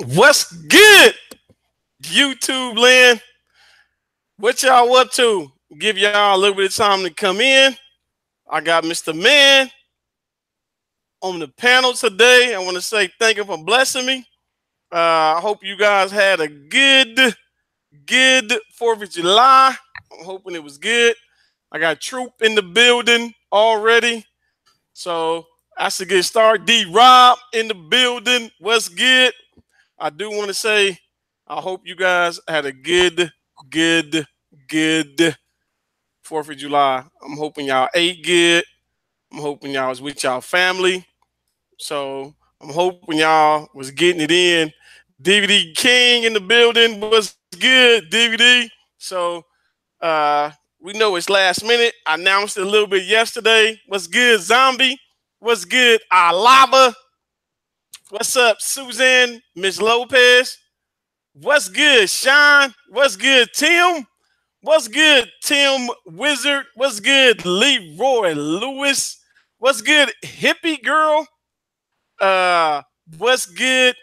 What's good, YouTube land? What y'all up to? Give y'all a little bit of time to come in. I got Mr. Man on the panel today. I want to say thank you for blessing me. I hope you guys had a good 4th of July. I'm hoping it was good. I got Troop in the building already. So that's a good start. D-Rob in the building. What's good? I do want to say I hope you guys had a good 4th of July. I'm hoping y'all ate good. I'm hoping y'all was with y'all family. So I'm hoping y'all was getting it in. DVD King in the building. Was good, DVD. So we know it's last minute. I announced it a little bit yesterday. What's good, Zombie? What's good, Alaba? What's up, Suzanne? Miss Lopez? What's good, Sean? What's good, Tim? What's good, Tim Wizard? What's good, Leroy Lewis? What's good, Hippie Girl? What's good,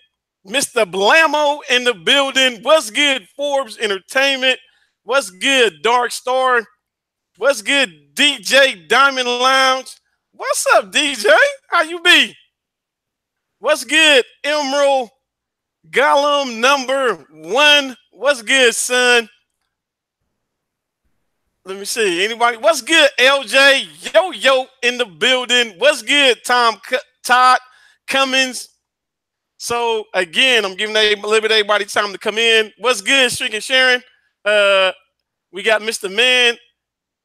Mr. Blammo in the building? What's good, Forbes Entertainment? What's good, Dark Star? What's good, DJ Diamond Lounge? What's up, DJ? How you be? What's good, Emerald Gollum #1? What's good, son? Let me see. Anybody? What's good, LJ Yo in the building? What's good, Todd Cummins? So again, I'm giving a little bit of everybody time to come in. What's good, Streak and Sharon? We got Mr. Man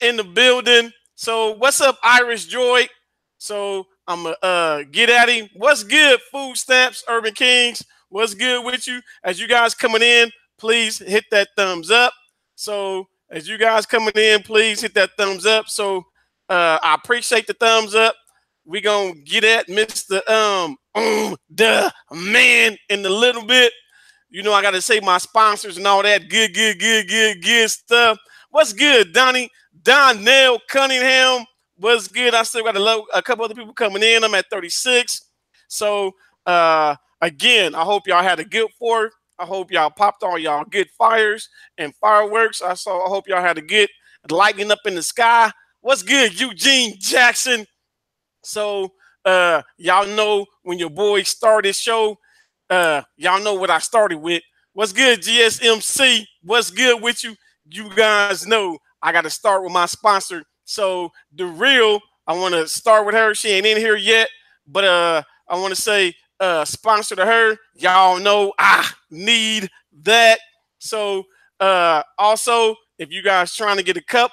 in the building. So what's up, Irish Joy? So I'm gonna get at him. What's good, Food Stamps, Urban Kings? What's good with you? As you guys coming in, please hit that thumbs up. So as you guys coming in, please hit that thumbs up. So I appreciate the thumbs up. We gonna get at Mr. the man in a little bit. You know I gotta say my sponsors and all that good stuff. What's good, Donnell Cunningham? What's good? I still got a couple other people coming in. I'm at 36. So again, I hope y'all had a good 4th. I hope y'all popped all y'all good fires and fireworks. I hope y'all had a good lighting up in the sky. What's good, Eugene Jackson? So y'all know when your boy started his show, y'all know what I started with. What's good, GSMC? What's good with you? You guys know I got to start with my sponsor. So the real, I want to start with her. She ain't in here yet, but I want to say sponsor to her. Y'all know I need that. So also, if you guys trying to get a cup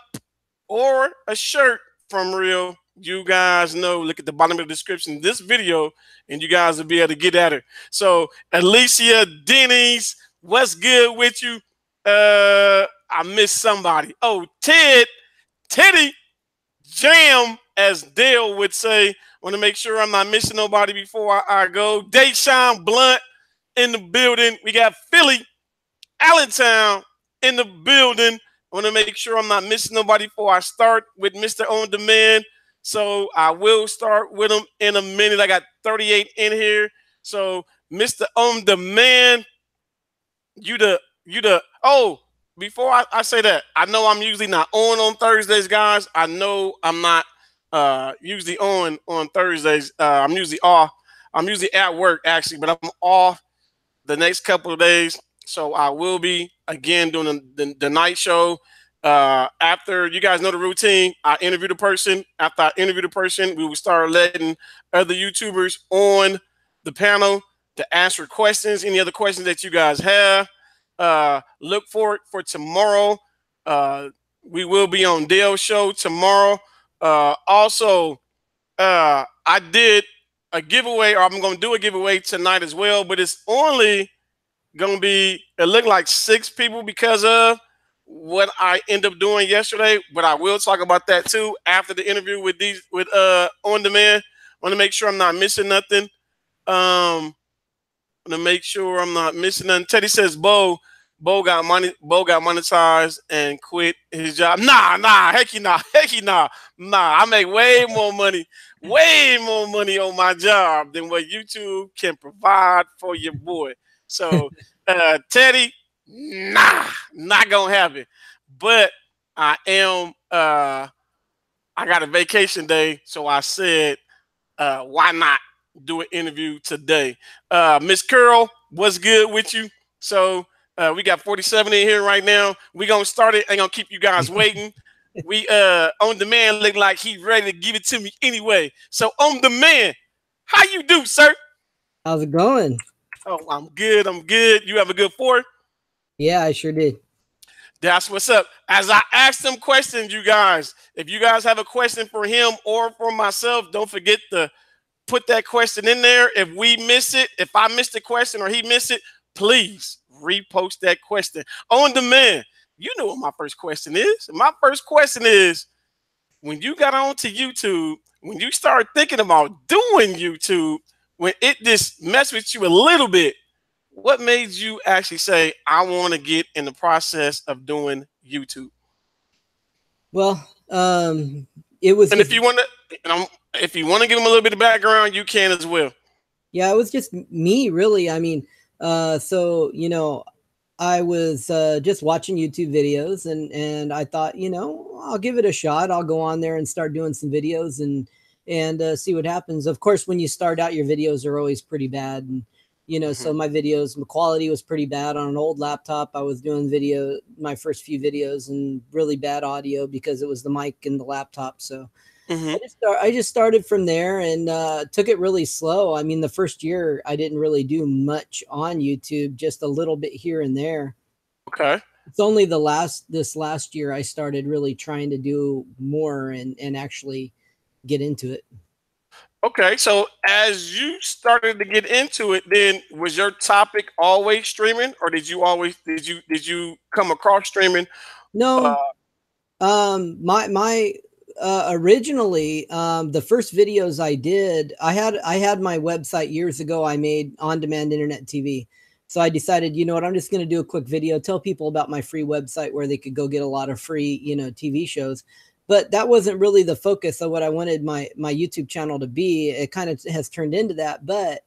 or a shirt from Real, you guys know, look at the bottom of the description of this video, and you guys will be able to get at her. So Alicia Denny's, what's good with you? I missed somebody. Oh, Teddy Jam, as Dale would say. Want to make sure I'm not missing nobody before I go. Deshaun Blunt in the building. We got Philly Allentown in the building. Want to make sure I'm not missing nobody before I start with Mr. On Demand. So I will start with him in a minute. I got 38 in here. So Mr. On Demand, oh, before I say that, I know I'm usually not on Thursdays, guys. I know I'm not usually on Thursdays. I'm usually off. I'm usually at work, actually, but I'm off the next couple of days. So I will be, again, doing the night show. After, you guys know the routine, I interview the person. After I interview the person, we will start letting other YouTubers on the panel to answer questions, any other questions that you guys have. Look for it for tomorrow. We will be on Dale's show tomorrow. Also, I did a giveaway, or I'm going to do a giveaway tonight as well, but it's only going to be, it looked like 6 people because of what I end up doing yesterday, but I will talk about that too after the interview with On Demand. Want to make sure I'm not missing nothing. Want to make sure I'm not missing nothing. Teddy says Bo got monetized and quit his job. Nah, hecky nah. I make way more money on my job than what YouTube can provide for your boy. So, Teddy, nah, not gonna happen. But I am. I got a vacation day, so I said, why not do an interview today? Miss Curl, what's good with you? So we got 47 in here right now. We gonna start it. Ain't gonna keep you guys waiting. We on demand look like he ready to give it to me anyway. So on demand, how you do, sir? How's it going? Oh, I'm good. I'm good. You have a good 4th? Yeah, I sure did. That's what's up. As I ask them questions, you guys, if you guys have a question for him or for myself, don't forget to put that question in there. If we miss it, if I missed the question or he missed it, please repost that question on demand. You know what my first question is. My first question is, when you got onto YouTube, when you started thinking about doing YouTube, when it just messed with you a little bit, what made you actually say, I want to get in the process of doing YouTube? Well, it was And just, if you want to give them a little bit of background, you can as well. yeah, it was just me, really. I mean, so, I was just watching YouTube videos, and I thought, I'll give it a shot. I'll go on there and start doing some videos and see what happens. Of course, when you start out, your videos are always pretty bad. And, so my quality was pretty bad on an old laptop. I was doing my first few videos, and really bad audio because it was the mic and the laptop. So I just started from there and took it really slow. I mean, the first year I didn't really do much on YouTube, just a little bit here and there. Okay. It's only this last year I started really trying to do more and actually get into it. Okay, so as you started to get into it, then was your topic always streaming, or did you come across streaming? No, my originally, the first videos I did, I had my website years ago. I made on-demand internet TV. So I decided, you know what, I'm just going to do a quick video, tell people about my free website where they could go get a lot of free, TV shows. But that wasn't really the focus of what I wanted my YouTube channel to be. It kind of has turned into that. But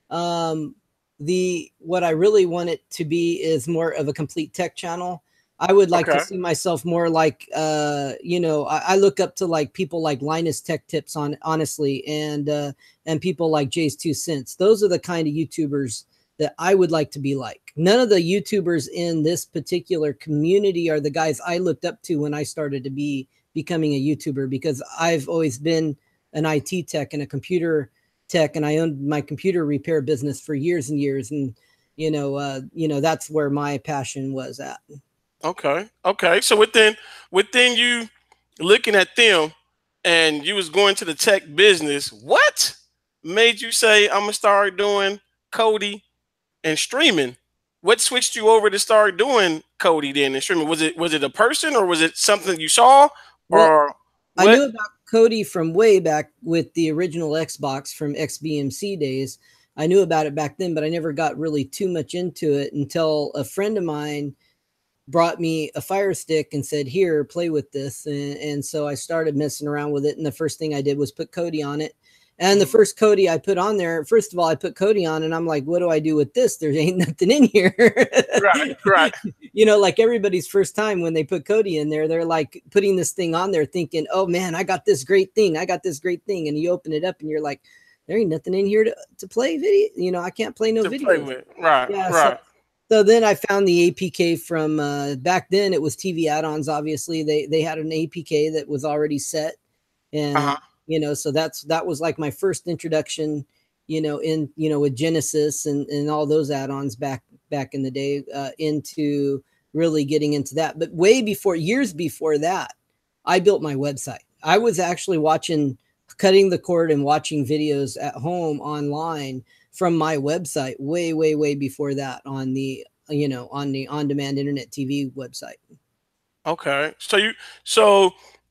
what I really want it to be is more of a complete tech channel. I would like to see myself more like, I look up to like people like Linus Tech Tips honestly, and people like Jay's 2 Cents. Those are the kind of YouTubers that I would like to be like. None of the YouTubers in this particular community are the guys I looked up to when I started to becoming a YouTuber, because I've always been an IT tech and a computer tech, and I owned my computer repair business for years and years. And, that's where my passion was at. Okay. So within you looking at them and you was going to the tech business, what made you say, I'm gonna start doing Kodi and streaming? What switched you over to start doing Kodi then and streaming? Was it a person, or was it something you saw? Well, Or what? I knew about Kodi from way back with the original Xbox from XBMC days. I knew about it back then, but I never got really too much into it until a friend of mine brought me a Fire Stick and said, here, play with this. And so I started messing around with it. And the first thing I did was put Kodi on it. And the first Kodi I put on there, first of all, I put Kodi on and I'm like, what do I do with this? There ain't nothing in here. Right. Like everybody's first time when they put Kodi in there, they're like putting this thing on there thinking, oh man, I got this great thing. And you open it up and you're like, there ain't nothing in here to play video. I can't play no video. Play with. Right. Yeah, right. So then I found the APK from back then. It was TV add-ons. Obviously, they had an APK that was already set, and so that was like my first introduction, with Genesis and all those add-ons back in the day into really getting into that. But years before that, I built my website. I was actually cutting the cord and watching videos at home online from my website way before that on the on-demand internet TV website. Okay. So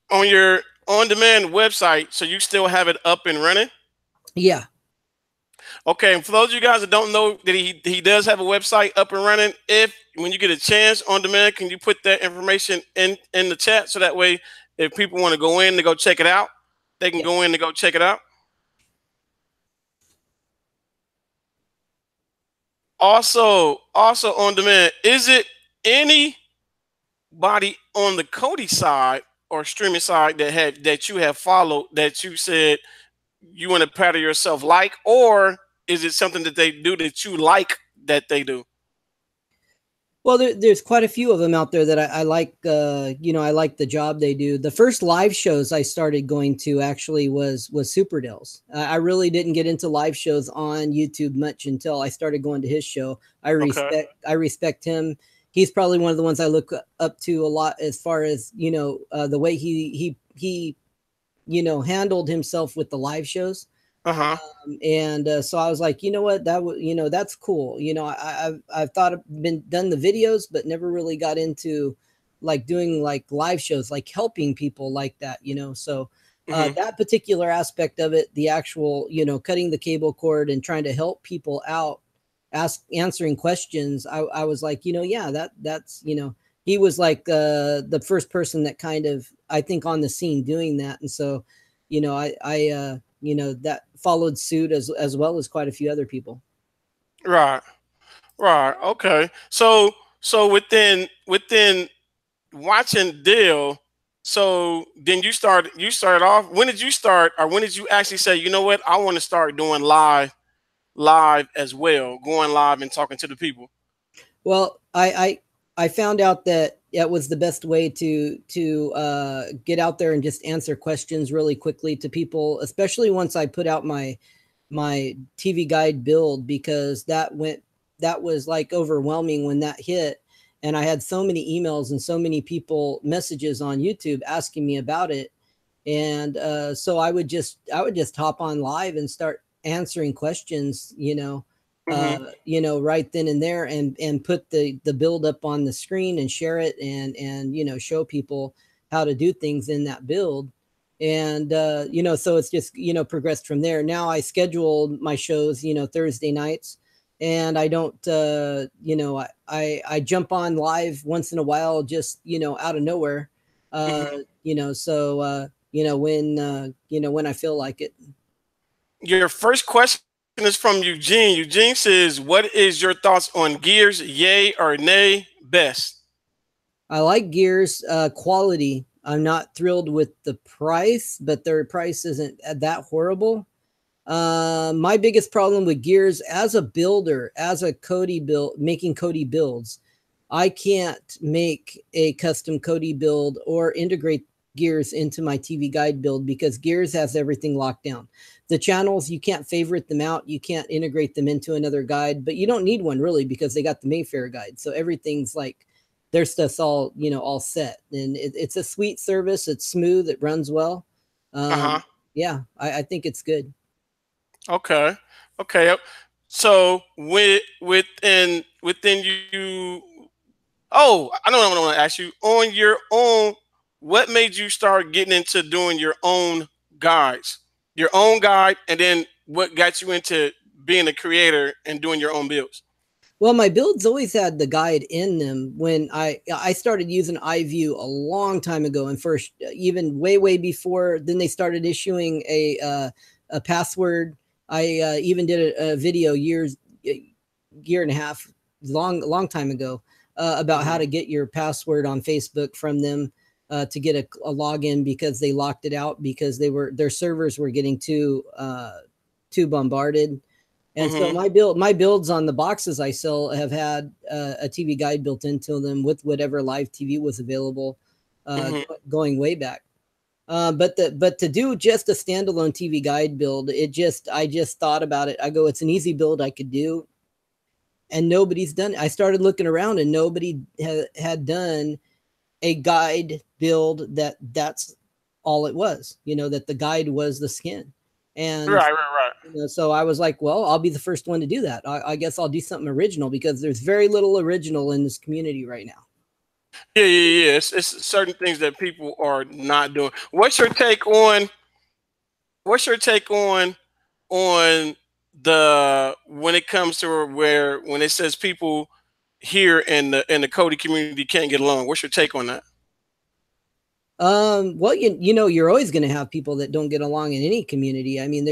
on your on-demand website, so you still have it up and running? Yeah. Okay. And for those of you guys that don't know that he does have a website up and running, when you get a chance on demand, can you put that information in the chat so that way if people want to go in to go check it out, they can go in to go check it out? Also on demand. Is it anybody on the Kodi side or streaming side that you have followed that you said you want to pattern yourself like, or is it something that they do that you like that they do? Well, there's quite a few of them out there that I like. You know, I like the job they do. The first live shows I started going to actually was SuperDells. I really didn't get into live shows on YouTube much until I started going to his show. Okay. I respect him. He's probably one of the ones I look up to a lot as far as, you know, the way he you know, handled himself with the live shows. Uh-huh. And so I was like, you know what, that would, you know, that's cool. You know, I've thought of been done the videos, but never really got into like doing like live shows, like helping people like that, you know. So that particular aspect of it, the actual, you know, cutting the cable cord and trying to help people out, answering questions, I was like, you know, yeah, that's, you know, he was like the first person that kind of, I think, on the scene doing that. And so, you know, I you know, that followed suit as well as quite a few other people. Right. Right. Okay. So within watching Dale, so then you started off. When did you start, or when did you actually say, you know what, I want to start doing live as well, going live and talking to the people? Well, I found out that that was the best way to get out there and just answer questions really quickly to people, especially once I put out my TV guide build, because that was like overwhelming when that hit. And I had so many emails and so many people messages on YouTube asking me about it. And so I would just hop on live and start answering questions, you know, right then and there, and put the build up on the screen and share it, and you know, show people how to do things in that build. And you know, so it's just, you know, progressed from there. Now I schedule my shows, you know, Thursday nights, and I don't you know, I jump on live once in a while, just, you know, out of nowhere, you know, so you know, when I feel like it. Your first question is from Eugene. Eugene says, "What is your thoughts on Gears? Yay or nay? Best." I like Gears quality. I'm not thrilled with the price, but their price isn't that horrible. My biggest problem with Gears as a builder, as a Kodi build, making Kodi builds, I can't make a custom Kodi build or integrate Gears into my TV guide build, because Gears has everything locked down. The channels, you can't favorite them out. You can't integrate them into another guide, but you don't need one really, because they got the Mayfair guide. So everything's like, their stuff's all, you know, all set. And it's a sweet service. It's smooth. It runs well. Uh-huh. Yeah, I think it's good. Okay. Okay. So within you, oh, I know what I want to ask you. On your own, what made you start getting into doing your own guides? Your own guide, and then what got you into being a creator and doing your own builds? Well, my builds always had the guide in them. When I started using iView a long time ago, and first, even way before then, they started issuing a password. I even did a video year and a half, long time ago, about how to get your password on Facebook from them, to get a login, because they locked it out because their servers were getting too bombarded. And so my builds on the boxes I sell have had a TV guide built into them with whatever live TV was available, going way back. But to do just a standalone TV guide build, I just thought about it. I go, it's an easy build I could do, and nobody's done it. I started looking around, and nobody had done a guide build that's all it was. You know, that the guide was the skin. And Right. you know, so I was like, well, I'll be the first one to do that. I guess I'll do something original, because there's very little original in this community right now. Yeah. It's certain things that people are not doing. What's your take on the when it comes to where when it says people here in the Kodi community can't get along? What's your take on that? Well, you know, you're always going to have people that don't get along in any community. I mean,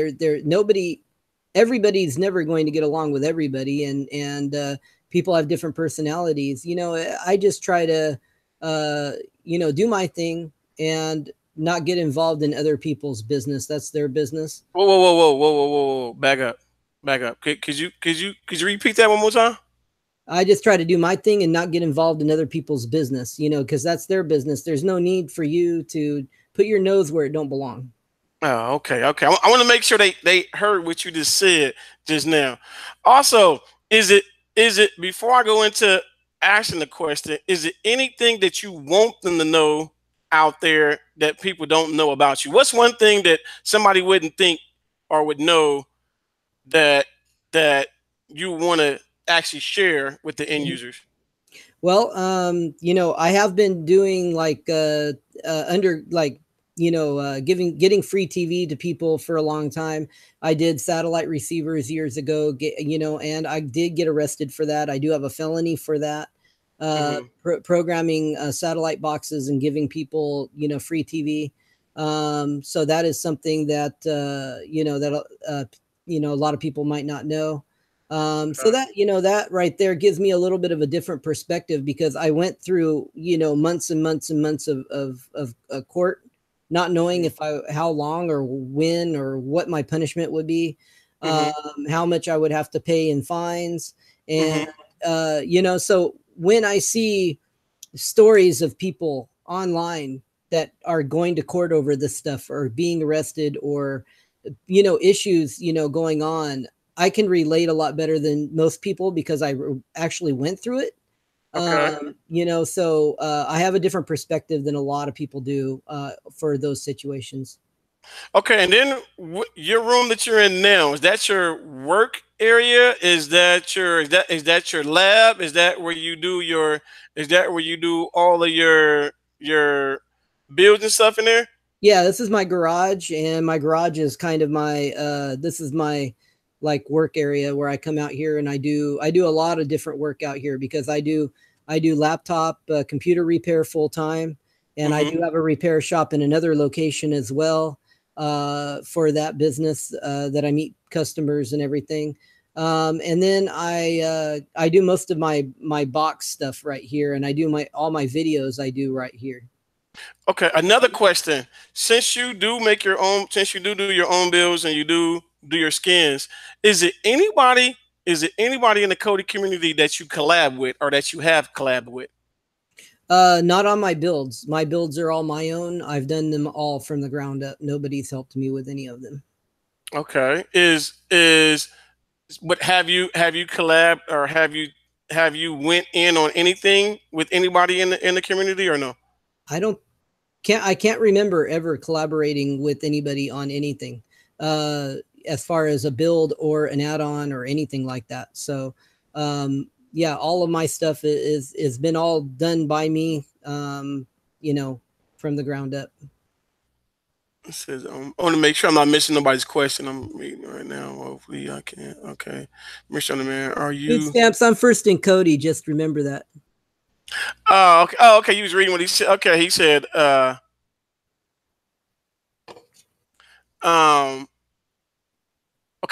nobody, everybody's never going to get along with everybody, and people have different personalities. You know, I just try to, you know, do my thing and not get involved in other people's business. That's their business. Whoa, whoa, whoa, whoa, whoa, whoa, whoa, whoa. Back up. Back up. Could you repeat that one more time? I just try to do my thing and not get involved in other people's business, you know, because that's their business. There's no need for you to put your nose where it don't belong. Oh, okay, okay. I want to make sure they heard what you just said just now. Also, is it before I go into asking the question, is it anything that you want them to know out there that people don't know about you? What's one thing that somebody wouldn't think or would know that you want to actually share with the end users? Well, you know, I have been doing like under like, you know, getting free TV to people for a long time. I did satellite receivers years ago, you know, and I did get arrested for that. I do have a felony for that. Programming satellite boxes and giving people, you know, free TV. So that is something that, you know, that, you know, a lot of people might not know. So that, you know, that right there gives me a little bit of a different perspective, because I went through, you know, months and months and months of court, not knowing how long or when or what my punishment would be, how much I would have to pay in fines. And, you know, so when I see stories of people online that are going to court over this stuff or being arrested or, you know, issues, you know, going on, I can relate a lot better than most people because I actually went through it. You know, so I have a different perspective than a lot of people do for those situations. Okay, and then your room that you're in now, is that your work area? Is that your lab? Is that where you do all of your builds and stuff in there? Yeah, this is my garage, and my garage is kind of my this is my like work area where I come out here and I do a lot of different work out here, because I do laptop computer repair full time, and I do have a repair shop in another location as well for that business that I meet customers and everything. And then I do most of my box stuff right here, and I do all my videos I do right here. Okay, another question. Since you do make your own, since you do your own builds and you do your skins, is it anybody in the Kodi community that you collab with or that you have collabed with? Not on my builds. My builds are all my own. I've done them all from the ground up. Nobody's helped me with any of them. Okay. But have you collabed or have you went in on anything with anybody in the community or no? I can't remember ever collaborating with anybody on anything as far as a build or an add-on or anything like that. So yeah, all of my stuff is been all done by me, you know, from the ground up. It says, I want to make sure I'm not missing nobody's question. I'm reading right now. Hopefully I can. Okay. MR.ON, are you... Food stamps, I'm first in Kodi. Just remember that. Oh, okay. Oh, okay. You was reading what he said. Okay. He said, okay,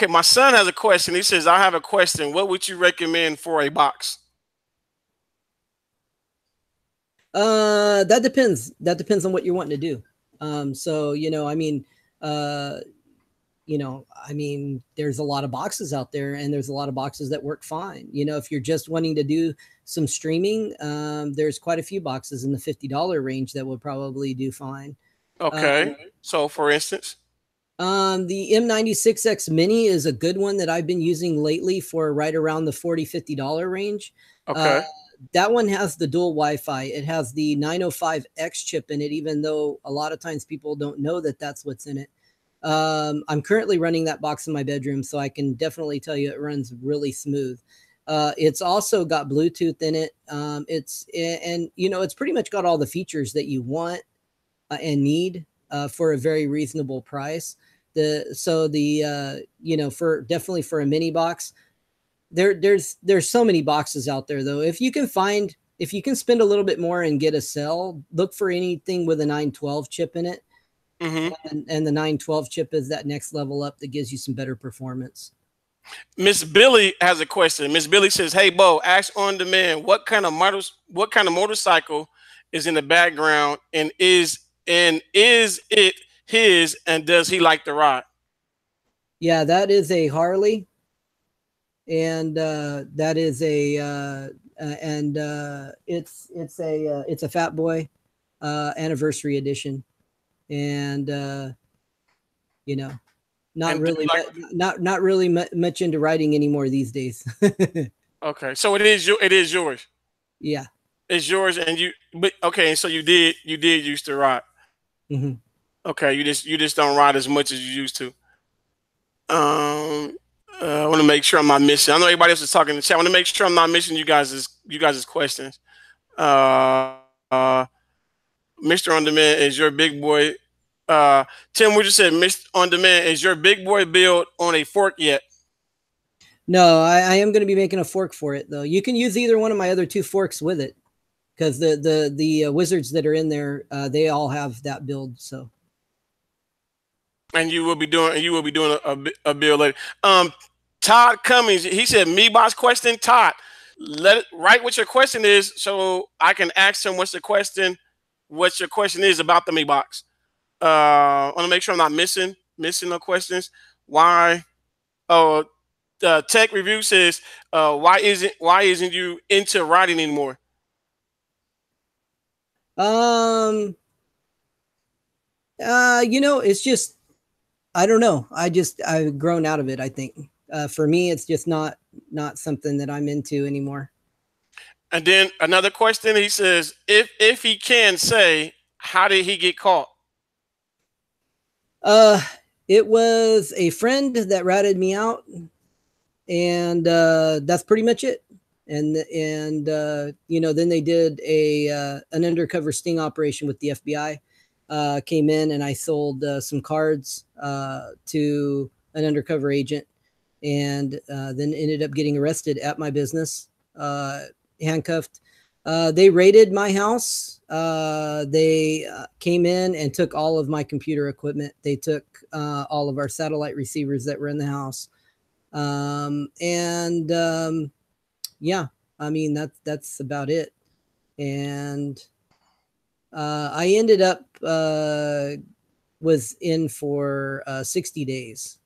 my son has a question. He says, I have a question. What would you recommend for a box? That depends. That depends on what you're wanting to do. So, you know, I mean, you know, I mean, there's a lot of boxes out there, and there's a lot of boxes that work fine. You know, if you're just wanting to do some streaming, there's quite a few boxes in the $50 range that will probably do fine. Okay. So for instance, the M96X Mini is a good one that I've been using lately for right around the $40–50 range. Okay. That one has the dual Wi-Fi. It has the 905X chip in it, even though a lot of times people don't know that that's what's in it. I'm currently running that box in my bedroom, so I can definitely tell you it runs really smooth. It's also got Bluetooth in it. And you know, it's pretty much got all the features that you want and need for a very reasonable price. You know, definitely for a mini box, there's so many boxes out there though. If you can spend a little bit more and get a cell, look for anything with a 912 chip in it. And the 912 chip is that next level up that gives you some better performance. Miss Billy has a question. Miss Billy says, "Hey, Bo, ask on demand what kind of motorcycle is in the background, and is it his, and does he like to ride?" Yeah, that is a Harley, and that is a it's a Fat Boy anniversary edition, and you know, not really not really much into riding anymore these days. Okay, so it is yours. Yeah, it's yours, and but okay, so you did used to ride. Mm-hmm. Okay, you just don't ride as much as you used to. I want to make sure I'm not missing. I know everybody else is talking in the chat. I want to make sure I'm not missing you guys' questions. Mr. On Demand is your big boy. Tim, we just said Mr. On Demand is your big boy build on a fork yet? No, I am going to be making a fork for it though. You can use either one of my other 2 forks with it, because the wizards that are in there, they all have that build. So. And you will be doing a build later. Todd Cummings, he said, "Me box question." Todd, write what your question is so I can ask him what's your question is about the Me box. I want to make sure I'm not missing no questions. Why? Oh, Tech Review says, why isn't you into writing anymore? It's just, I don't know. I've grown out of it. I think for me, it's just not something that I'm into anymore. And then another question, he says, if he can say, how did he get caught? It was a friend that ratted me out, and that's pretty much it. And then they did an undercover sting operation with the FBI. Came in, and I sold some cards to an undercover agent, and then ended up getting arrested at my business, handcuffed. They raided my house. They came in and took all of my computer equipment. They took all of our satellite receivers that were in the house. Yeah, I mean, that's about it. And I ended up was in for 60 days.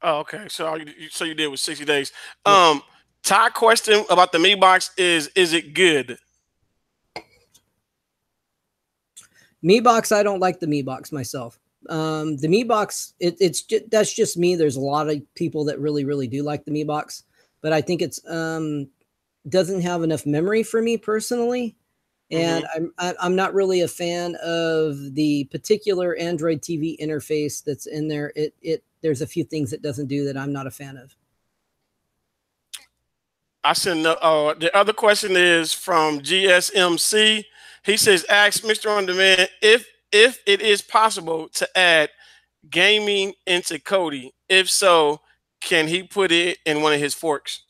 Oh, okay. So you did with 60 days. Yeah. Todd question about the Me box is it good? Me box, I don't like the Me box myself. The Me box, that's just me. There's a lot of people that really do like the Me box, but I think it's doesn't have enough memory for me personally. And I'm not really a fan of the particular Android TV interface that's in there. There's a few things it doesn't do that I'm not a fan of. The other question is from GSMC. He says, ask Mr. On Demand if it is possible to add gaming into Kodi. If so, can he put it in one of his forks?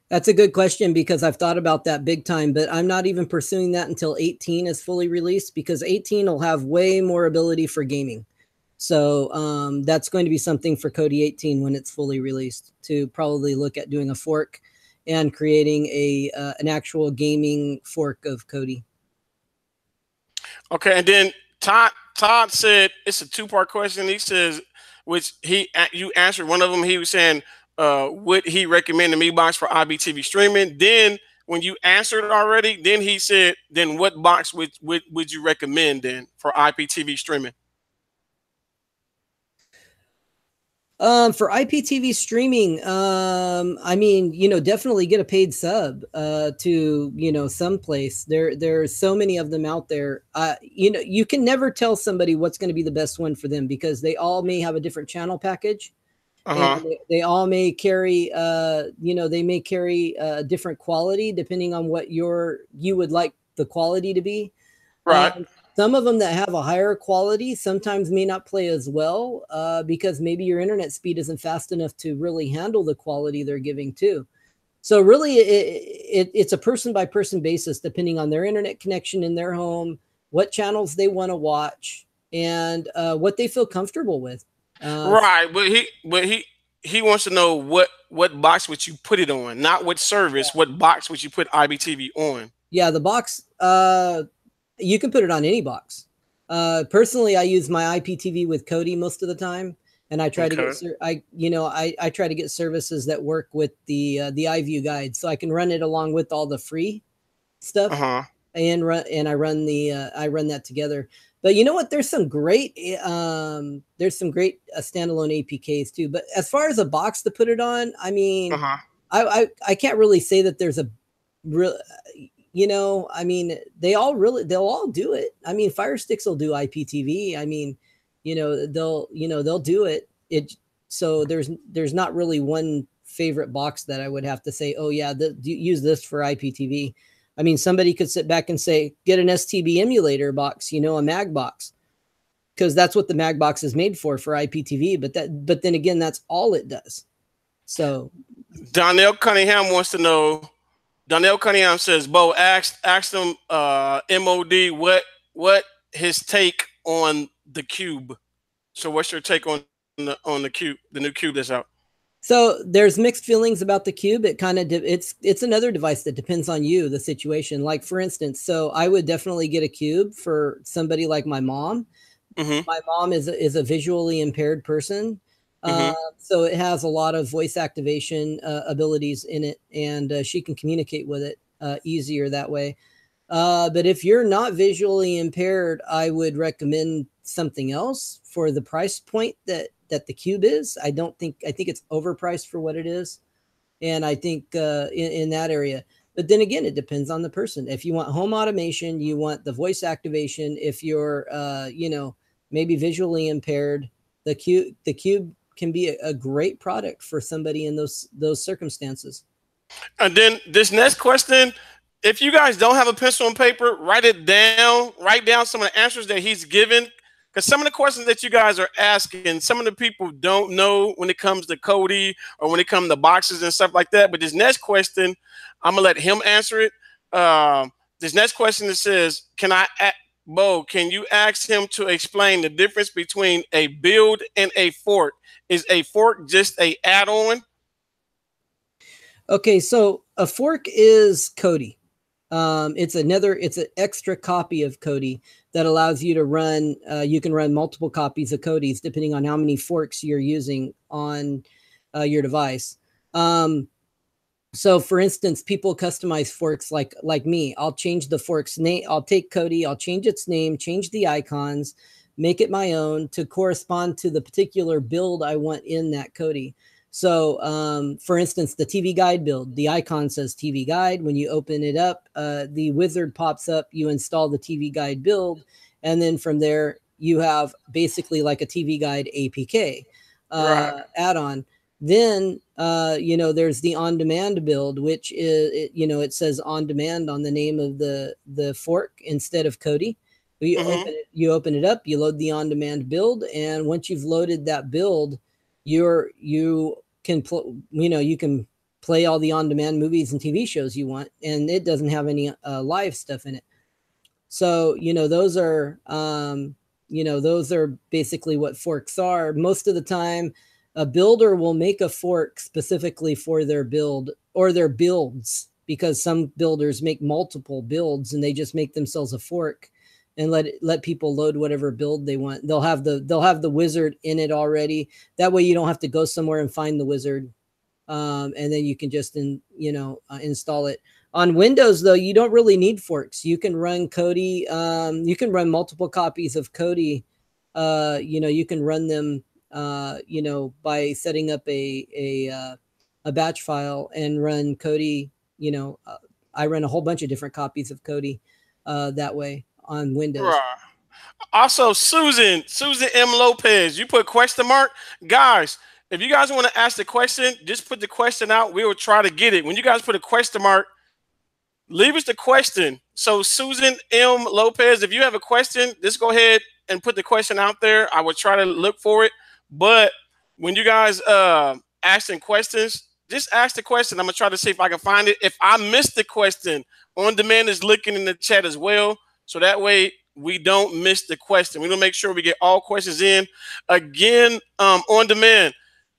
That's a good question, because I've thought about that big time, but I'm not even pursuing that until 18 is fully released, because 18 will have way more ability for gaming. So that's going to be something for Kodi 18 when it's fully released, to probably look at doing a fork and creating an actual gaming fork of Kodi. Okay, and then Todd said it's a 2-part question. He says, which you answered one of them. He was saying, would he recommend the Me box for IPTV streaming? Then when you answered already, then he said, then what box would you recommend then for IPTV streaming? For IPTV streaming, I mean, definitely get a paid sub to, someplace. There's so many of them out there. You can never tell somebody what's going to be the best one for them, because they all may have a different channel package. And they all may carry, they may carry a different quality depending on what you would like the quality to be. Right. Some of them that have a higher quality sometimes may not play as well because maybe your internet speed isn't fast enough to really handle the quality they're giving too. So really, it's a person-by-person basis, depending on their internet connection in their home, what channels they want to watch, and what they feel comfortable with. Right, but he wants to know what box would you put it on, not what service. What box would you put IPTV on? Yeah, the box. You can put it on any box. Personally, I use my IPTV with Kodi most of the time, and I try to get I try to get services that work with the iView guide, so I can run it along with all the free stuff, and I run that together. But you know what? There's some great standalone APKs too. But as far as a box to put it on, I mean, I can't really say that there's a real. You know, I mean, they'll all do it. I mean, FIRESTICKs will do IPTV. I mean, you know, they'll do it. So there's not really one favorite box that I would have to say, oh yeah, use this for IPTV. I mean, somebody could sit back and say, get an STB emulator box, you know, a mag box, because that's what the mag box is made for IPTV. But then again, that's all it does. So Donnell Cunningham wants to know. Donnell Cunningham says, Bo, asked them MOD what his take on the cube. So what's your take on the cube, the new cube that's out? So there's mixed feelings about the cube. It kind of it's another device that depends on you, the situation. Like for instance, so I would definitely get a cube for somebody like my mom. My mom is a visually impaired person. So it has a lot of voice activation abilities in it, and she can communicate with it easier that way. But if you're not visually impaired, I would recommend something else for the price point that the cube is. I think it's overpriced for what it is. And I think in that area, but then again, it depends on the person. If you want home automation, you want the voice activation. If you're, you know, maybe visually impaired, the cube can be a great product for somebody in those circumstances. And then this next question, if you guys don't have a pencil and paper, write it down. Write down some of the answers that he's given, because some of the questions that you guys are asking, some of the people don't know when it comes to Kodi or when it comes to boxes and stuff like that. But this next question, I'm gonna let him answer it. This next question that says, Bo, can you ask him to explain the difference between a build and a fork? Is a fork just a add-on? Okay, so a fork is Kodi. It's an extra copy of Kodi that allows you to run. You can run multiple copies of Kodis depending on how many forks you're using on your device. So for instance, people customize forks like me. I'll change the fork's name. I'll take Kodi, I'll change its name, change the icons, make it my own to correspond to the particular build I want in that Kodi. So for instance, the TV guide build, the icon says TV guide. When you open it up, the wizard pops up, you install the TV guide build. And then from there, you have basically like a TV guide APK add-on. Then, you know, there's the on-demand build, which is, you know, it says on-demand on the name of the fork instead of Kodi. You open it up, you load the on-demand build, and once you've loaded that build, you can play all the on-demand movies and TV shows you want, and it doesn't have any live stuff in it. So, you know, those are basically what forks are. Most of the time, a builder will make a fork specifically for their build or their builds, because some builders make multiple builds and they just make themselves a fork and let people load whatever build they want. They'll have the wizard in it already. That way you don't have to go somewhere and find the wizard. And then you can just install it. On Windows though, you don't really need forks. You can run Kodi. You can run multiple copies of Kodi. You can run them by setting up a batch file and run Kodi. I run a whole bunch of different copies of Kodi that way on Windows. Right. Also, Susan M. Lopez, you put question mark. Guys, if you guys want to ask the question, just put the question out. We will try to get it. When you guys put a question mark, leave us the question. So Susan M. Lopez, if you have a question, just go ahead and put the question out there. I will try to look for it. But when you guys asking questions, just ask the question. I'm going to try to see if I can find it. If I missed the question, On Demand is looking in the chat as well. So that way we don't miss the question. We're going to make sure we get all questions in. Again, On Demand,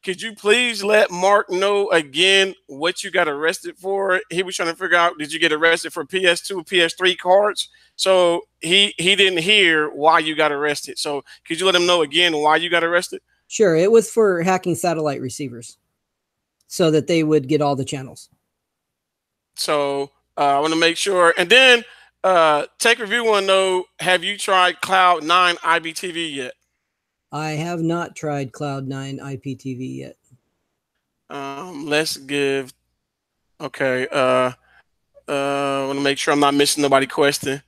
could you please let Mark know again what you got arrested for? He was trying to figure out, did you get arrested for PS2, PS3 cards? So he didn't hear why you got arrested. So could you let him know again why you got arrested? Sure. It was for hacking satellite receivers so that they would get all the channels. So I want to make sure. And then Tech Review want to know, have you tried Cloud9 IPTV yet? I have not tried Cloud9 IPTV yet. Let's give. Okay. I want to make sure I'm not missing nobody question.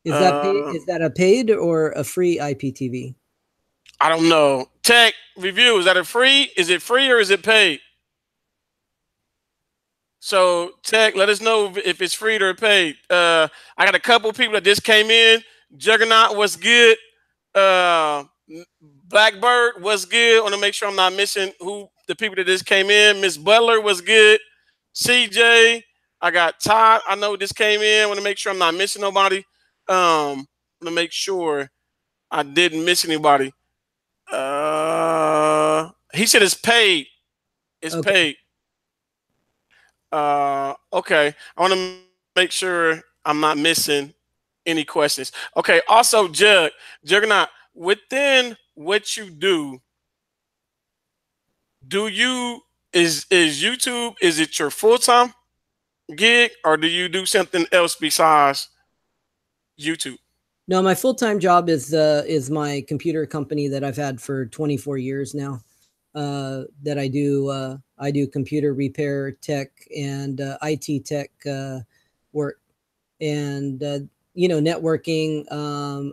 Is that paid, is that a paid or a free IPTV? I don't know. Tech Review, is that a free? Is it free or is it paid? So Tech, let us know if it's free or paid. I got a couple people that just came in. Juggernaut, what's good? Blackbird, what's good? I want to make sure I'm not missing who the people that just came in. Miss Butler, what's good? CJ, I got Todd. I know this came in. I want to make sure I'm not missing nobody. I want to make sure I didn't miss anybody. He said it's paid. It's okay. paid. Okay. I want to make sure I'm not missing any questions. Okay. Also, Juggernaut, within what you do you is YouTube, is it your full-time gig or do you do something else besides YouTube? No, my full-time job is my computer company that I've had for 24 years now. That I do computer repair tech and IT tech work, and you know, networking.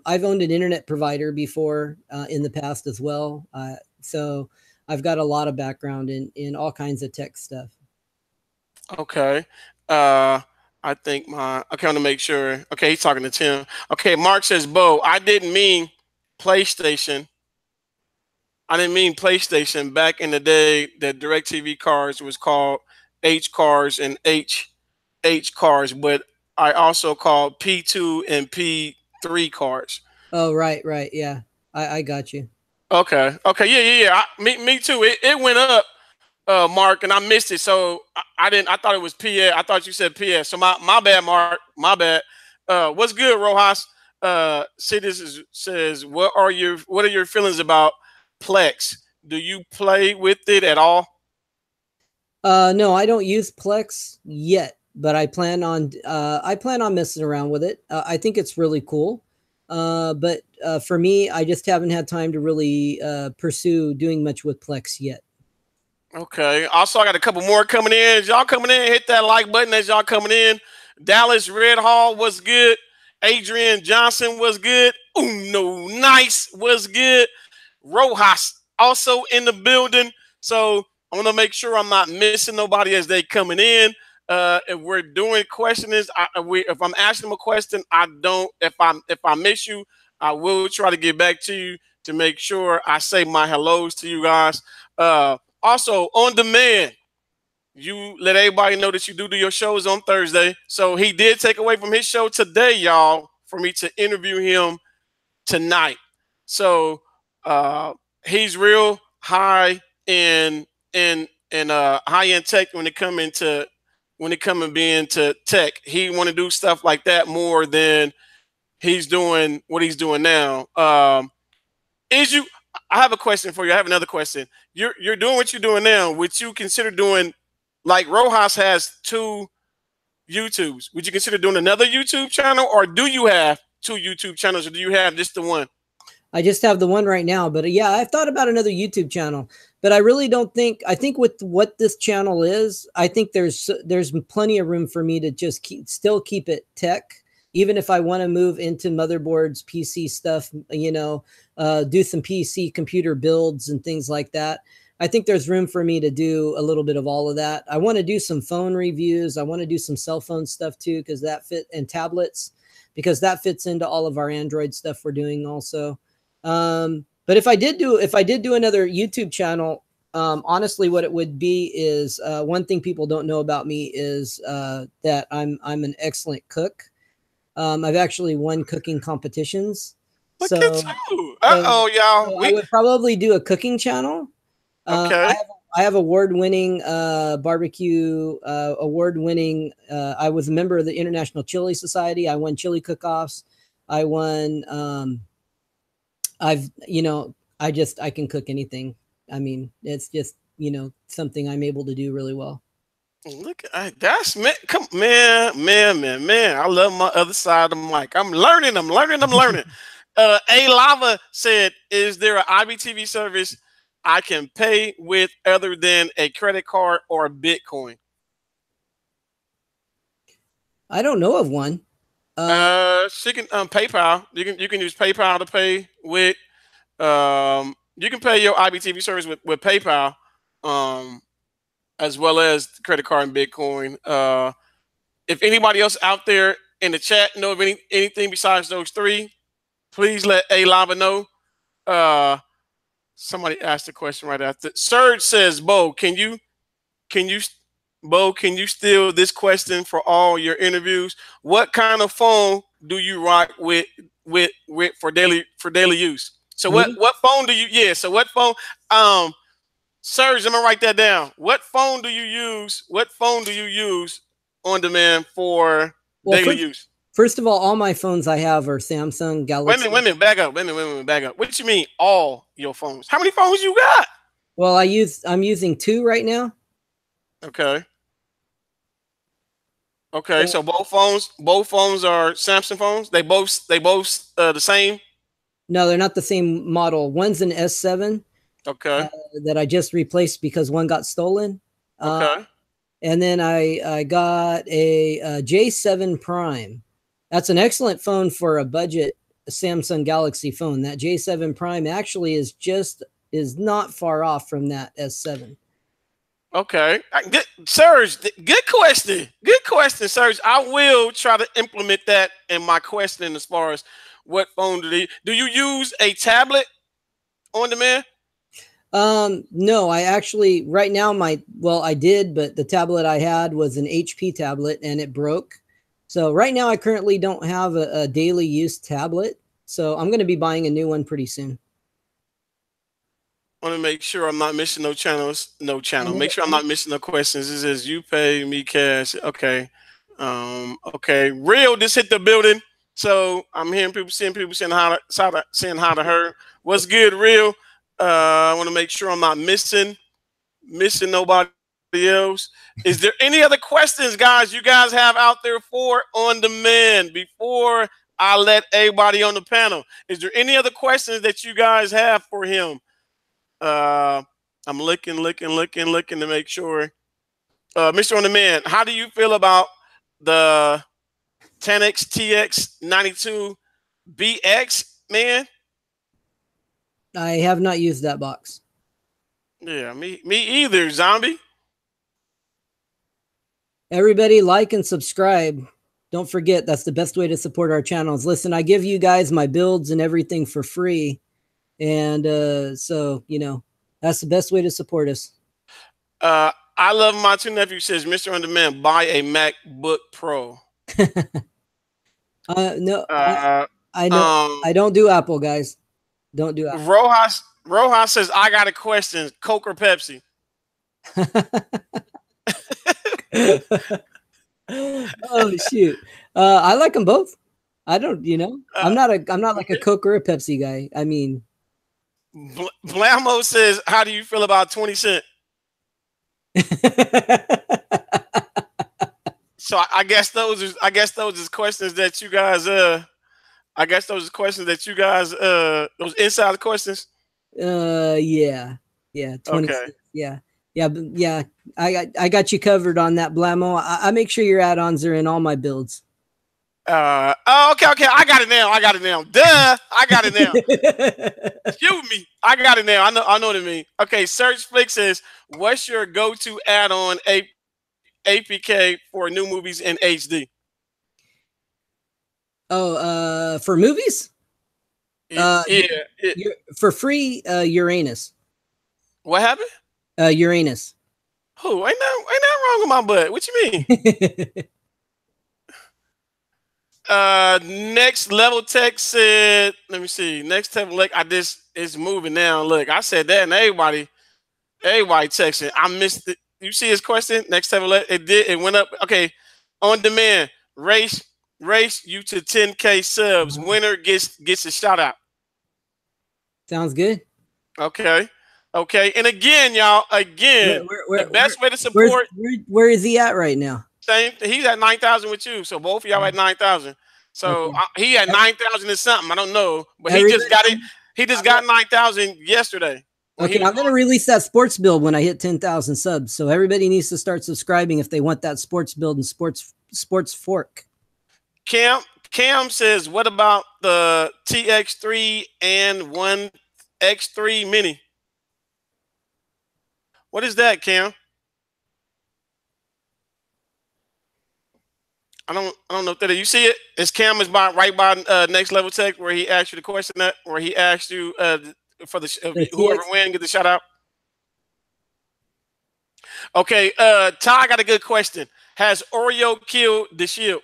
I've owned an internet provider before in the past as well, so I've got a lot of background in all kinds of tech stuff. Okay. I think I want to make sure. Okay, he's talking to Tim. Okay, Mark says, Bo, I didn't mean PlayStation. I didn't mean PlayStation. Back in the day, that DirecTV cards was called H cards and H cards, but I also called P2 and P3 cards. Oh, right. Yeah, I got you. Okay. Yeah. Me too. It went up, Mark, and I missed it. So I didn't. I thought it was PA. I thought you said PS. So my bad, Mark. My bad. What's good, Rojas? Citizens says, what are your feelings about Plex? Do you play with it at all? No, I don't use Plex yet, but I plan on messing around with it. I think it's really cool. But for me, I just haven't had time to really pursue doing much with Plex yet. Okay. Also, I got a couple more coming in. As y'all coming in, hit that like button as y'all coming in. Dallas Red Hall was good. Adrian Johnson was good. Uno Nice was good. Rojas also in the building. So I want to make sure I'm not missing nobody as they coming in. If we're doing questionings, if I'm asking them a question, I don't. If I miss you, I will try to get back to you to make sure I say my hellos to you guys. Also, on demand, you let everybody know that you do your shows on Thursday. So he did take away from his show today, y'all, for me to interview him tonight. So he's real high in high-end tech when it comes being to tech. He want to do stuff like that more than he's doing what he's doing now. I have a question for you. I have another question. You're doing what you're doing now. Would you consider doing, like Rojas has 2 YouTubes? Would you consider doing another YouTube channel, or do you have 2 YouTube channels, or do you have just the one? I just have the one right now, but yeah, I've thought about another YouTube channel, but I really don't think, I think with what this channel is, I think there's plenty of room for me to just still keep it tech. Even if I want to move into motherboards, PC stuff, you know, do some PC computer builds and things like that. I think there's room for me to do a little bit of all of that. I want to do some phone reviews. I want to do some cell phone stuff too, because that and tablets, because that fits into all of our Android stuff we're doing also. But if I did do another YouTube channel, honestly, what it would be is one thing people don't know about me is that I'm an excellent cook. I've actually won cooking competitions. Look at you. Uh-oh, y'all. So I would probably do a cooking channel. Okay. I have award-winning barbecue, award-winning. I was a member of the International Chili Society. I won chili cook-offs. I won. I can cook anything. I mean, it's just something I'm able to do really well. Look, that's man. Come, man. I love my other side of the mic. I'm learning. A Lava said, "Is there an IPTV service I can pay with other than a credit card or Bitcoin?" I don't know of one. She can PayPal. You can use PayPal to pay with. You can pay your IPTV service with PayPal. As well as credit card and Bitcoin. If anybody else out there in the chat know of anything besides those three, please let A Lava know. Somebody asked a question right after. Serge says, Bo, can you steal this question for all your interviews? What kind of phone do you rock with for daily use? So what phone do you? Yeah. So what phone? Serge, I'm gonna write that down. What phone do you use? On demand for daily use? First of all my phones I have are Samsung Galaxy. Wait a minute, back up. What you mean all your phones? How many phones you got? Well, I'm using 2 right now. Okay. So both phones are Samsung phones. They both the same. No, they're not the same model. One's an S7. Okay. That I just replaced because one got stolen. Okay. And then I got a J7 Prime. That's an excellent phone for a budget Samsung Galaxy phone. That J7 Prime actually is not far off from that S7. Okay. Good, Serge, good question, Serge. I will try to implement that in my question as far as what phone do you use a tablet on demand? No, I actually right now I did, but the tablet I had was an HP tablet and it broke. So right now I currently don't have a daily use tablet. So I'm going to be buying a new one pretty soon. I want to make sure I'm not missing no channels. Make sure I'm not missing no questions. This is you pay me cash. Okay. Okay. Real just hit the building. So I'm hearing people saying hi to her. What's good, Real? I want to make sure I'm not missing nobody else. Is there any other questions, guys, you guys have out there for On Demand before I let everybody on the panel? Is there any other questions that you guys have for him? I'm looking to make sure. Mr. On Demand, how do you feel about the 10X TX92 BX, man? I have not used that box. Yeah, me either, zombie. Everybody like and subscribe. Don't forget, that's the best way to support our channels. Listen, I give you guys my builds and everything for free. And so, that's the best way to support us. I love my two nephews says, Mr. On Demand, buy a MacBook Pro. No, I know. I don't do Apple, guys. Don't do Apple. Rojas says, I got a question. Coke or Pepsi? Oh shoot. I like them both. I don't, I'm not like a Coke or a Pepsi guy. I mean, Blamo says, how do you feel about 20 Cent? So I guess those is questions that you guys those inside questions. Yeah. 20 okay. Yeah. I got you covered on that, Blamo. I make sure your add-ons are in all my builds. Okay. I got it now. Duh. I got it now. Shoot me. I got it now. I know what I mean. Okay. Search Flick says, what's your go-to add-on APK for new movies in HD? Oh, for movies? Yeah. For free, Uranus. What happened? Uranus. Oh, ain't nothing wrong with my butt. What you mean? Next Level Tech said, let me see. Next Level Tech, it's moving now. Look, I said that and everybody Everybody texting. I missed it. You see his question? Next time it went up. Okay. On demand. Race you to 10K subs. Winner gets a shout out. Sounds good. Okay. Okay. And again, y'all, the best way to support. Where is he at right now? Same. He's at 9,000 with you. So both of y'all at 9,000. So okay. He had 9,000 and something. I don't know, but he just got it. He just got 9,000 yesterday. Okay, I'm going to release that sports build when I hit 10,000 subs. So everybody needs to start subscribing if they want that sports build and sports fork. Cam says, what about the TX3 and 1X3 Mini? What is that, Cam? I don't know if that is. You see it? It's Cam is right by Next Level Tech, where he asked you the question where he asked you for the whoever win get the shout out. Okay, Ty got a good question. Has Oreo killed the shield?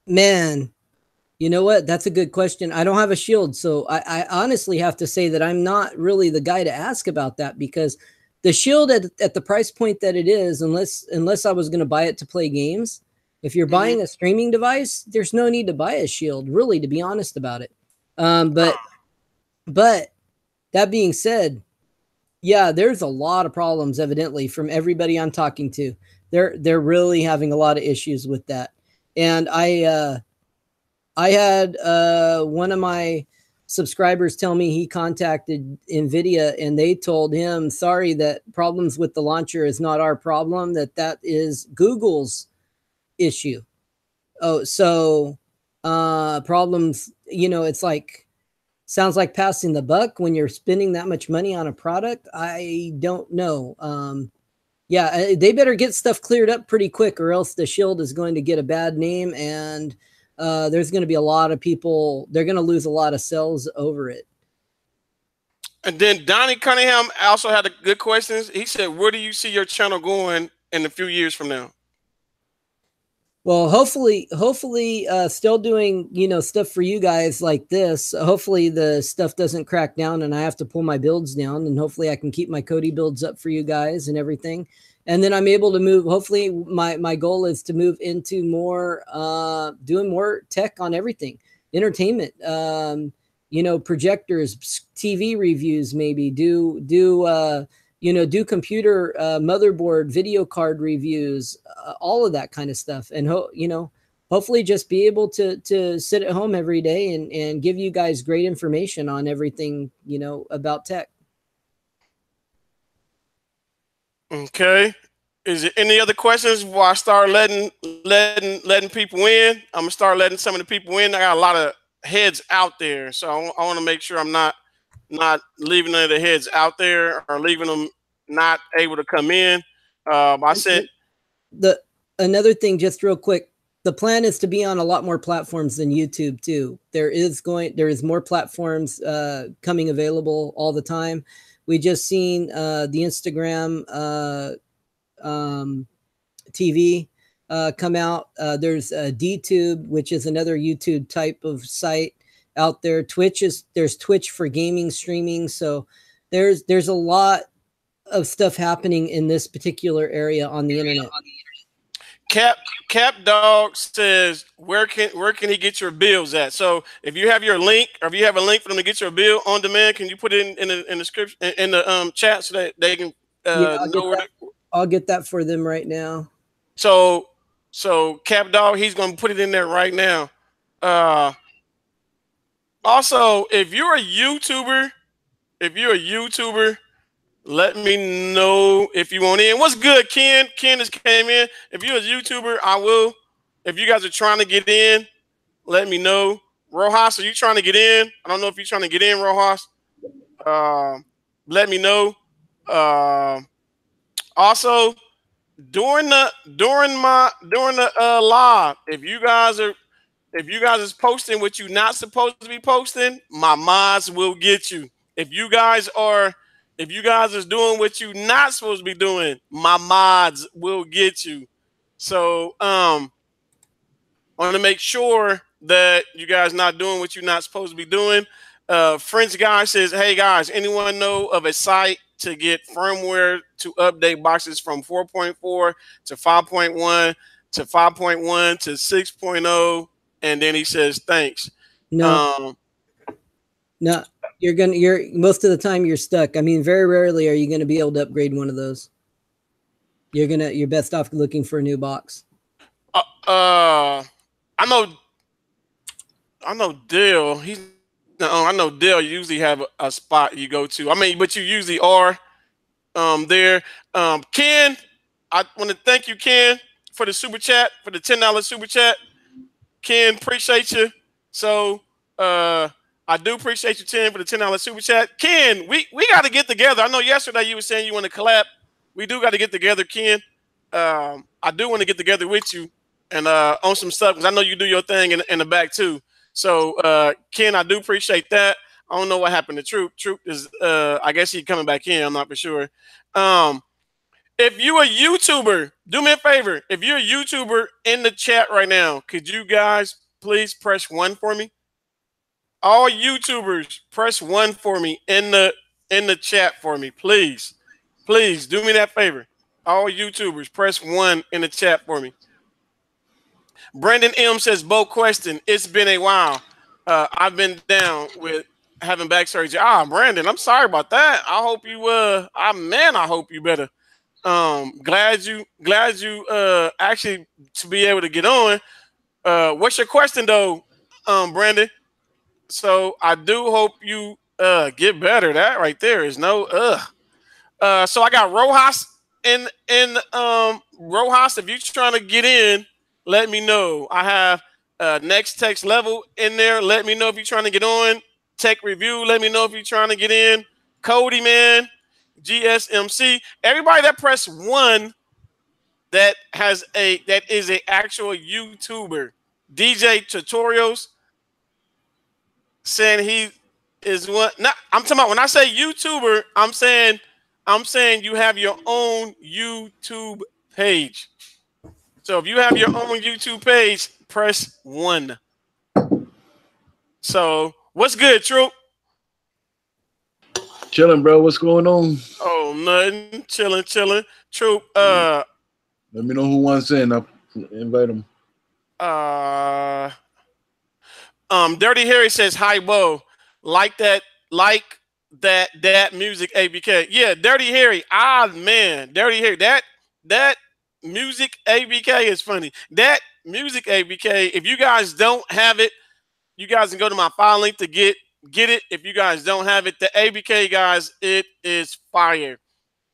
Man, you know what? That's a good question. I don't have a shield, so I honestly have to say that I'm not really the guy to ask about that, because the shield at the price point that it is, unless I was going to buy it to play games, if you're buying a streaming device, there's no need to buy a shield, really, to be honest about it. But that being said, yeah, there's a lot of problems evidently from everybody I'm talking to. They're really having a lot of issues with that. And I had one of my subscribers tell me he contacted NVIDIA and they told him, sorry, that problems with the launcher is not our problem, that is Google's issue. Oh, so problems, you know, it's like, sounds like passing the buck when you're spending that much money on a product. I don't know. Yeah, they better get stuff cleared up pretty quick, or else the shield is going to get a bad name, and there's going to be a lot of people, they're going to lose a lot of sales over it. And then Donnie Cunningham also had a good questions. He said, where do you see your channel going in a few years from now? Well, hopefully, still doing, you know, stuff for you guys like this. Hopefully the stuff doesn't crack down and I have to pull my builds down, and hopefully I can keep my Kodi builds up for you guys and everything. And then I'm able to move. Hopefully my goal is to move into more, doing more tech on everything, entertainment, you know, projectors, TV reviews, maybe you know, do computer motherboard, video card reviews, all of that kind of stuff. And, you know, hopefully just be able to sit at home every day and give you guys great information on everything, you know, about tech. Okay. Is there any other questions before I start letting people in? I'm gonna start letting some of the people in. I got a lot of heads out there, so I want to make sure I'm not leaving any of the heads out there or leaving them not able to come in. I said another thing, just real quick. The plan is to be on a lot more platforms than YouTube too. There is more platforms coming available all the time. We just seen the Instagram TV come out. There's DTube, which is another YouTube type of site out there. There's Twitch for gaming streaming. So there's a lot of stuff happening in this particular area on the internet. Cap Dog says, where can he get your bills at? So if you have your link, or if you have a link for them to get your bill on demand, can you put it in the description, in the chat, so that they can I'll get that for them right now. So Cap Dog, he's gonna put it in there right now. Also, if you're a YouTuber, let me know if you want in. What's good, Ken? Ken just came in. If you're a YouTuber, I will. If you guys are trying to get in, let me know. Rojas, are you trying to get in? I don't know if you're trying to get in, Rojas. Let me know. Also, during the live, if you guys is posting what you're not supposed to be posting, my mods will get you. If you guys is doing what you're not supposed to be doing, my mods will get you. So I want to make sure that you guys not doing what you're not supposed to be doing. French guy says, hey guys, anyone know of a site to get firmware to update boxes from 4.4 to 5.1 to 5.1 to 6.0? And then he says, thanks. No. No, you're most of the time you're stuck. I mean, very rarely are you gonna be able to upgrade one of those. You're best off looking for a new box. I know Dale. I know Dale usually have a spot you go to. I mean, but you usually are there. Ken, I want to thank you, Ken, for the super chat, for the $10 super chat. Ken, appreciate you. So I do appreciate you, Ken, for the $10 super chat. Ken, we got to get together. I know yesterday you were saying you want to collab. We do got to get together, Ken. I do want to get together with you and on some stuff, because I know you do your thing in the back too. So Ken, I do appreciate that. I don't know what happened to Troop. Troop is I guess he's coming back in. I'm not for sure. If you a YouTuber, do me a favor. If you're a YouTuber in the chat right now, could you guys please press 1 for me? All YouTubers, press 1 for me in the chat for me, please. Please do me that favor. All YouTubers, press 1 in the chat for me. Brandon M says, Bo question. It's been a while. I've been down with having back surgery. Brandon, I'm sorry about that. I hope you I hope you better. Glad you actually to be able to get on. What's your question though, Brandon? So I do hope you get better. That right there is no so I got Rojas in Rojas. If you're trying to get in, let me know. I have NEWTECH level in there. Let me know if you're trying to get on. Tech review. Let me know if you're trying to get in. Kodi, man. GSMC. Everybody that press 1 that is a actual YouTuber. DJ Tutorials saying he is one. Not, I'm talking about when I say YouTuber, I'm saying you have your own YouTube page. So if you have your own YouTube page, press 1. So what's good, Troop? Chilling, bro. What's going on? Oh, nothing. Chilling. Troop. Let me know who wants in. I'll invite them. Dirty Harry says, hi, Bo. Like that music ABK. Yeah, Dirty Harry. Man, Dirty Harry. That music ABK is funny. That music ABK, if you guys don't have it, you guys can go to my file link to get it. If you guys don't have it, the ABK, guys, it is fire.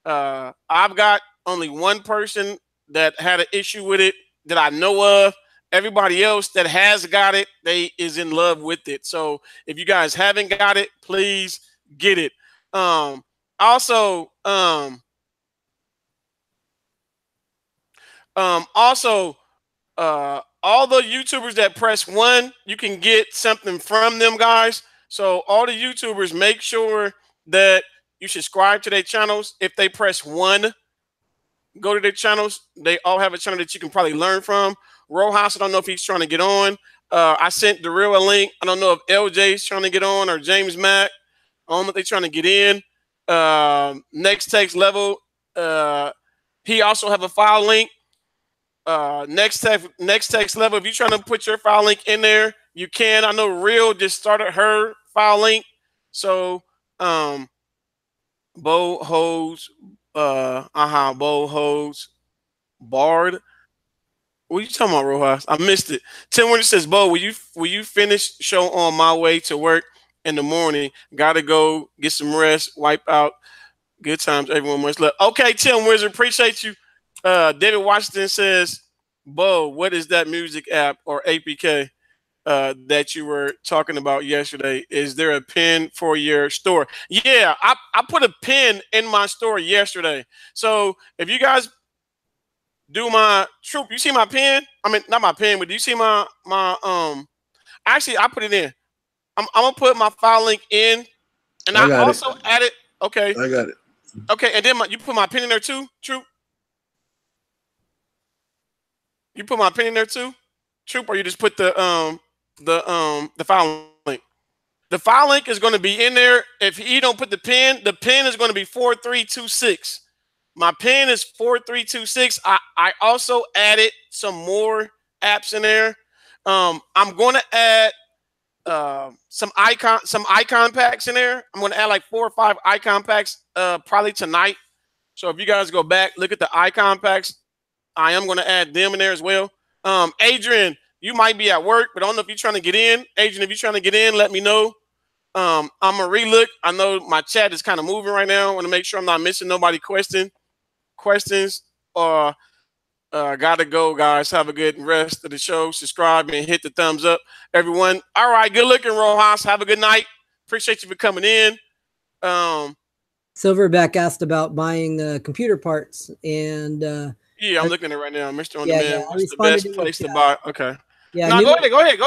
I've got only one person that had an issue with it that I know of. Everybody else that has got it, they is in love with it. So if you guys haven't got it, please get it. Also, all the YouTubers that press 1, you can get something from them, guys. So all the YouTubers, make sure that you subscribe to their channels. If they press 1, go to their channels. They all have a channel that you can probably learn from. Rojas, I don't know if he's trying to get on. I sent Dareal a link. I don't know if LJ is trying to get on or James Mack. I don't know if they're trying to get in. NEWTECH level. He also have a file link. NEWTECH level. If you're trying to put your file link in there, you can. I know Real just started her file link. So Bo holds Bo holds Bard. What are you talking about, Rojas? I missed it. Tim Winter says, Bo, will you finish show on my way to work in the morning? Gotta go get some rest, wipe out. Good times, everyone. Much love. Okay, Tim Wizard, appreciate you. David Washington says, Bo, what is that music app or APK that you were talking about yesterday? Is there a pin for your store? Yeah, I put a pin in my store yesterday. So if you guys do my Troop, you see my pin? I mean, not my pin, but do you see my actually I put it in. I'm gonna put my file link in, and I also added. Okay, I got it. Okay, and then you put my pin in there too, Troop. You put my pin in there too, Troop, or you just put the file link? The file link is going to be in there. If you don't put the pin is going to be 4326. My pin is 4326. I also added some more apps in there. I'm going to add some icon packs in there. I'm going to add like 4 or 5 icon packs probably tonight. So if you guys go back, look at the icon packs, I am going to add them in there as well. Adrian, you might be at work, but I don't know if you're trying to get in. Adrian, if you're trying to get in, let me know. I'm going to relook. I know my chat is kind of moving right now. I want to make sure I'm not missing nobody questions. Gotta go, guys. Have a good rest of the show. Subscribe and hit the thumbs up, everyone. All right, good looking, Rojas. Have a good night. Appreciate you for coming in. Silverback asked about buying computer parts, and yeah, I'm looking at it right now. Mr. On Demand. What's the best place to buy? Okay. Yeah. No, go ahead.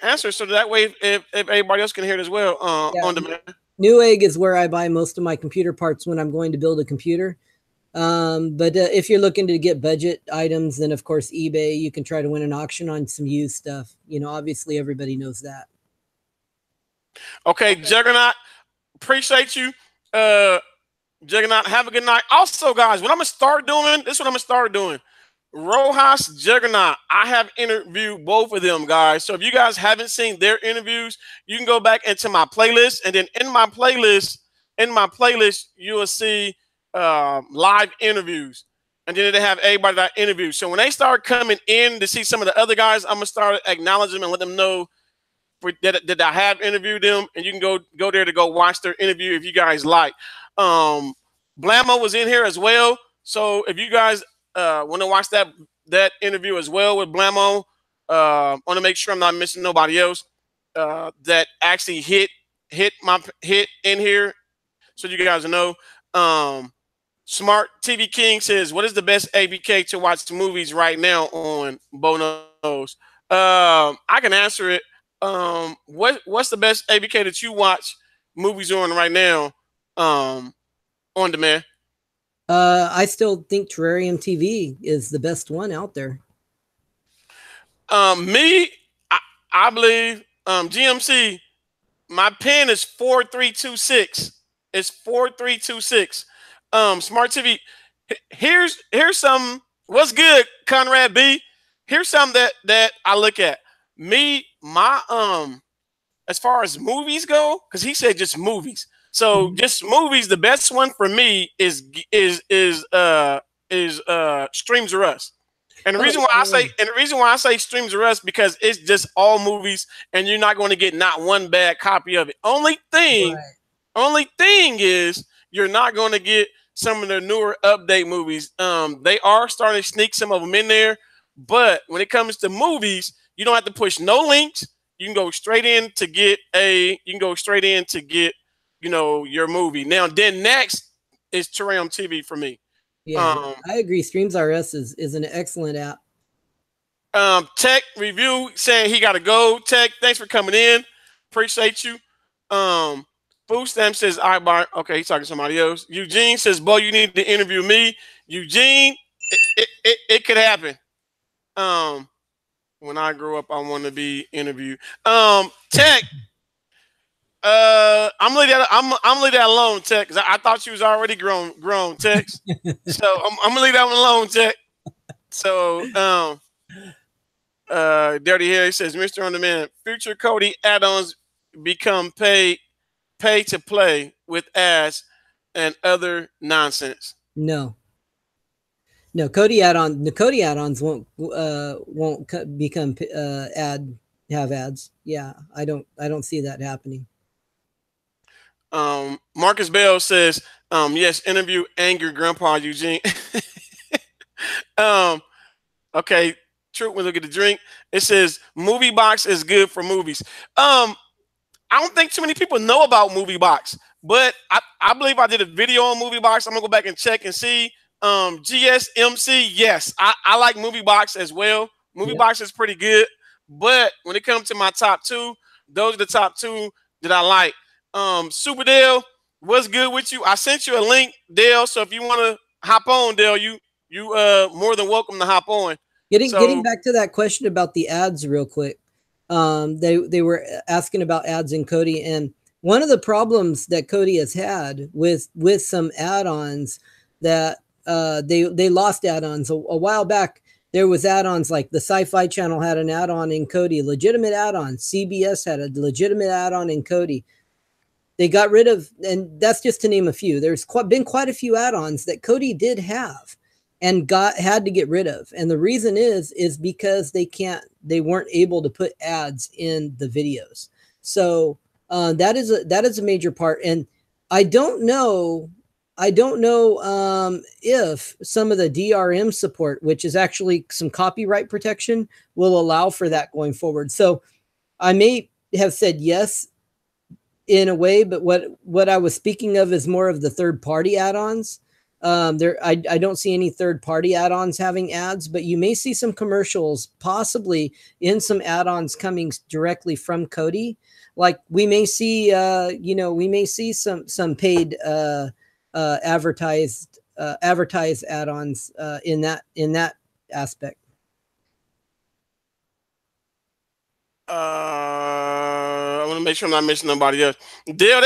Answer. So that way, if everybody else can hear it as well, on demand. Newegg is where I buy most of my computer parts when I'm going to build a computer. But if you're looking to get budget items, then of course eBay, you can try to win an auction on some used stuff. You know, obviously everybody knows that. Okay, Juggernaut, appreciate you. Juggernaut, have a good night. Also, guys, what I'm gonna start doing, this is what I'm gonna start doing. Rojas, Juggernaut, I have interviewed both of them, guys. So if you guys haven't seen their interviews, you can go back into my playlist, and then in my playlist, you will see live interviews, and then they have everybody that interviews. So when they start coming in to see some of the other guys, I'm gonna start acknowledging them and let them know that I have interviewed them, and you can go there to go watch their interview if you guys like. Blammo was in here as well, so if you guys want to watch that interview as well with Blammo, want to make sure I'm not missing nobody else that actually hit in here, so you guys know. Smart TV King says, what is the best APK to watch movies right now on Bonos? I can answer it. What's the best APK that you watch movies on right now on demand? I still think Terrarium TV is the best one out there. I believe GMC, my pin is 4326. It's 4326. Smart TV. Here's some. What's good, Conrad B? Here's some that I look at. As far as movies go, because he said just movies. So just movies. The best one for me is Streams Are Us. And the reason why I say Streams Are Us, because it's just all movies, and you're not going to get not one bad copy of it. Only thing is you're not going to get some of their newer update movies. They are starting to sneak some of them in there, but when it comes to movies, you don't have to push no links. You can go straight in to get your movie. Now, then next is Terrarium TV for me. Yeah, I agree. Streams R Us is an excellent app. Tech Review saying he got to go. Tech, thanks for coming in. Appreciate you. Food Stamp says, all right, Bart. Okay, he's talking to somebody else. Eugene says, Bo, you need to interview me. Eugene, it could happen. When I grow up, I want to be interviewed. Tech, I'm gonna leave that alone, Tech, because I thought you was already grown, Tech. So I'm gonna leave that one alone, Tech. So Dirty Harry says, Mr. On Demand, future Kodi add-ons become pay to play with ads and other nonsense. No, Kodi add-ons won't become have ads. Yeah, I don't see that happening. Marcus Bell says, yes, interview angry Grandpa Eugene. Okay, true. We'll look at the drink. It says Movie Box is good for movies. I don't think too many people know about Movie Box, but I believe I did a video on Movie Box. I'm gonna go back and check and see. GSMC, yes, I like Movie Box as well. Movie Box is pretty good, but when it comes to my top two, those are the top two that I like. Super Dale, what's good with you? I sent you a link, Dale. So if you want to hop on, Dale, you more than welcome to hop on. Getting back to that question about the ads real quick. They were asking about ads in Kodi, and one of the problems that Kodi has had with some add-ons that they lost add-ons a while back. There was add-ons like the Sci-Fi Channel had an add-on in Kodi, legitimate add-on. CBS had a legitimate add-on in Kodi. They got rid of, and that's just to name a few. There's been quite a few add-ons that Kodi did have and had to get rid of. And the reason is because they weren't able to put ads in the videos. So that is a major part. And I don't know if some of the DRM support, which is actually some copyright protection, will allow for that going forward. So I may have said yes in a way, but what I was speaking of is more of the third-party add-ons. I don't see any third-party add-ons having ads, but you may see some commercials possibly in some add-ons coming directly from Kodi. Like we may see, we may see some paid advertised add-ons in that aspect. I want to make sure I'm not missing nobody else. Dale,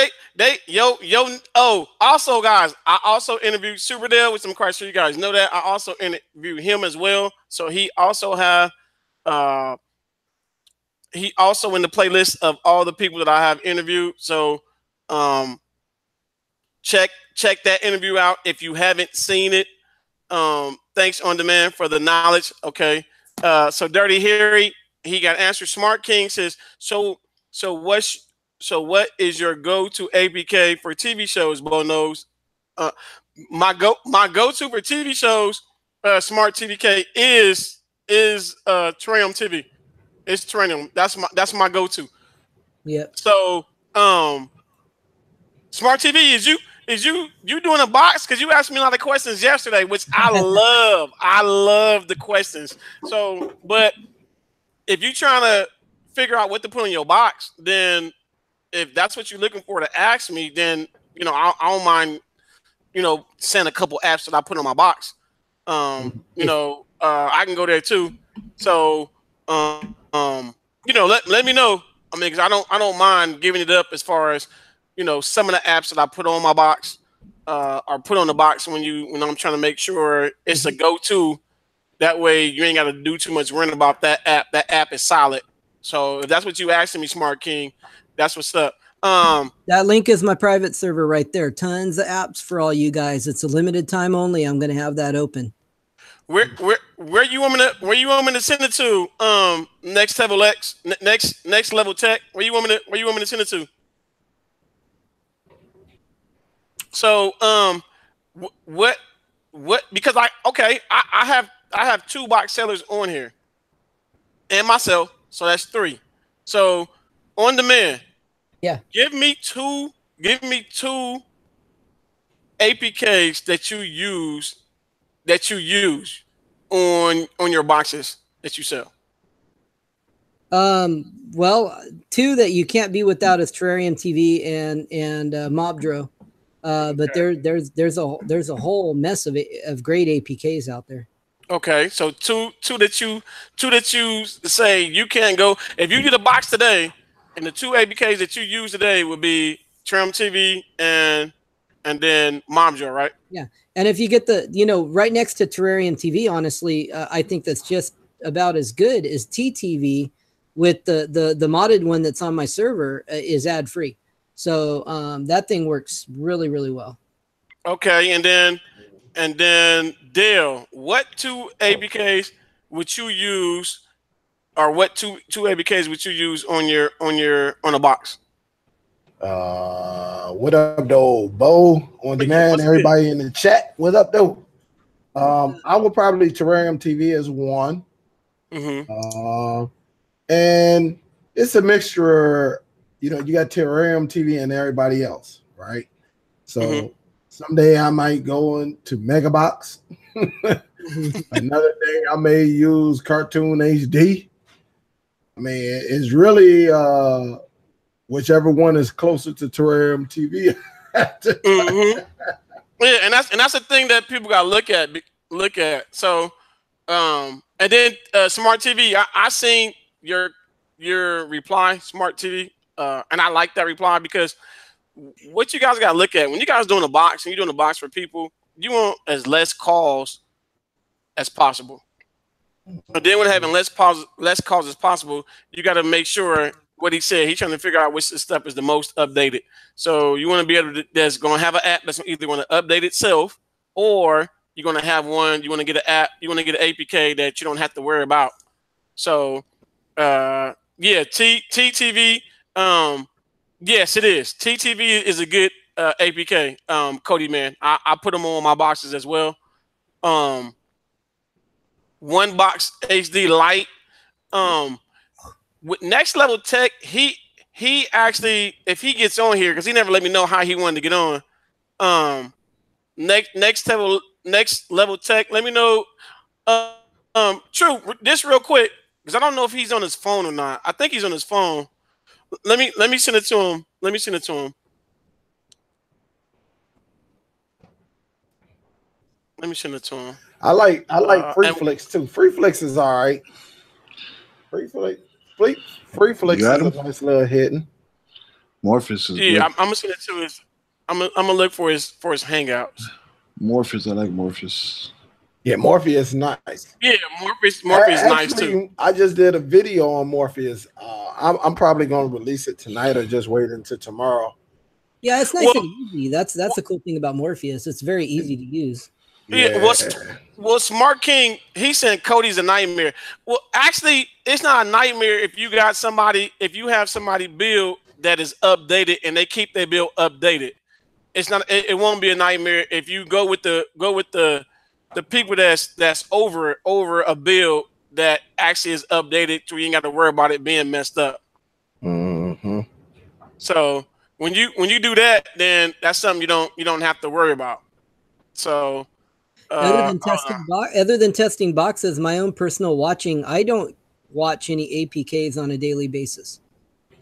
also guys, I also interviewed SUPERDELTV with some questions. You guys know that I also interviewed him as well. So he also in the playlist of all the people that I have interviewed. So check that interview out if you haven't seen it. Thanks on demand for the knowledge. Okay. So Dirty Harry, he got answered. Smart King says, so what is your go-to APK for TV shows, Bo knows? My go-to for TV shows, Smart TVK is Triumph TV. It's Triumph. That's my go-to. Yeah. So Smart TV, is you doing a box? Because you asked me a lot of questions yesterday, which I love. I love the questions. So, but if you're trying to figure out what to put in your box, then if that's what you're looking for to ask me, then I don't mind send a couple apps that I put on my box. I can go there too. So let me know. I mean, because I don't mind giving it up as far as some of the apps that I put on my box are put on the box when I'm trying to make sure it's a go-to. That way you ain't got to do too much worrying about that app. That app is solid. So if that's what you asking me, Smart King, that's what's up. That link is my private server right there. Tons of apps for all you guys. It's a limited time only. I'm going to have that open. Where you want me to send it to? Next Level X, next Level Tech. Where you want me to send it to? So what? Because I have 2 box sellers on here, and myself, so that's 3. So on demand, yeah. Give me two APKs that you use on your boxes that you sell. Well, 2 that you can't be without is Terrarium TV and Mobdro. But there's a whole mess of great APKs out there. Okay, so two that you say you can't go. If you get a box today, and the 2 APKs that you use today would be Trim TV and then Mobdro, right? Yeah, and if you get the right next to Terrarium TV, honestly, I think that's just about as good as TTV. With the modded one that's on my server is ad free. So that thing works really, really well. Okay, and then Dale, what 2 APKs would you use, or what two APKs would you use on a box? What up, though, Bo on demand? Everybody in the chat, what up, though? I would probably Terrarium TV as one, and it's a mixture. You got Terrarium TV and everybody else, right? So someday I might go into Megabox. Another thing, I may use Cartoon HD. I mean, it's really whichever one is closer to Terrarium TV. Yeah, and that's the thing that people got to look at. So, and then Smart TV, I seen your your reply, Smart TV, and I like that reply because what you guys got to look at when you guys doing a box and you're doing a box for people, you want as less calls as possible. But then when having less calls as possible, you got to make sure what he said. He's trying to figure out which stuff is the most updated. So you want to be able to that's going to have an app that's either going to update itself, or you're going to have one. You want to get an app. You want to get an APK that you don't have to worry about. So yeah, TTV. Yes, it is. TTV is a good APK. Kodi, man, I put them on my boxes as well. One box HD Lite. With Next Level Tech, he actually, if he gets on here, because he never let me know how he wanted to get on. Next level Tech, let me know. True, this real quick, because I don't know if he's on his phone or not. I think he's on his phone. Let me send it to him. Let me send it to him. Let me send it to him. I like FreeFlix too. FreeFlix is all right. FreeFlix is a nice little hidden. Morpheus is yeah. good. I'm gonna send it to his. I'm gonna look for his Hangouts. Morpheus, I like Morpheus. Yeah, Morpheus is nice. Yeah, Morpheus is nice too. I just did a video on Morpheus. I'm probably gonna release it tonight or just wait until tomorrow. Yeah, it's nice and easy. That's the cool thing about Morpheus. It's very easy to use. Yeah. Well, Smart King, he said Kodi's a nightmare. Well, actually, it's not a nightmare if you have somebody build that is updated and they keep their build updated. It's not. It won't be a nightmare if you go with the people that's over a build that actually is updated, so you ain't got to worry about it being messed up. Mm-hmm. So when you do that, then that's something you don't have to worry about. So. Other than testing boxes, my own personal watching, I don't watch any APKs on a daily basis.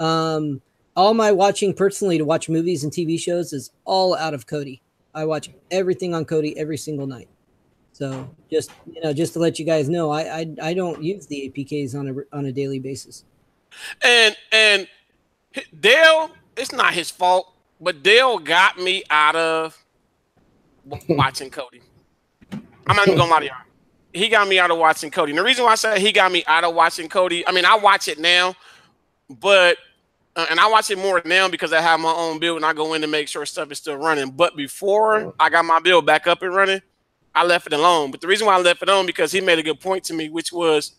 All my watching personally to watch movies and TV shows is all out of Kodi. I watch everything on Kodi every single night. So just to let you guys know, I don't use the APKs on a daily basis. And Dale, it's not his fault, but Dale got me out of watching Kodi. I'm not even gonna lie to y'all. He got me out of watching Kodi. And the reason why I say he got me out of watching Kodi, I mean, I watch it now, but and I watch it more now because I have my own build and I go in to make sure stuff is still running. But before I got my build back up and running, I left it alone. But the reason why I left it on because he made a good point to me, which was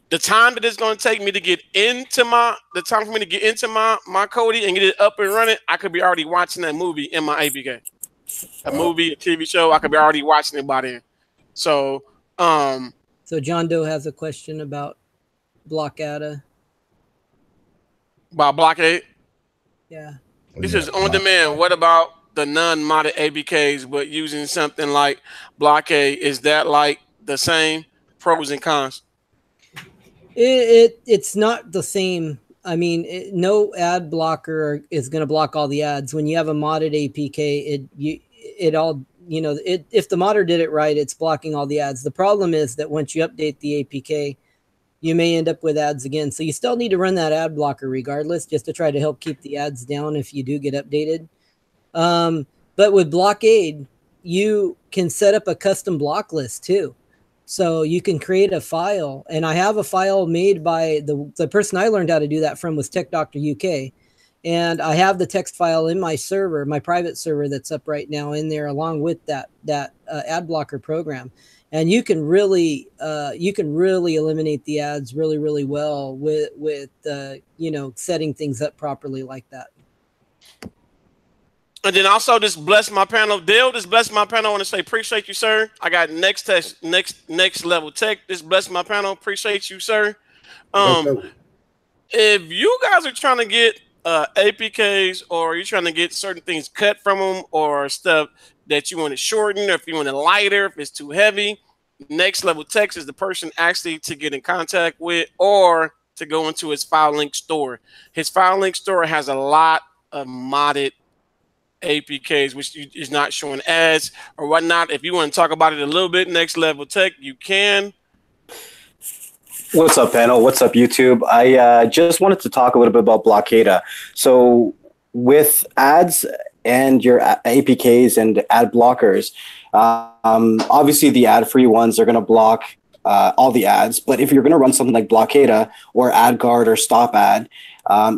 the time that it's going to take me to get into my Kodi and get it up and running. I could be already watching that movie in my APK. A movie, a TV show, I could be already watching it by then. So, so John Doe has a question about Blockada. About Blockade? Yeah. This is on demand. What about the non-modded APKs, but using something like Blockade? Is that like the same pros and cons? It's not the same. I mean, no ad blocker is going to block all the ads. When you have a modded APK, if the modder did it right, it's blocking all the ads. The problem is that once you update the APK, you may end up with ads again. So you still need to run that ad blocker regardless, just to try to help keep the ads down if you do get updated. But with Blockade, you can set up a custom block list too. So you can create a file, and I have a file made by the person I learned how to do that from was TECHDOCTORUK, and I have the text file in my server, my private server that's up right now in there, along with that ad blocker program, and you can really eliminate the ads really well with setting things up properly like that. And then also this bless my panel. Dale, this bless my panel. I want to say appreciate you, sir. I got next level tech. This bless my panel. Appreciate you, sir. If you guys are trying to get APKs or you're trying to get certain things cut from them or stuff that you want to shorten, or if you want it lighter, if it's too heavy, next level tech is the person actually to get in contact with or to go into his FileLink store. His FileLink store has a lot of modded APKs, which is not showing ads or whatnot. If you want to talk about it a little bit, next level tech, you can. What's up, panel? What's up, YouTube? I just wanted to talk a little bit about Blockada. So with ads and your APKs and ad blockers, obviously the ad-free ones are going to block all the ads. But if you're going to run something like Blockada or AdGuard or Stop Ad,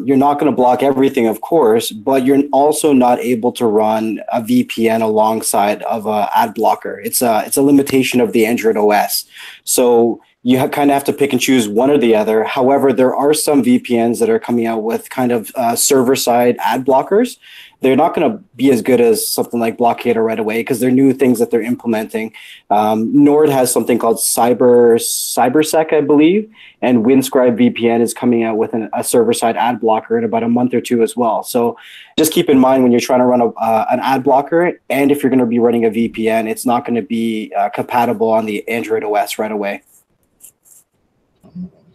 you're not going to block everything, of course, but you're also not able to run a VPN alongside of a ad blocker. It's a limitation of the Android OS. So you kind of have to pick and choose one or the other. However, there are some VPNs that are coming out with kind of server-side ad blockers. They're not going to be as good as something like Blockada right away because they're new things that they're implementing. Nord has something called CyberSec, I believe, and Windscribe VPN is coming out with a server-side ad blocker in about a month or two as well. So just keep in mind when you're trying to run an ad blocker, and if you're going to be running a VPN, it's not going to be compatible on the Android OS right away.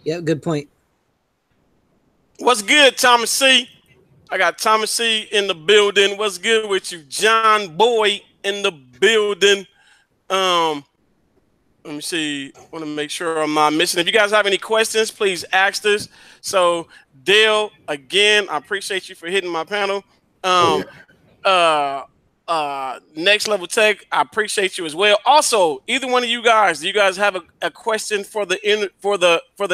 Yeah, good point. What's good, Thomas C? I got Thomas C in the building. What's good with you? John Boy in the building. Let me see. I want to make sure I'm not missing. If you guys have any questions, please ask us. So, Dale, again, I appreciate you for hitting my panel. Next Level Tech, I appreciate you as well. Also, either one of you guys, do you guys have a question for the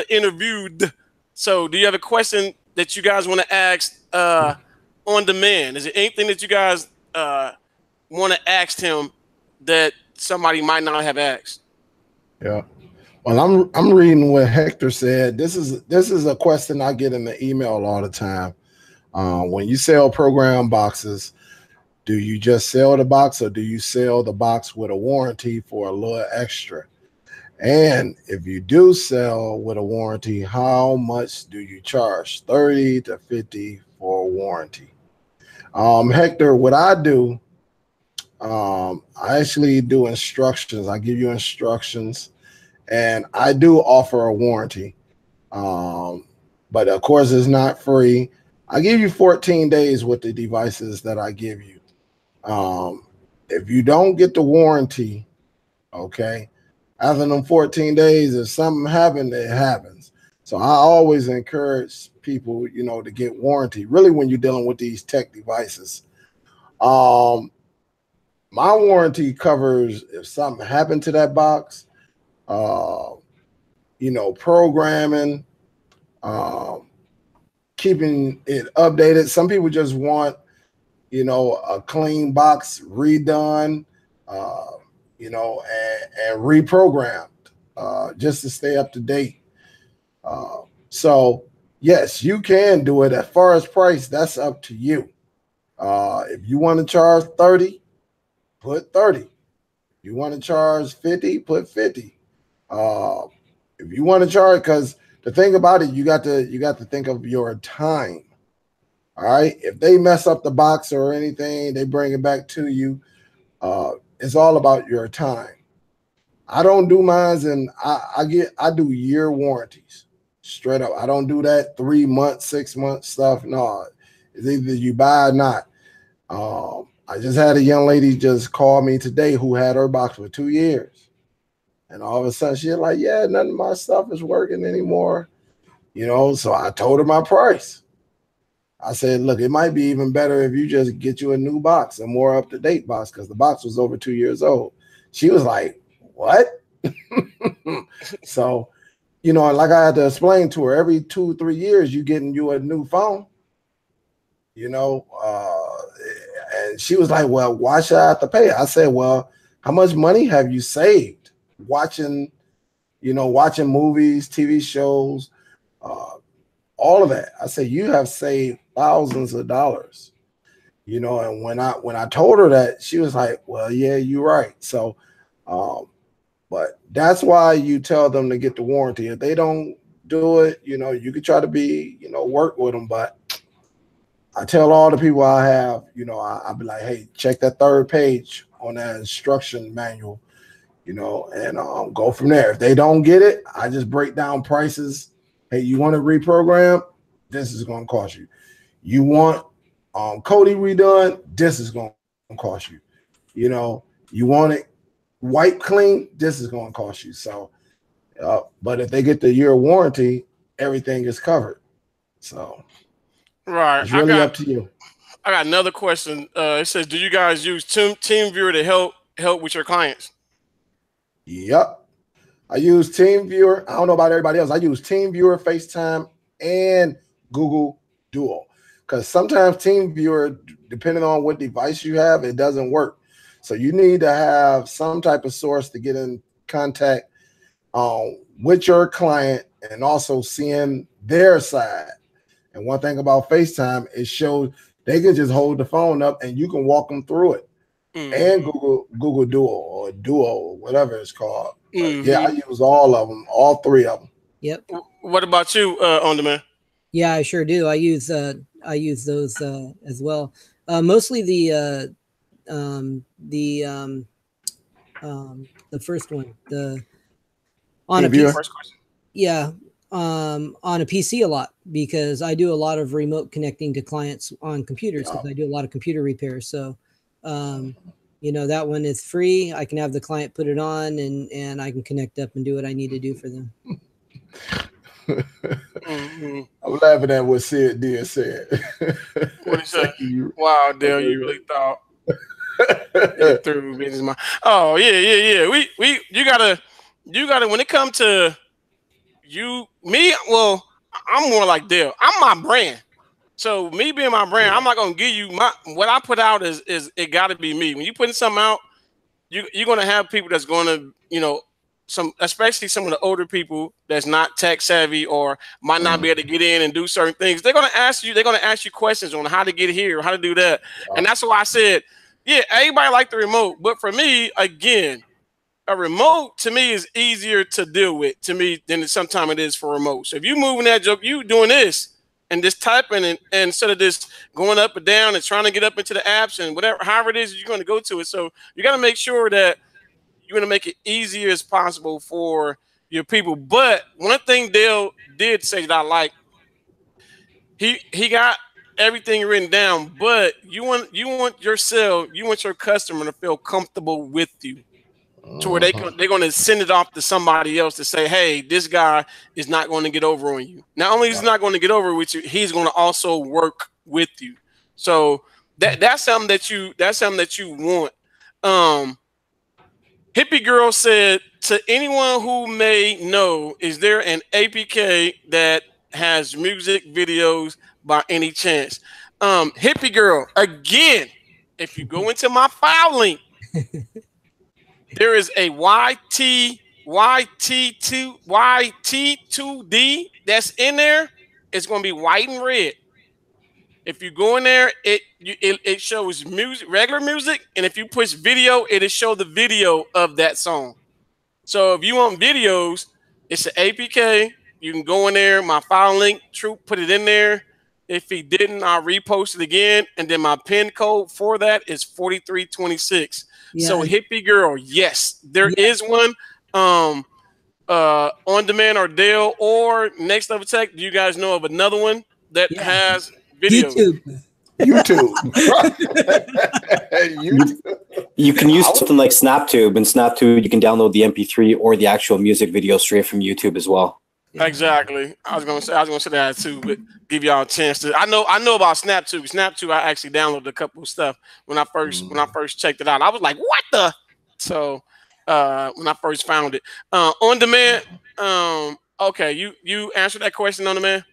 interviewed? So, do you have a question that you guys want to ask on demand? Is there anything that you guys want to ask him that somebody might not have asked? Yeah. Well, I'm reading what Hector said. This is a question I get in the email all the time. When you sell program boxes, do you just sell the box or do you sell the box with a warranty for a little extra? And if you do sell with a warranty, how much do you charge? 30 to 50 for a warranty. Hector, what I do, I actually do instructions. I give you instructions and I do offer a warranty. But of course it's not free. I give you 14 days with the devices that I give you. If you don't get the warranty, okay, after them 14 days, if something happened, it happens. So I always encourage people, you know, to get warranty, really when you're dealing with these tech devices. My warranty covers if something happened to that box, you know, programming, keeping it updated. Some people just want, you know, a clean box redone, you know, and reprogrammed just to stay up to date. So yes, you can do it. As far as price, that's up to you. If you want to charge 30, put 30. If you want to charge 50, put 50. If you want to charge, because the thing about it, you got to think of your time. All right. If they mess up the box or anything, they bring it back to you. It's all about your time. I don't do mines, and I do year warranties straight up. I don't do that 3 month, 6 month stuff. No, it's either you buy or not. I just had a young lady just call me today who had her box for 2 years, and all of a sudden she's like, "Yeah, none of my stuff is working anymore." You know, so I told her my price. I said, look, it might be even better if you just get you a new box, a more up-to-date box, because the box was over 2 years old. She was like, what? So, you know, like I had to explain to her, every 2 3 years, you getting you a new phone, you know, and she was like, well, why should I have to pay? I said, well, how much money have you saved watching, you know, watching movies, TV shows, all of that? I said, you have saved thousands of dollars, you know. And when I told her that, she was like, well, yeah, you're right. So, but that's why you tell them to get the warranty. If they don't do it, you know, you could try to be, you know, work with them. But I tell all the people I have, you know, I'll be like, hey, check that 3rd page on that instruction manual, you know, and go from there. If they don't get it, I just break down prices. Hey, you want to reprogram? This is going to cost you. You want Kodi redone? This is going to cost you. You know, you want it wipe clean? This is going to cost you. So But if they get the year warranty, everything is covered. So it's really up to you. I got another question. It says, do you guys use TeamViewer to help with your clients? Yep. I use TeamViewer. I don't know about everybody else. I use TeamViewer, FaceTime, and Google Duo. Because sometimes TeamViewer, depending on what device you have, it doesn't work. So you need to have some type of source to get in contact with your client and also seeing their side. And one thing about FaceTime, it shows they can just hold the phone up and you can walk them through it. And Google Duo or whatever it's called. Yeah, I use all of them, all three of them. Yep. What about you, On Demand? Yeah, I sure do. I use those as well. Mostly the first one, on a PC. Yeah, on a PC a lot, because I do a lot of remote connecting to clients on computers, because I do a lot of computer repairs. So you know, that one is free. I can have the client put it on, and I can connect up and do what I need to do for them. I'm laughing at what Sid did said. What he said? Wow, Dale, you really thought it through business mind. Oh yeah. You gotta when it comes to me. Well, I'm more like Dale. I'm my brand. So me being my brand, I'm not gonna give you what I put out is it got to be me. When you putting something out, you're gonna have people that's gonna, you know, especially some of the older people that's not tech savvy or might not be able to get in and do certain things. They're gonna ask you questions on how to get here, how to do that, and that's why I said, yeah, everybody like the remote, but for me, again, a remote to me is easier to deal with than sometimes it is for remote. So if you moving that joke, you doing this and just typing and instead of just going up and down and trying to get up into the apps and whatever, however it is you're going to go to it. So you got to make sure that you're going to make it easier as possible for your people. But one thing Dale did say that I like, he got everything written down, but you want your customer to feel comfortable with you, to where they're going to send it off to somebody else to say, hey, this guy is not going to get over on you. Not only is he not going to get over with you, he's going to also work with you. So that's something that you want. Hippie Girl said, to anyone who may know, is there an APK that has music videos by any chance? Hippie Girl, again, if you go into my file link, there is a YT2D that's in there. It's going to be white and red. If you go in there, it shows music, regular music, and if you push video, it'll show the video of that song. So if you want videos, it's an APK. You can go in there, my file link, Troop, put it in there. If he didn't, I'll repost it again. And then my pin code for that is 4326. Yeah. So Hippie Girl, yes, there is one. On Demand or Dale or Next Level Tech. Do you guys know of another one that has video? YouTube. You can use something like SnapTube, and SnapTube you can download the MP3 or the actual music video straight from YouTube as well. Exactly. I was gonna say that too, but give y'all a chance to. I know about SnapTube. SnapTube, I actually downloaded a couple of stuff when I first checked it out. I was like, what the? So when I first found it. On Demand, okay, you answered that question, On Demand?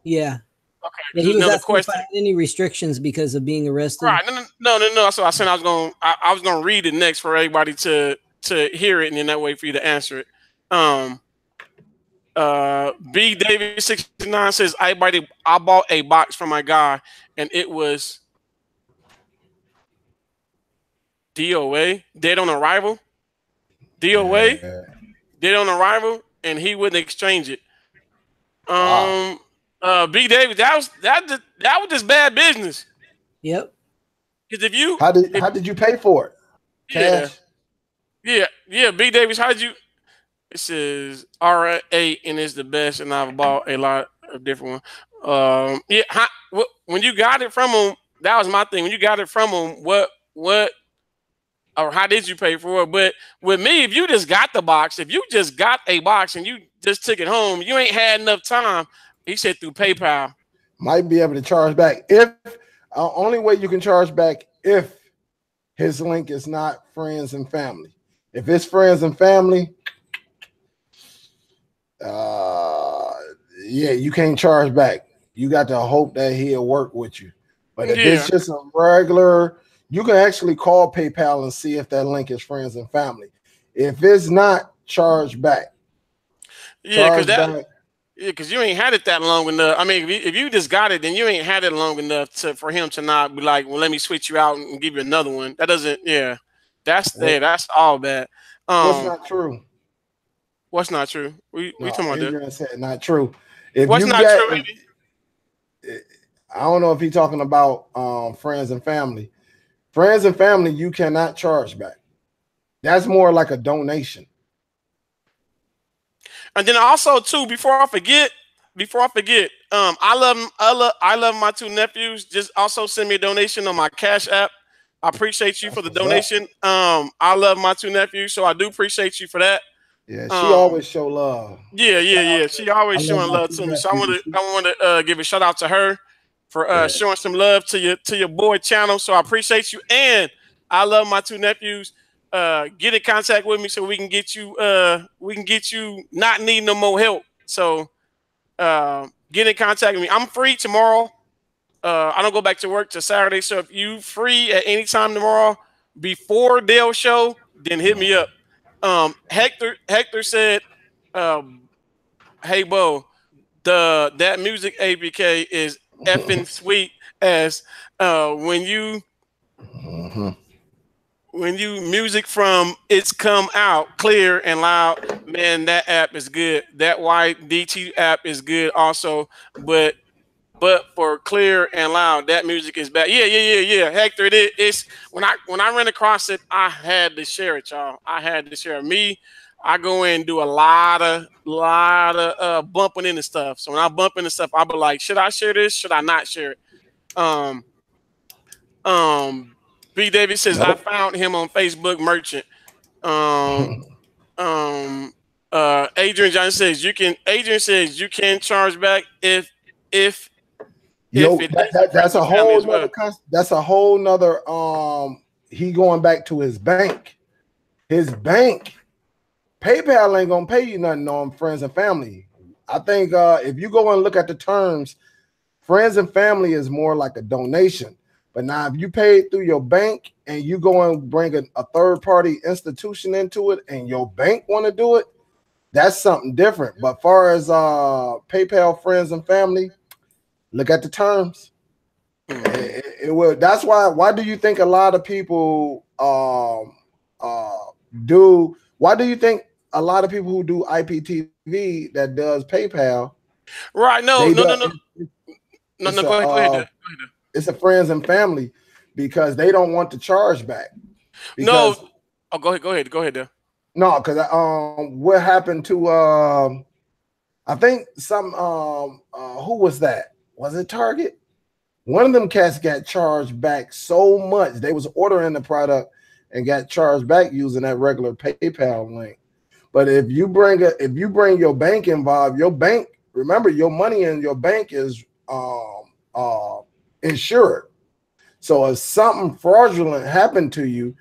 Yeah. Okay. Yeah, he was asking if I had any restrictions because of being arrested. Right. No. So I said I was gonna read it next for everybody to hear it, and then that way for you to answer it. B David 69 says, I bought a box from my guy, and it was DOA, dead on arrival. DOA, dead on arrival, and he wouldn't exchange it. B David, that was just bad business. Yep. Because if you how did you pay for it? Cash? Yeah. B Davis, how did you? It says R8 and it's the best, and I've bought a lot of different ones. When you got it from him, that was my thing. When you got it from him, what or how did you pay for it? But with me, if you just got the box, if you just got a box and you just took it home, you ain't had enough time. He said through PayPal. Might be able to charge back if only way you can charge back if his link is not friends and family. If it's friends and family, yeah, you can't charge back. You got to hope that he'll work with you. But if it's just a regular, you can actually call PayPal and see if that link is friends and family. If it's not, charge back. Yeah, because you ain't had it that long enough. I mean, if you just got it, then you ain't had it long enough for him to not be like, well, let me switch you out and give you another one. That doesn't. Yeah, that's all bad. What's not true? What's not true? We talking about that? Said not true. If what's not true? I don't know if he's talking about friends and family. Friends and family, you cannot charge back. That's more like a donation. And then also too, before I forget, I love my two nephews. Just also send me a donation on my Cash App. I appreciate you for the donation. I love my two nephews, so I do appreciate you for that. Yeah, she always show love. Yeah. She always showing love to me. So I want to give a shout out to her for showing some love to your boy channel. So I appreciate you, and I love my two nephews. Get in contact with me so we can get you not needing no more help. So get in contact with me. I'm free tomorrow. I don't go back to work till Saturday. So if you free at any time tomorrow before Dale show, then hit me up. Hector said, hey Bo, that music APK is effing sweet as when you music from It's Come Out clear and loud, man, that app is good. That YDT app is good also, but for clear and loud, that music is bad. Yeah. Hector, it's when I ran across it, I had to share it, y'all. I had to share it. I go in and do a lot of bumping into stuff. So when I bump into stuff, I'll be like, should I share this? Should I not share it? B. David says, I found him on Facebook Merchant. Adrian Johnson says you can charge back if that's a whole nother that's a whole nother he going back to his bank. PayPal ain't gonna pay you nothing on friends and family. I think if you go and look at the terms, friends and family is more like a donation. But now, if you pay through your bank and you go and bring a third-party institution into it, and your bank want to do it, that's something different. But far as PayPal, friends and family, look at the terms. It will. That's why. Why do you think a lot of people do? Why do you think a lot of people who do IPTV that does PayPal? Right. No. Go ahead. It's a friends and family because they don't want to charge back. No. Oh, go ahead there. No, because what happened to I think some who was that? Was it Target? One of them cats got charged back so much. They was ordering the product and got charged back using that regular PayPal link. But if you bring your bank involved, your bank, remember your money in your bank is insured. So if something fraudulent happened to you,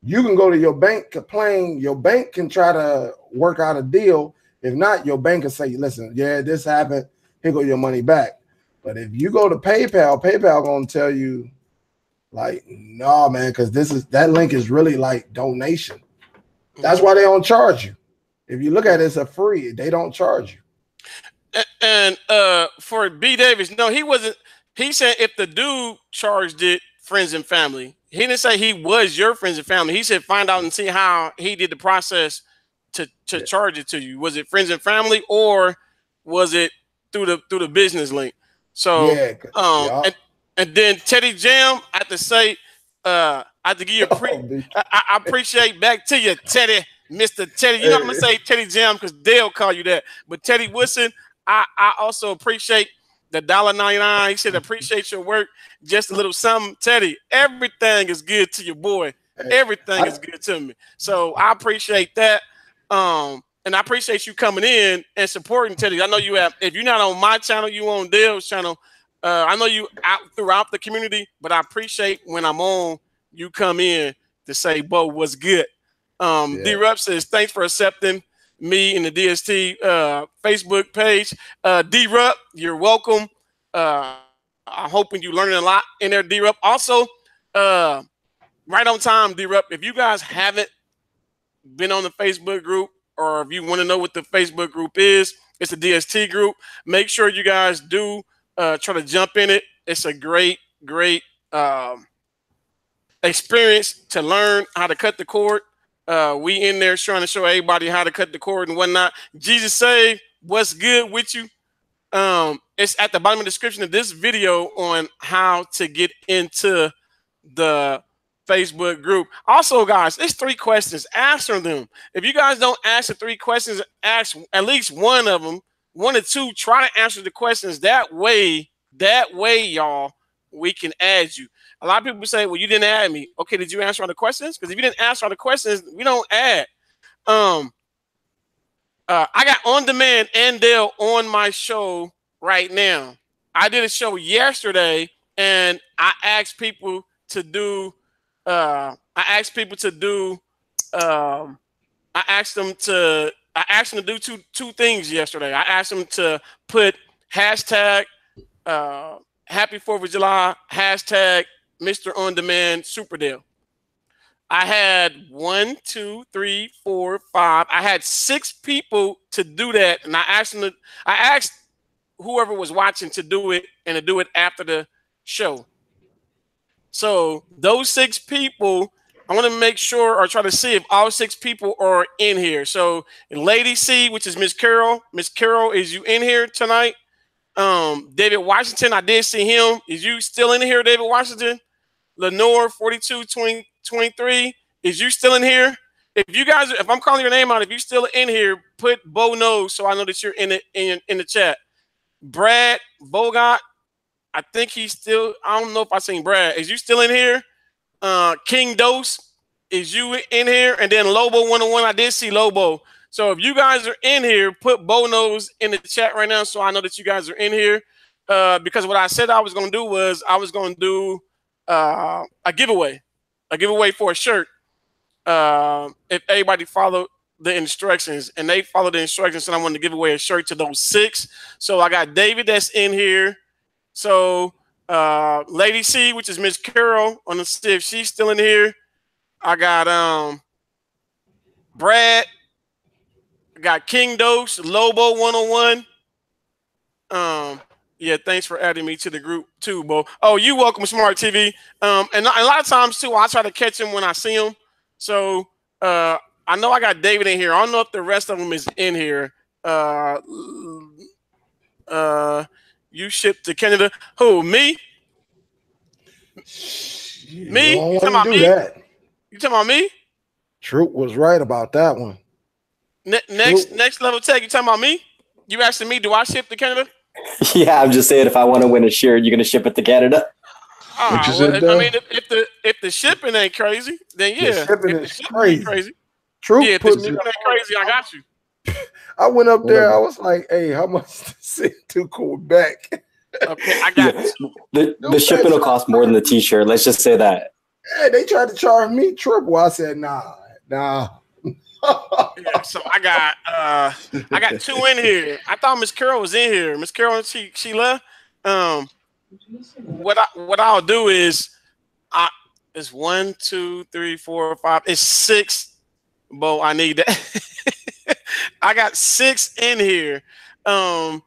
you can go to your bank, complain. Your bank can try to work out a deal. If not, your bank can say, listen, yeah, this happened. Here go your money back. But if you go to PayPal gonna tell you, like, no, man, because that link is really like donation. That's why they don't charge you. If you look at it, it's a free. They don't charge you. And for B. Davis, no, he wasn't. He said if the dude charged it, friends and family. He didn't say he was your friends and family. He said find out and see how he did the process to charge it to you. Was it friends and family or was it through the business link? So and then Teddy Jam, I have to say, I have to give you I appreciate back to you, Teddy, Mr. Teddy. You know I'm gonna say Teddy Jam because Dale call you that. But Teddy Woodson, I also appreciate the $1.99. He said, appreciate your work. Just a little something. Teddy, everything is good to your boy. Everything is good to me. So I appreciate that. And I appreciate you coming in and supporting Teddy. I know you have, if you're not on my channel, you on Dale's channel. I know you out throughout the community, but I appreciate when I'm on, you come in to say, Bo, what's good? D-Rup says, thanks for accepting me in the DST Facebook page. D-Rup, you're welcome. I'm hoping you're learning a lot in there, D-Rup. Also, right on time, D-Rup, if you guys haven't been on the Facebook group, or if you want to know what the Facebook group is, it's a DST group. Make sure you guys do try to jump in it. It's a great experience to learn how to cut the cord. We in there trying to show everybody how to cut the cord and whatnot. Jesus say, what's good with you? It's at the bottom of the description of this video on how to get into the Facebook group. Also, guys, it's 3 questions. Answer them. If you guys don't answer 3 questions, ask at least one of them, 1 or 2. Try to answer the questions. That way, y'all, we can add you. A lot of people say, well, you didn't add me. Okay, did you answer all the questions? Because if you didn't answer all the questions, we don't add. I got On Demand and Dale on my show right now. I did a show yesterday, and I asked people to do I asked them to do two things yesterday. I asked them to put hashtag Happy 4th of July, hashtag Mr. On Demand SUPERDELL. I had 1, 2, 3, 4, 5. I had 6 people to do that, and I asked whoever was watching to do it and to do it after the show. So those 6 people, I want to make sure or try to see if all 6 people are in here. So Lady C, which is Miss Carol. Miss Carol, is you in here tonight? David Washington, I did see him. Is you still in here, David Washington? Lenore 4223, is you still in here? If you guys, if I'm calling your name out, if you're still in here, put Bo knows so I know that you're in the chat. Brad Bogart, I think he's still, I don't know if I seen Brad. Is you still in here? King Dose, is you in here? And then Lobo 101, I did see Lobo. So if you guys are in here, put Bo knows in the chat right now so I know that you guys are in here. Because what I said I was going to do was I was going to do a giveaway for a shirt. If everybody followed the instructions, and they followed the instructions, and I wanted to give away a shirt to those 6. So I got David that's in here. So Lady C, which is Miss Carol, on the see if she's still in here. I got Brad, I got King Dose, Lobo 101. Yeah, thanks for adding me to the group too, Bo. Oh, you welcome, Smart TV. And a lot of times too, I try to catch him when I see him. So I know I got David in here. I don't know if the rest of them is in here. You shipped to Canada. Who, me? Me? You talking about me? You talking about me? Troop was right about that one. Next level tech, you talking about me? You asking me, do I ship to Canada? Yeah, I'm just saying, if I want to win a shirt, you're gonna ship it to Canada. Well, I mean, if the shipping ain't crazy, then yeah. The shipping is crazy. True. Yeah, if the shipping ain't crazy, I got you. I went up there. I was like, "Hey, how much to send to Quebec?" Okay, I got the shipping will cost more than the T-shirt. Let's just say that. Hey, they tried to charge me triple. I said, "Nah." Yeah, so I got 2 in here. I thought Miss Carol was in here. Miss Carol, she left. What I'll do is it's 1, 2, 3, 4, 5. It's 6. Bo, I need that. I got 6 in here. On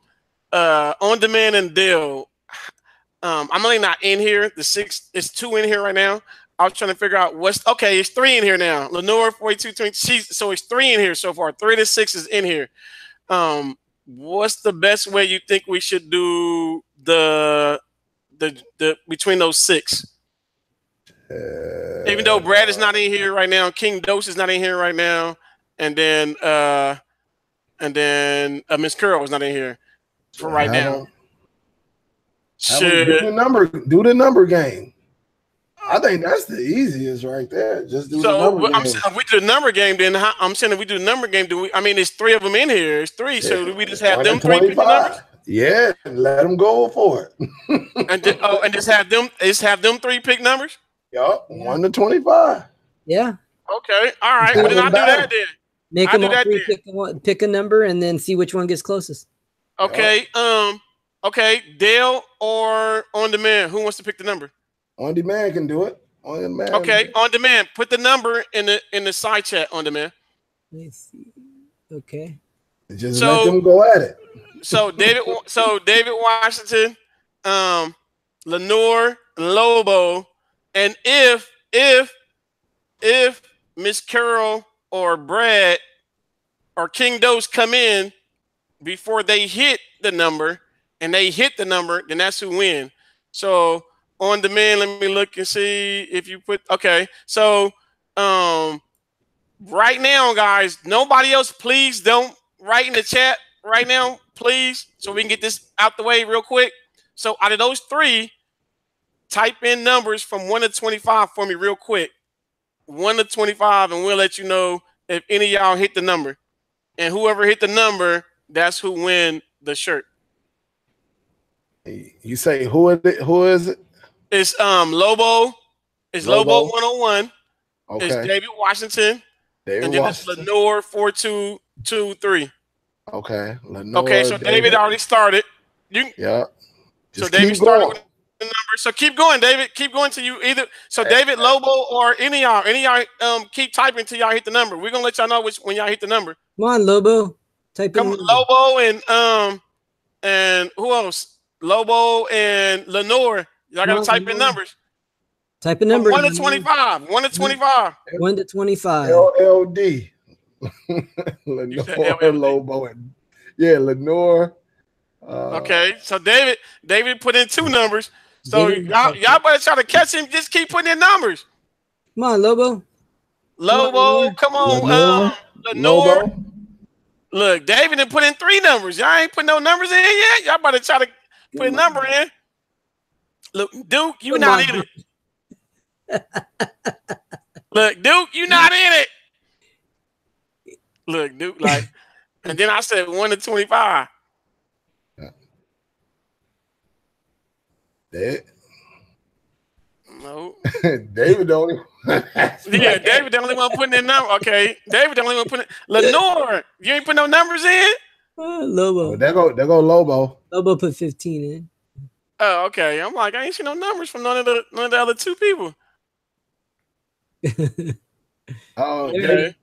Demand and Dale. I'm only not in here. The 6, it's 2 in here right now. I was trying to figure out what's okay. It's 3 in here now. Lenore 4220. So it's 3 in here so far. 3 to 6 is in here. What's the best way you think we should do the between those 6? Even though Brad is not in here right now, King Dose is not in here right now, and then Miss Carol is not in here for right now. Do the number game. I think that's the easiest right there. Just do the So number game. I'm saying if we do the number game, then I'm saying if we do the number game, do we? I mean, there's 3 of them in here. It's 3. So do we just have them 3 pick the numbers? Yeah, let them go for it. and just have them 3 pick numbers. Yup, 1 to 25. Yeah. Okay. All right. Well, then I'll do that then. Make them all 3 pick a number and then see which one gets closest. Okay. Okay. Dale or on demand? Who wants to pick the number? On demand can do it. On demand. Okay. On demand. Put the number in the side chat. On demand. Let's see. Okay. Just let them go at it. So David Washington, Lenore, Lobo, and if Miss Carol or Brad or King Dose come in before they hit the number, and they hit the number, then that's who win. So on demand, let me look and see if you put okay. So right now, guys, nobody else, please don't write in the chat right now, please, so we can get this out the way real quick. So out of those 3, type in numbers from 1 to 25 for me real quick. 1 to 25, and we'll let you know if any of y'all hit the number. And whoever hit the number, that's who win the shirt. You say who is it? It's Lobo. It's Lobo 101. Okay. It's David Washington. And then it's Lenore 4223. Okay. Lenore, okay, so David already started. Yeah. So David started with the number. So keep going, David. Keep going till you either. So David, Lobo, or any of y'all keep typing till y'all hit the number. We're gonna let y'all know when y'all hit the number. Come on, Lobo. Type in Lobo and who else? Lobo and Lenore. Y'all gotta type in numbers. Type in numbers. 1 to 25. 1 to 25. 1 to 25. LLD. Lenore, Lobo, and Lenore. Okay, so David put in 2 numbers. So y'all better try to catch him. Just keep putting in numbers. Come on, Lobo. Lobo, come on, Lenore. Look, David done put in 3 numbers. Y'all ain't put no numbers in yet. Y'all better try to put a number in. Look, Duke, you not in it. Look, Duke, you not in it. Look, Duke, like, and then I said 1 to 25. No. David the only one. Yeah, David the only one putting in number. Okay, David the only one putting. Lenore, you ain't put no numbers in. Lobo. Oh, there go Lobo. Lobo put 15 in. Oh, okay. I'm like, I ain't seen no numbers from none of the other 2 people. Oh, okay.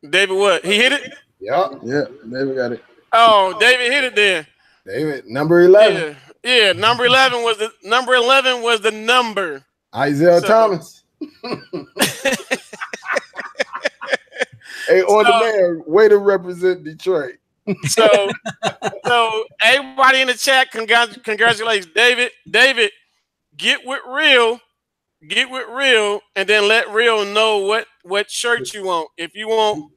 David, what? He hit it? Yeah, David got it. Oh, David hit it then. David, number 11. Yeah, number 11 was the number. Isaiah Thomas. Hey, on the man, way to represent Detroit. So everybody in the chat, congratulations, David. David, get with Real, and then let Real know what shirt you want. If you want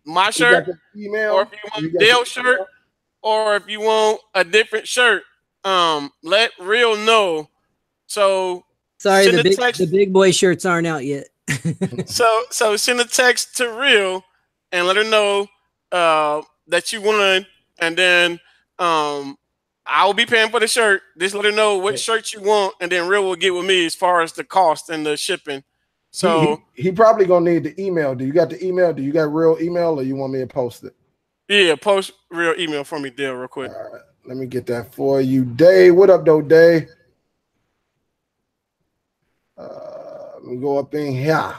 my shirt, or if you want Dale's shirt, or if you want a different shirt, let Real know. So sorry, the big boy shirts aren't out yet. so send a text to Real and let her know that you won, and then I will be paying for the shirt. Just let her know what shirt you want, and then Real will get with me as far as the cost and the shipping. So he probably gonna need the email. Do you got the email? Do you got Real email, or you want me to post it? Yeah, post Real email for me, Dale, real quick. All right, let me get that for you, Dave. What up, though, Dave? Let me go up in here.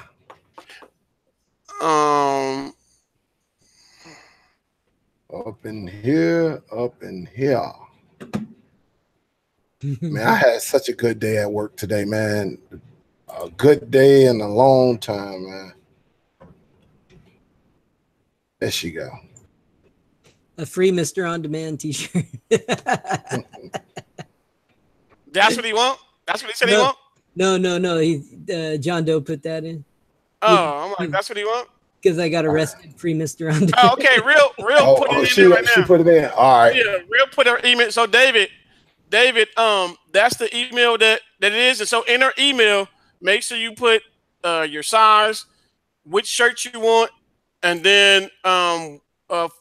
Up in here. Man, I had such a good day at work today, man. A good day in a long time, man. There she go. A free Mr.On Demand t-shirt. That's what he want? That's what he said he want? No. John Doe put that in. Oh, I'm like, that's what he want? Because I got arrested. Free Mr.On Demand. Oh, okay. Real put it in right now. She put it in. All right. Yeah, Real put her email. So David, that's the email that it is. And so in her email, make sure you put your size, which shirt you want, and then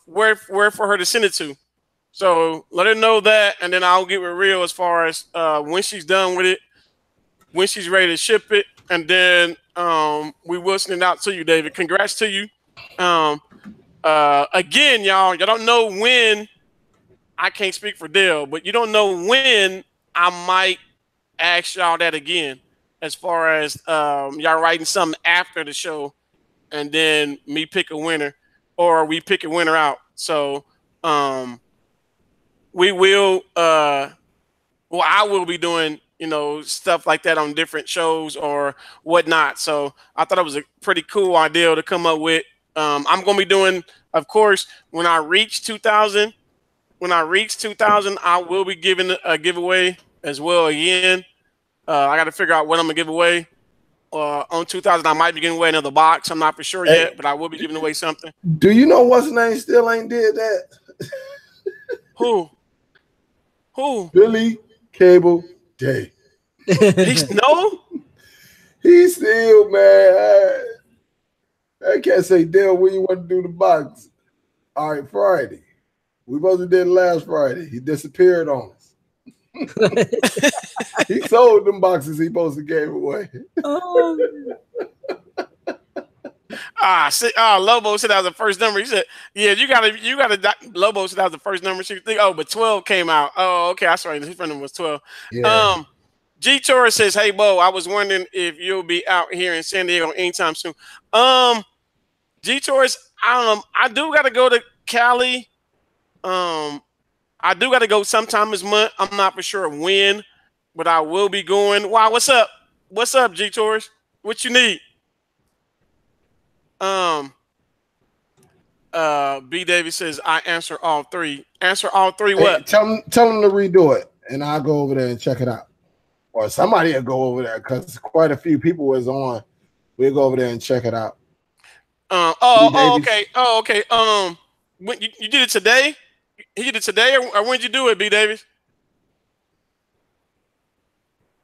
where for her to send it to. So let her know that, and then I'll get with Real as far as when she's done with it, when she's ready to ship it, and then we will send it out to you, David. Congrats to you. Again, y'all don't know when. I can't speak for Dale, but you don't know when I might ask y'all that again, as far as y'all writing something after the show, and then me pick a winner, or we pick a winner out. So we will. Well, I will be doing stuff like that on different shows or whatnot. So I thought it was a pretty cool idea to come up with. I'm gonna be doing, of course, when I reach 2,000. When I reach 2,000, I will be giving a giveaway as well again. I got to figure out what I'm going to give away. On 2,000, I might be giving away another box. I'm not for sure yet, but I will be giving away something. Do you know what's his name still ain't did that? Who? Billy Cable Day. No? He's still, man. I can't say, Dale, when you want to do the box? All right, Friday. We supposed to did it last Friday. He disappeared on us. He sold them boxes he supposed to give away. Oh. Lobo said that was the first number. He said, "Yeah, you gotta." Lobo said that was the first number. She think, but 12 came out. Oh, okay, that's right. His friend number was 12. Yeah. G Torres says, "Hey, Bo, I was wondering if you'll be out here in San Diego anytime soon." G Torres, I do gotta go to Cali. I do got to go sometime this month. I'm not for sure when, but I will be going. Wow, what's up? What's up, G Torres? What you need? B Davis says I answer all three. Answer all three. What? Hey, tell him to redo it, and I'll go over there and check it out. Or somebody will go over there because quite a few people was on. We'll go over there and check it out. Okay. When you did it today? He did it today, or when did you do it, B. Davis?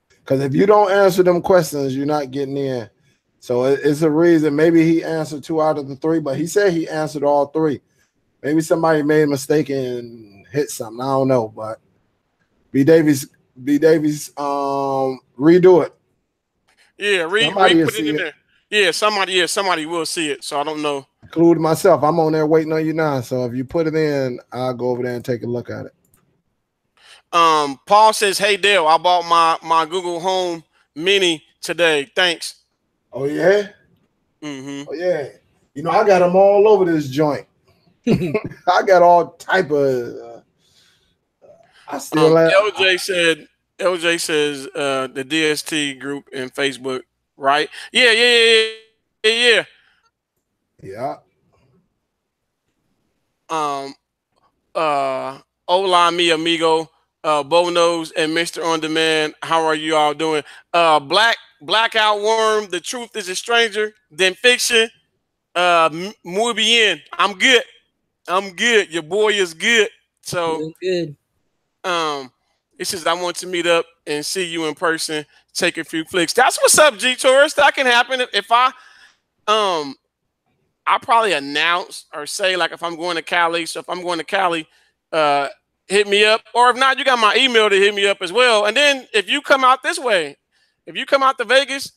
Because if you don't answer them questions, you're not getting in. So it's a reason. Maybe he answered 2 out of the 3, but he said he answered all 3. Maybe somebody made a mistake and hit something. I don't know, but B. Davis, redo it. Yeah, put it in there. Yeah, somebody will see it. So I don't know. Including myself. I'm on there waiting on you now. So if you put it in, I'll go over there and take a look at it. Paul says, "Hey Dale, I bought my Google Home Mini today. Thanks." Oh yeah? Mm-hmm. Oh yeah. I got them all over this joint. I got all type of I still have LJ says the DST group in Facebook, right? Yeah. Yeah. Hola, mi amigo, Bo Knows and Mr.On, how are you all doing? Blackout Worm, the truth is a stranger than fiction. Muy bien. I'm good. Your boy is good. So good. It says I want to meet up and see you in person, take a few flicks. That's what's up, G Tourist. That can happen if I'll probably announce or say, like, if I'm going to Cali. So if I'm going to Cali, hit me up. Or if not, you got my email to hit me up as well. And then if you come out this way, if you come out to Vegas,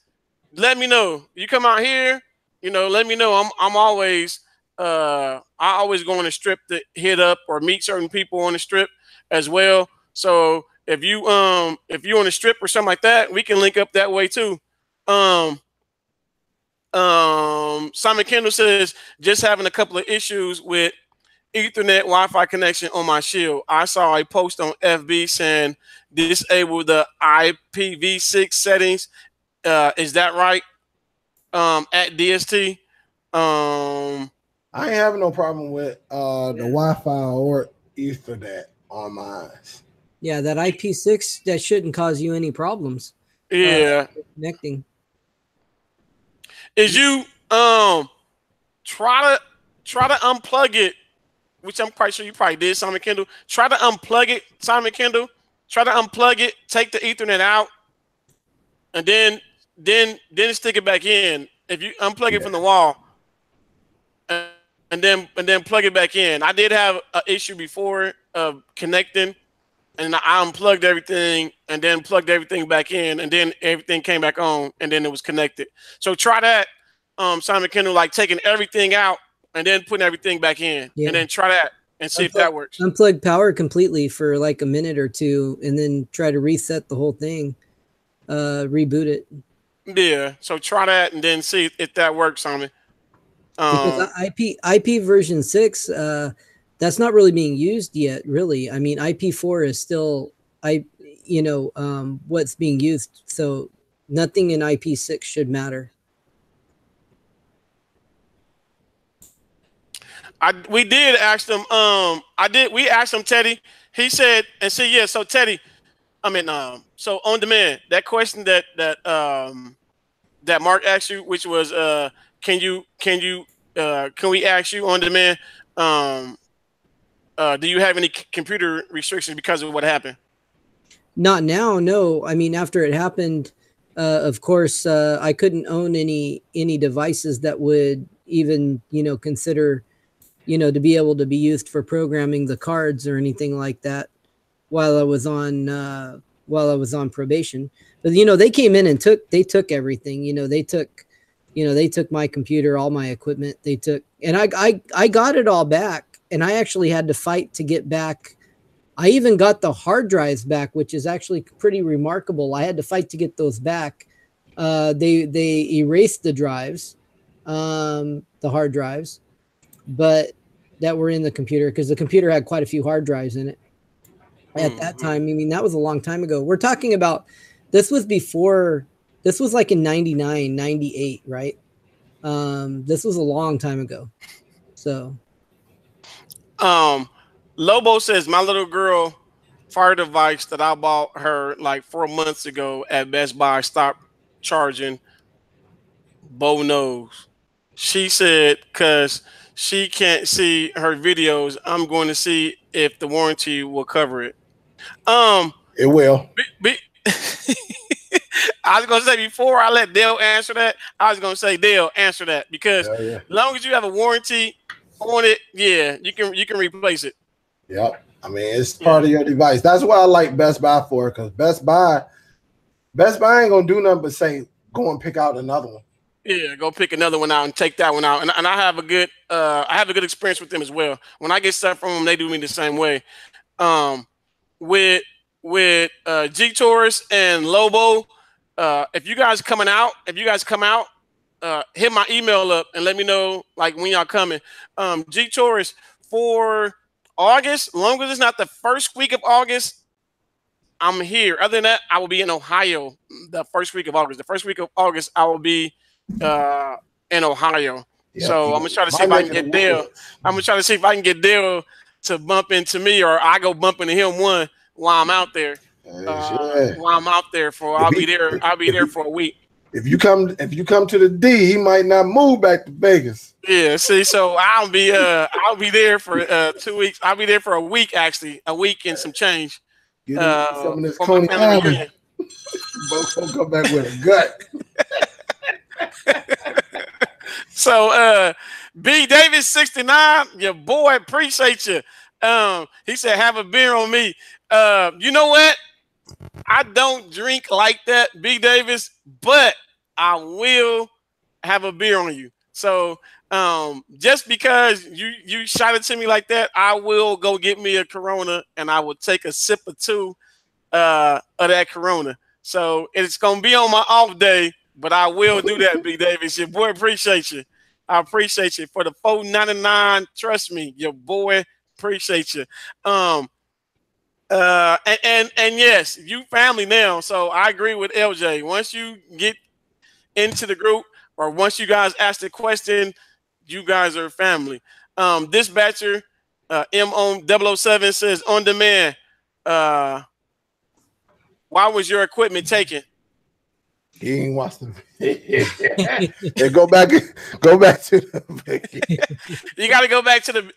let me know. You come out here, let me know. I'm always I always go on the strip to hit up or meet certain people on the strip as well. So if you on the strip or something like that, we can link up that way too. Simon Kendall says, just having a couple of issues with Ethernet Wi-Fi connection on my Shield. I saw a post on FB saying disable the IPv6 settings. Is that right? At DST. I ain't having no problem with the Wi-Fi or Ethernet on mine. Yeah, that IP6, that shouldn't cause you any problems. Yeah. Connecting. Is you try to unplug it, which I'm quite sure you probably did, Simon Kendall. Try to unplug it, Simon Kendall. Try to unplug it, take the Ethernet out, and then stick it back in. If you unplug it from the wall, and then plug it back in. I did have an issue before of connecting, and I unplugged everything and then plugged everything back in, and then everything came back on, and then it was connected. So try that, Simon Kendall, like taking everything out and then putting everything back in, and then try that and see if that works. Unplug power completely for like a minute or two, and then try to reset the whole thing, reboot it. Yeah, so try that and then see if that works, Simon. Because IP version 6, that's not really being used yet, really. I mean, IP4 is still what's being used, so nothing in IP6 should matter. We did ask them. We asked him, Teddy. He said, and see, yeah. So Teddy, so on demand. That question that Mark asked you, which was, can we ask you on demand? Do you have any computer restrictions because of what happened? Not now, no. I mean, after it happened, of course, I couldn't own any devices that would even, consider, to be able to be used for programming the cards or anything like that while I was on probation. But they came in and took everything. They took my computer, all my equipment. They took, and I got it all back, and I actually had to fight to get back. I even got the hard drives back, which is actually pretty remarkable. I had to fight to get those back. They erased the drives, the hard drives, but that were in the computer, because the computer had quite a few hard drives in it at that time. I mean, that was a long time ago. We're talking about, this was before, this was like in 99, 98, right? This was a long time ago. So. Lobo says, my little girl fire device that I bought her like 4 months ago at Best Buy stopped charging. Bo knows. She said, because she can't see her videos, I'm going to see if the warranty will cover it. It will. I was going to say, before I let Dale answer that, I was going to say, Dale, answer that, because as long as you have a warranty on it, yeah, you can replace it. Yep. I mean, it's part of your device. That's what I like Best Buy for, because Best Buy ain't gonna do nothing but say, go and pick out another one. Yeah, go pick another one out and take that one out. And I have a good experience with them as well. When I get stuff from them, they do me the same way. With G Taurus and Lobo, if you guys come out, hit my email up and let me know like when y'all coming. G Taurus for August, long as it's not the first week of August, I'm here. Other than that, I will be in Ohio the first week of August. The first week of August, I will be in Ohio. Yeah, so I'm gonna try to see if I can get Dale. I'm gonna try to see if I can get Dale to bump into me, or I go bump into him while I'm out there. While I'm out there I'll be there for a week. If you come to the D, he might not move back to Vegas. Yeah, see, so I'll be there for 2 weeks. I'll be there for a week, actually, a week and some change. Get some of this Coney Island. Both will come back with a gut. So B Davis 69, your boy, appreciate you. He said, have a beer on me. You know what? I don't drink like that, B Davis, but I will have a beer on you. So just because you shot it to me like that, I will go get me a Corona and I will take a sip or two of that Corona. So it's gonna be on my off day, but I will do that, B Davis. Your boy, appreciate you. I appreciate you for the $4.99. Trust me, your boy, appreciate you. And yes, you family now. So I agree with LJ. Once you get into the group, or once you guys ask the question, you guys are family. Dispatcher M007 says, on demand, why was your equipment taken? He ain't watched the video. Go back to the video. You gotta go back to the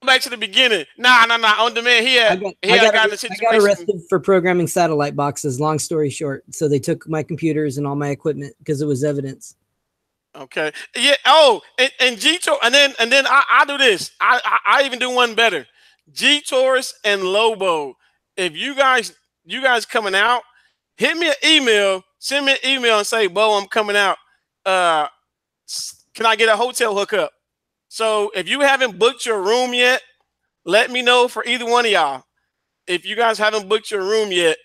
back to the beginning. Nah. On demand. I got arrested for programming satellite boxes. Long story short, so they took my computers and all my equipment because it was evidence. Okay. Yeah. Oh, and G-Tor, and then I do this. I even do one better. G-Taurus and Lobo. If you guys coming out, hit me an email. Send me an email and say, "Bo, I'm coming out. Can I get a hotel hookup?" So if you haven't booked your room yet, let me know for either one of y'all. If you guys haven't booked your room yet,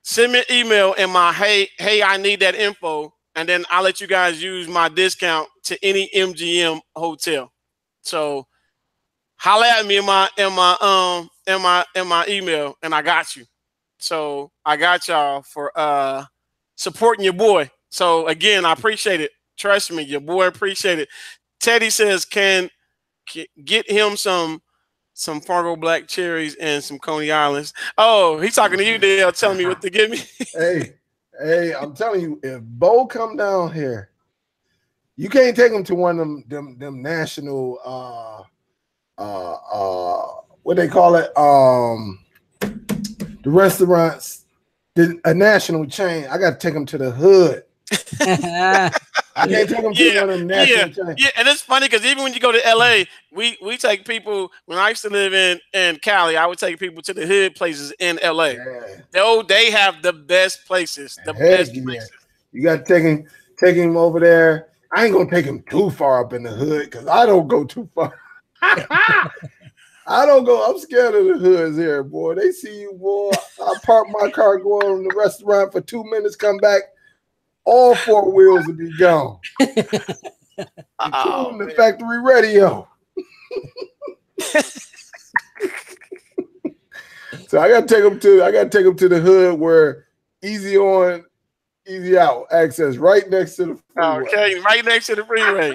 send me an email and my hey, I need that info, and then I'll let you guys use my discount to any MGM hotel. So holla at me in my email, and I got you. So I got y'all for supporting your boy. So again, I appreciate it. Trust me, your boy appreciate it. Teddy says, can get him some Fargo black cherries and some Coney Islands. Oh, he's talking to you, Dale, telling me what to give me. hey, I'm telling you, if Bo come down here, you can't take him to one of them national what they call it, the restaurants, a national chain. I got to take him to the hood. I can't take them to one of them national chains. Yeah, and it's funny because even when you go to LA, we take people. When I used to live in Cali, I would take people to the hood places in LA. Yeah. They have the best places. The best places. You got to take him over there. I ain't gonna take him too far up in the hood because I don't go too far. I don't go. I'm scared of the hoods here, boy. They see you, boy. I park my car, go in the restaurant for 2 minutes, come back. All 4 wheels will be gone. Including the factory radio. So I gotta take them to the hood where easy on, easy out access right next to the freeway. Okay, right next to the freeway.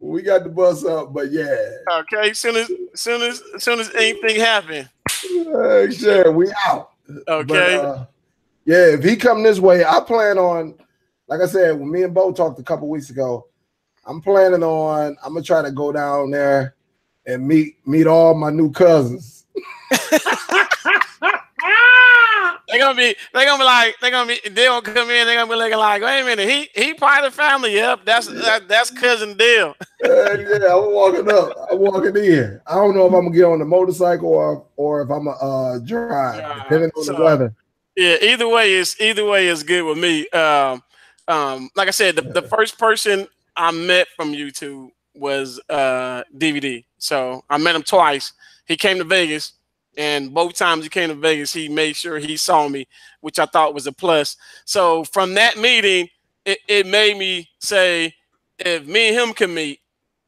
We got the bus up, but yeah. Okay, soon as anything happen. Sure, we out. Okay. But, yeah, if he come this way, I plan on, like I said, when me and Bo talked a couple weeks ago, I'm planning on, I'm gonna try to go down there and meet all my new cousins. They're gonna be they gonna come in, they're gonna be looking like, wait a minute, he part of the family. Yep, that's cousin Dale. Yeah, I'm walking in. I don't know if I'm gonna get on the motorcycle or if I'm gonna drive, depending on the weather. Yeah, either way is good with me. Like I said, the first person I met from YouTube was DVD. So I met him twice. He came to Vegas, and both times he came to Vegas, he made sure he saw me, which I thought was a plus. So from that meeting, it made me say, if me and him can meet,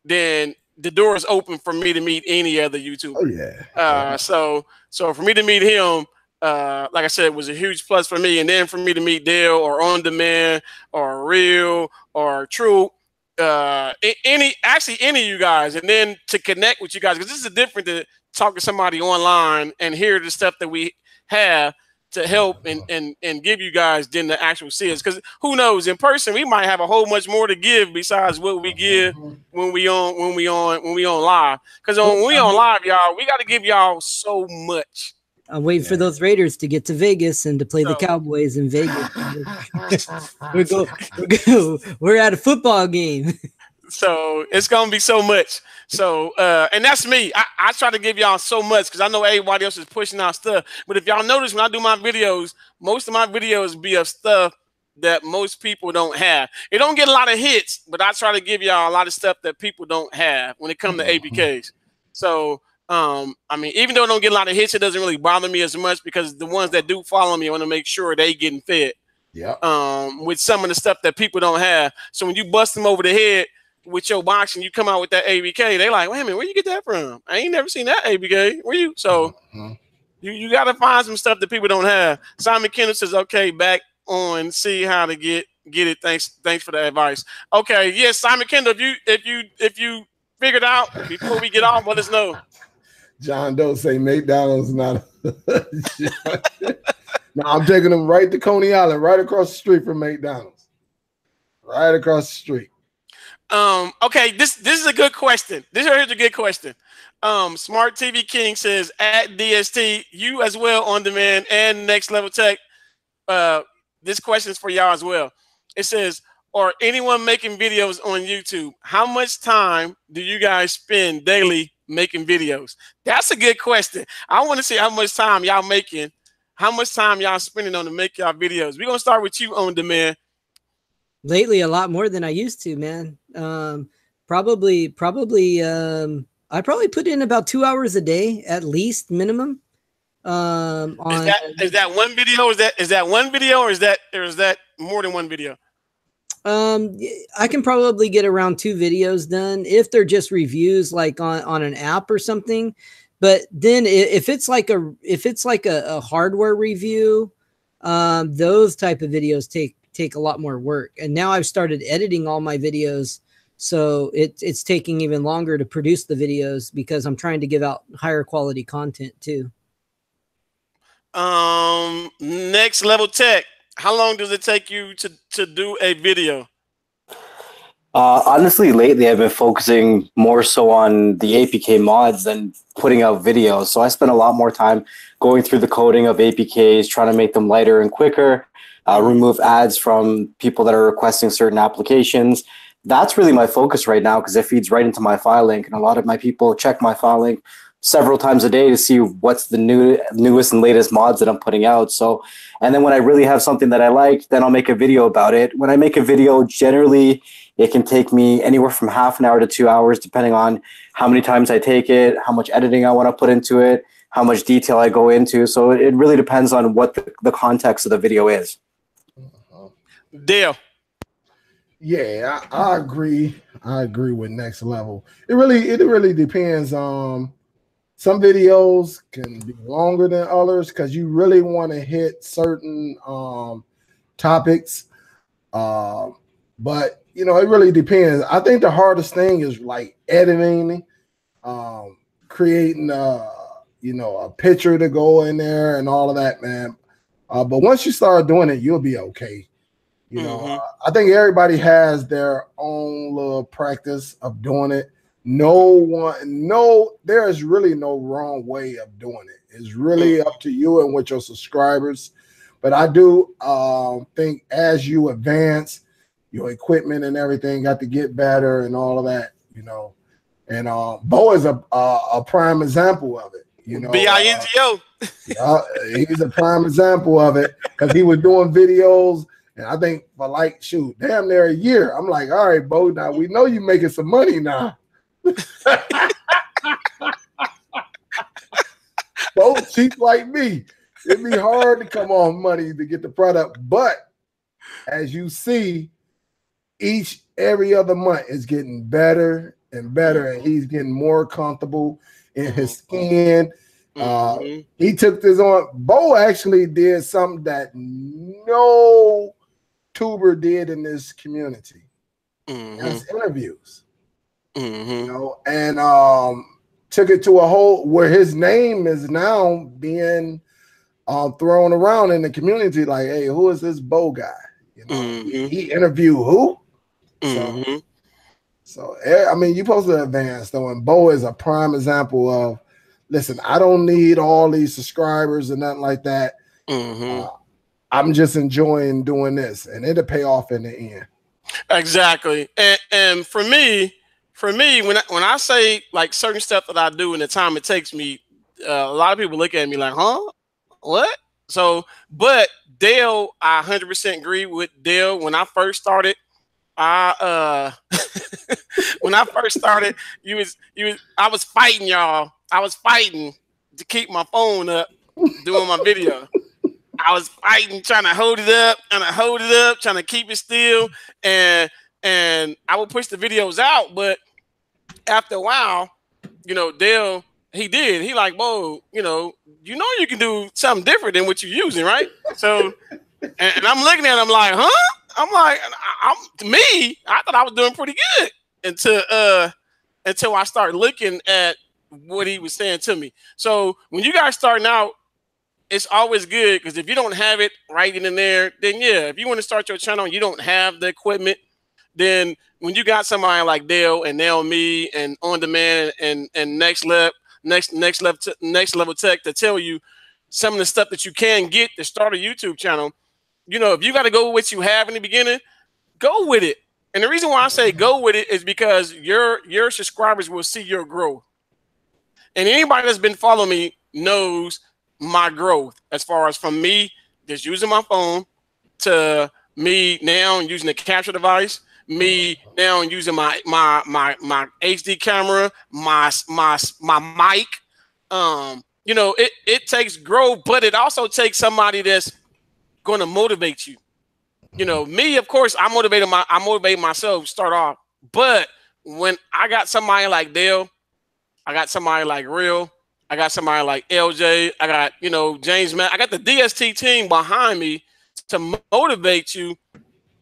then the door is open for me to meet any other YouTuber. Oh yeah. So for me to meet him, like I said, it was a huge plus for me. And then for me to meet Dale or On Demand or Real or True, any of you guys, and then to connect with you guys, because this is different to talk to somebody online and hear the stuff that we have to help and give you guys than the actual sales. Because who knows, in person we might have a whole much more to give besides what we give when we on live. Because when we on live, y'all, we got to give y'all so much. I'm waiting for those Raiders to get to Vegas and to play the Cowboys in Vegas. We're at a football game. So it's gonna be so much. So and that's me. I try to give y'all so much because I know everybody else is pushing out stuff. But if y'all notice when I do my videos, most of my videos be of stuff that most people don't have. It don't get a lot of hits, but I try to give y'all a lot of stuff that people don't have when it comes to APKs. So I mean, even though I don't get a lot of hits, it doesn't really bother me as much because the ones that do follow me, I want to make sure they getting fed. Yeah. With some of the stuff that people don't have. So when you bust them over the head with your box and you come out with that ABK, they like, wait a minute, where you get that from? I ain't never seen that ABK. Where you? So you got to find some stuff that people don't have. Simon Kendall says, okay, back on, see how to get it. Thanks for the advice. Okay, yes, Simon Kendall, if you figured out before we get off, let us know. John Doe say McDonald's not. No, I'm taking them right to Coney Island, right across the street from McDonald's. Right across the street. Okay, this is a good question. Here's a good question. Smart TV King says at DST, you as well on demand and Next Level Tech. This question is for y'all as well. It says, or anyone making videos on YouTube, how much time do you guys spend daily making videos? That's a good question. I want to see how much time y'all making, how much time y'all spending on to make y'all videos. We're gonna start with you on demand. Lately, a lot more than I used to, man. Probably I probably put in about 2 hours a day at least minimum. Is that one video? Is that one video, or is that more than one video? I can probably get around 2 videos done if they're just reviews, like on an app or something. But then if it's like a hardware review, those type of videos take a lot more work. And now I've started editing all my videos, so it's taking even longer to produce the videos because I'm trying to give out higher quality content too. Next Level Tech, how long does it take you to do a video? Honestly, lately I've been focusing more so on the APK mods than putting out videos. So I spend a lot more time going through the coding of APKs, trying to make them lighter and quicker, remove ads from people that are requesting certain applications. That's really my focus right now because it feeds right into my file link, and a lot of my people check my file link several times a day to see what's the newest and latest mods that I'm putting out. So, and then when I really have something that I like, then I'll make a video about it. When I make a video, generally it can take me anywhere from half an hour to 2 hours, depending on how many times I take it, how much editing I want to put into it, how much detail I go into. So it really depends on what the context of the video is. Dale. Yeah, I agree. I agree with Next Level. It really depends. Some videos can be longer than others because you really want to hit certain topics. But you know, it really depends. I think the hardest thing is like editing, creating a picture to go in there and all of that, man. But once you start doing it, you'll be okay. You know, I think everybody has their own little practice of doing it. There is really no wrong way of doing it. It's really up to you and with your subscribers. But I do think as you advance, your equipment and everything got to get better and all of that, you know. And Bo is a prime example of it. You know, BINGO. He's a prime example of it because he was doing videos. And I think for like, shoot, damn near a year. I'm like, all right, Bo, now we know you're making some money now. Bo cheap like me. It'd be hard to come on money to get the product. But as you see, every other month is getting better and better. And he's getting more comfortable in his skin. He took this on. Bo actually did something that no tuber did in this community. That's interviews. You know, and took it to a whole where his name is now being thrown around in the community. Like, hey, who is this Bo guy? You know, he interviewed who? So I mean, you're supposed to advance though, and Bo is a prime example of. Listen, I don't need all these subscribers and nothing like that. I'm just enjoying doing this, and it'll pay off in the end. Exactly. And for me, when I say like certain stuff that I do and the time it takes me, a lot of people look at me like, huh? What? So, but Dale, I 100% agree with Dale. When I first started, I was fighting y'all. I was fighting to keep my phone up doing my video. I was fighting, trying to hold it up, trying to keep it still. And I would push the videos out. But after a while, you know, Dale, he like, whoa, you know you can do something different than what you're using, right? So, and I'm looking at him like, huh? I'm like, I thought I was doing pretty good until I started looking at what he was saying to me. So when you guys starting out, it's always good because if you don't have it right in there, then yeah, if you want to start your channel and you don't have the equipment, then when you got somebody like Dale and now me and On Demand and next level tech to tell you some of the stuff that you can get to start a YouTube channel, you know, if you got to go with what you have in the beginning, go with it. And the reason why I say go with it is because your subscribers will see your growth. And anybody that's been following me knows my growth as far as from me just using my phone to me now using the capture device, me now using my HD camera, my mic. You know, it takes growth, but it also takes somebody that's going to motivate you. You know, me, of course, I motivate myself to start off. But when I got somebody like Dale, I got somebody like Real, I got somebody like LJ, I got, you know, James, man, I got the DST team behind me to motivate you.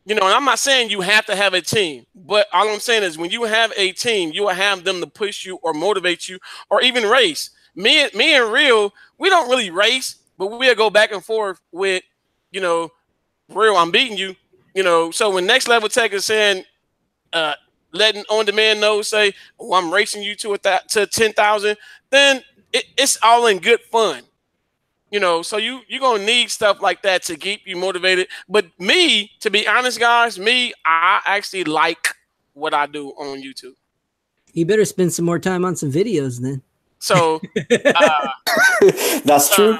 You know, and I'm not saying you have to have a team, but all I'm saying is when you have a team, you will have them to push you or motivate you or even race. Me and Real, we don't really race, but we'll go back and forth with, you know, Real, I'm beating you, you know. So when Next Level Tech is saying, letting On Demand know, say, oh, I'm racing you to 10,000, then it's all in good fun, you know. So you're gonna need stuff like that to keep you motivated. But me, to be honest, guys, I actually like what I do on YouTube. You better spend some more time on some videos then. So that's true.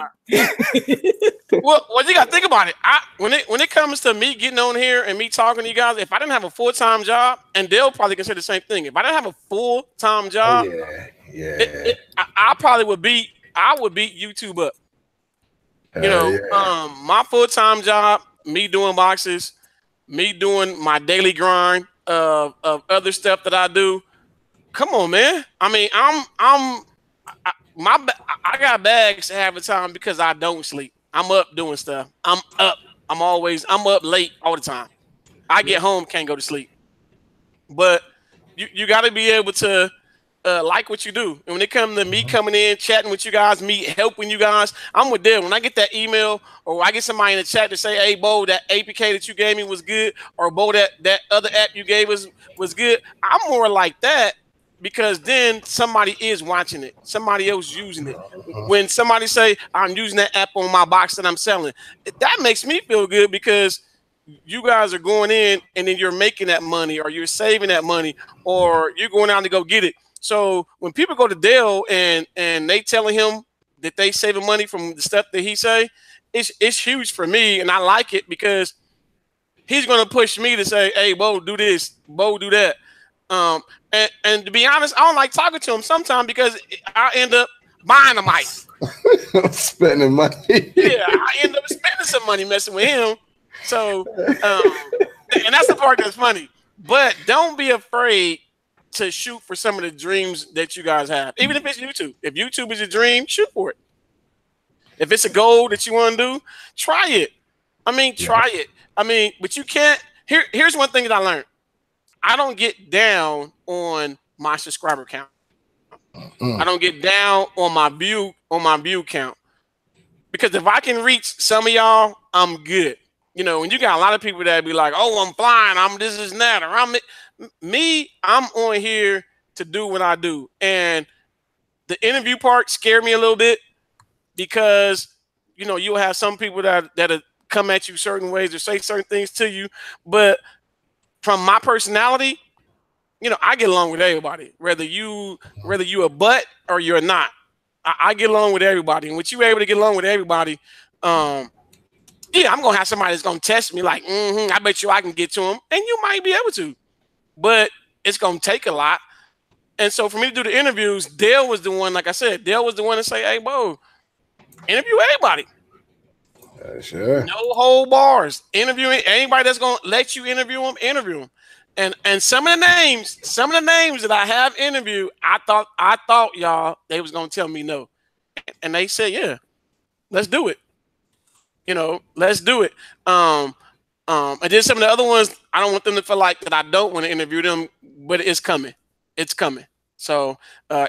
Well, you gotta think about it. When it comes to me getting on here and me talking to you guys, if I didn't have a full-time job, and they'll probably consider the same thing. If I didn't have a full-time job, I probably would beat YouTube up. You know, my full-time job, me doing boxes, me doing my daily grind of other stuff that I do. Come on, man. I mean, I got bags half the time because I don't sleep. I'm up doing stuff. I'm up. I'm up late all the time. I get home, can't go to sleep. But you got to be able to like what you do. And when it comes to me coming in, chatting with you guys, me helping you guys, I'm with them. When I get that email or I get somebody in the chat to say, hey, Bo, that APK that you gave me was good, or Bo, that other app you gave us was good, I'm more like that. Because then somebody is watching it. Somebody else using it. When somebody say, I'm using that app on my box that I'm selling, that makes me feel good because you guys are going in and then you're making that money or you're saving that money or you're going out to go get it. So when people go to Dale and they telling him that they saving money from the stuff that he say, it's huge for me. And I like it because he's going to push me to say, hey, Bo, do this. Bo, do that. And to be honest, I don't like talking to him sometimes because I end up buying a mic. Spending money. Yeah, I end up spending some money messing with him. So, and that's the part that's funny. But don't be afraid to shoot for some of the dreams that you guys have, even if it's YouTube. If YouTube is your dream, shoot for it. If it's a goal that you want to do, try it. I mean, try it. I mean, but you can't. Here's one thing that I learned. I don't get down on my subscriber count. I don't get down on my view count. Because if I can reach some of y'all, I'm good. You know, when you got a lot of people that be like, oh, I'm flying, I'm this is that, or I'm on here to do what I do. And the interview part scared me a little bit because, you know, you'll have some people that'll come at you certain ways or say certain things to you, but from my personality, you know, I get along with everybody, whether you a butt or you're not. I get along with everybody, and with you able to get along with everybody, yeah, I'm gonna have somebody that's gonna test me like, I bet you I can get to him, and you might be able to, but it's gonna take a lot. And so for me to do the interviews, Dale was the one, like I said, Dale was the one to say, hey, Bo, interview everybody. Sure. No whole bars. Interviewing anybody that's gonna let you interview them, interview them. And some of the names that I have interviewed, I thought y'all they was gonna tell me no, and they said, yeah, let's do it. You know, let's do it. And then some of the other ones, I don't want them to feel like that I don't want to interview them, but it's coming. It's coming. So,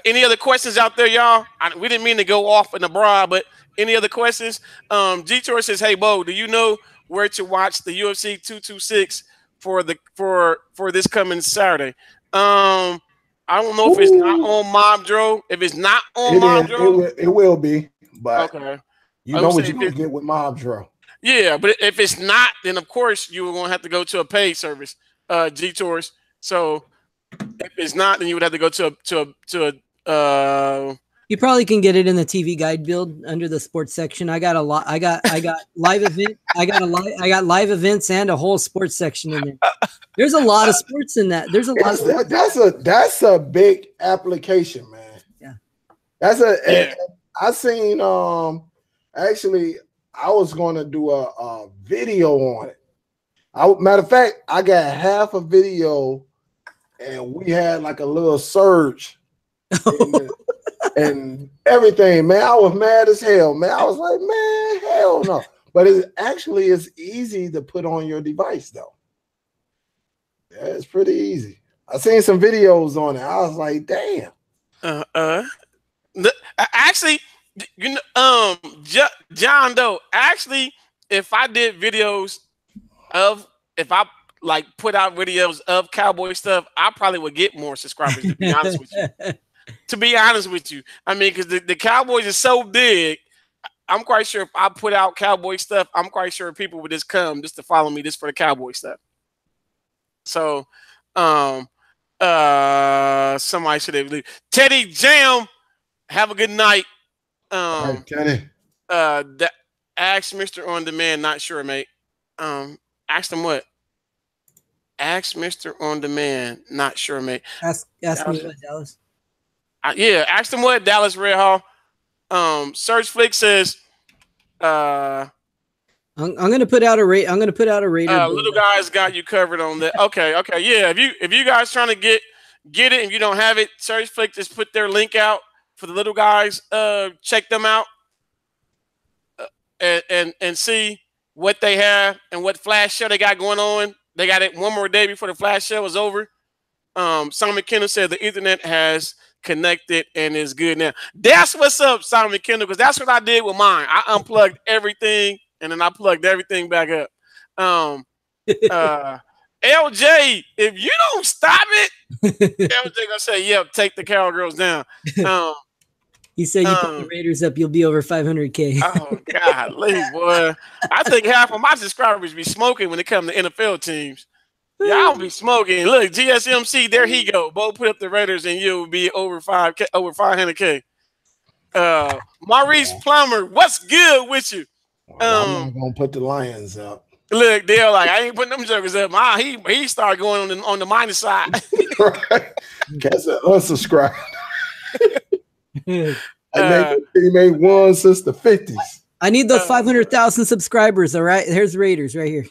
any other questions out there, y'all? We didn't mean to go off in the broad, but any other questions? G-Tor says, hey, Bo, do you know where to watch the UFC 226 for this coming Saturday. I don't know if it's not on Mob Dro. If it's not on Mob Dro, it will be. But okay, you know what you're gonna get with Mob Dro. Yeah, but if it's not, then of course you are gonna have to go to a paid service, G Tours. So if it's not, then you would have to go to a You probably can get it in the TV guide build under the sports section. I got a lot. I got live event. I got live events and a whole sports section in there. There's a lot of sports in that. There's a lot. That's a big application, man. Yeah. I seen actually I was going to do a video on it. Matter of fact, I got half a video, and we had like a little surge. And everything, man. I was mad as hell, man. I was like, man, hell no. But it actually is easy to put on your device, though. Yeah, it's pretty easy. I seen some videos on it. I was like, damn. Actually, you know, John Doe. Actually, if I did videos of, if I like put out videos of cowboy stuff, I probably would get more subscribers. To be honest with you. To be honest with you, I mean, because the Cowboys are so big, I'm quite sure if I put out Cowboy stuff, I'm quite sure people would just come just to follow me just for the Cowboy stuff. So, somebody should have leave. Teddy Jam, have a good night. Right, Teddy. Ask Mr. On Demand, not sure, mate. Ask them what? Ask Mr. On Demand, not sure, mate. Ask me what, Dallas. Yeah, ask them what, Dallas Red Hall. Search Flick says, I'm gonna put out a rate. I'm gonna put out a rater. Little guys got you covered on that. Okay, yeah. If you guys trying to get it, and you don't have it, Search Flick just put their link out for the little guys. Check them out and see what they have and what flash show they got going on. They got it one more day before the flash show is over. Simon Kendall said the Ethernet has connected and is good now. That's what's up, Simon Kendall, because that's what I did with mine. I unplugged everything and then I plugged everything back up. LJ, if you don't stop it, LJ gonna say, "Yep, take the cowgirls down." He said, "You put the Raiders up, you'll be over 500K." Oh God, boy! I think half of my subscribers be smoking when it comes to NFL teams. Y'all be smoking. Look, GSMC, there he go. Bo put up the Raiders and you'll be over 500K. Maurice Plummer, what's good with you? I'm not gonna put the Lions up. Look, they're like, I ain't putting them jokers up. He started going on the minus side. Right. Guess unsubscribe. He made one since the 50s. I need those 500,000 subscribers. All right, here's Raiders right here.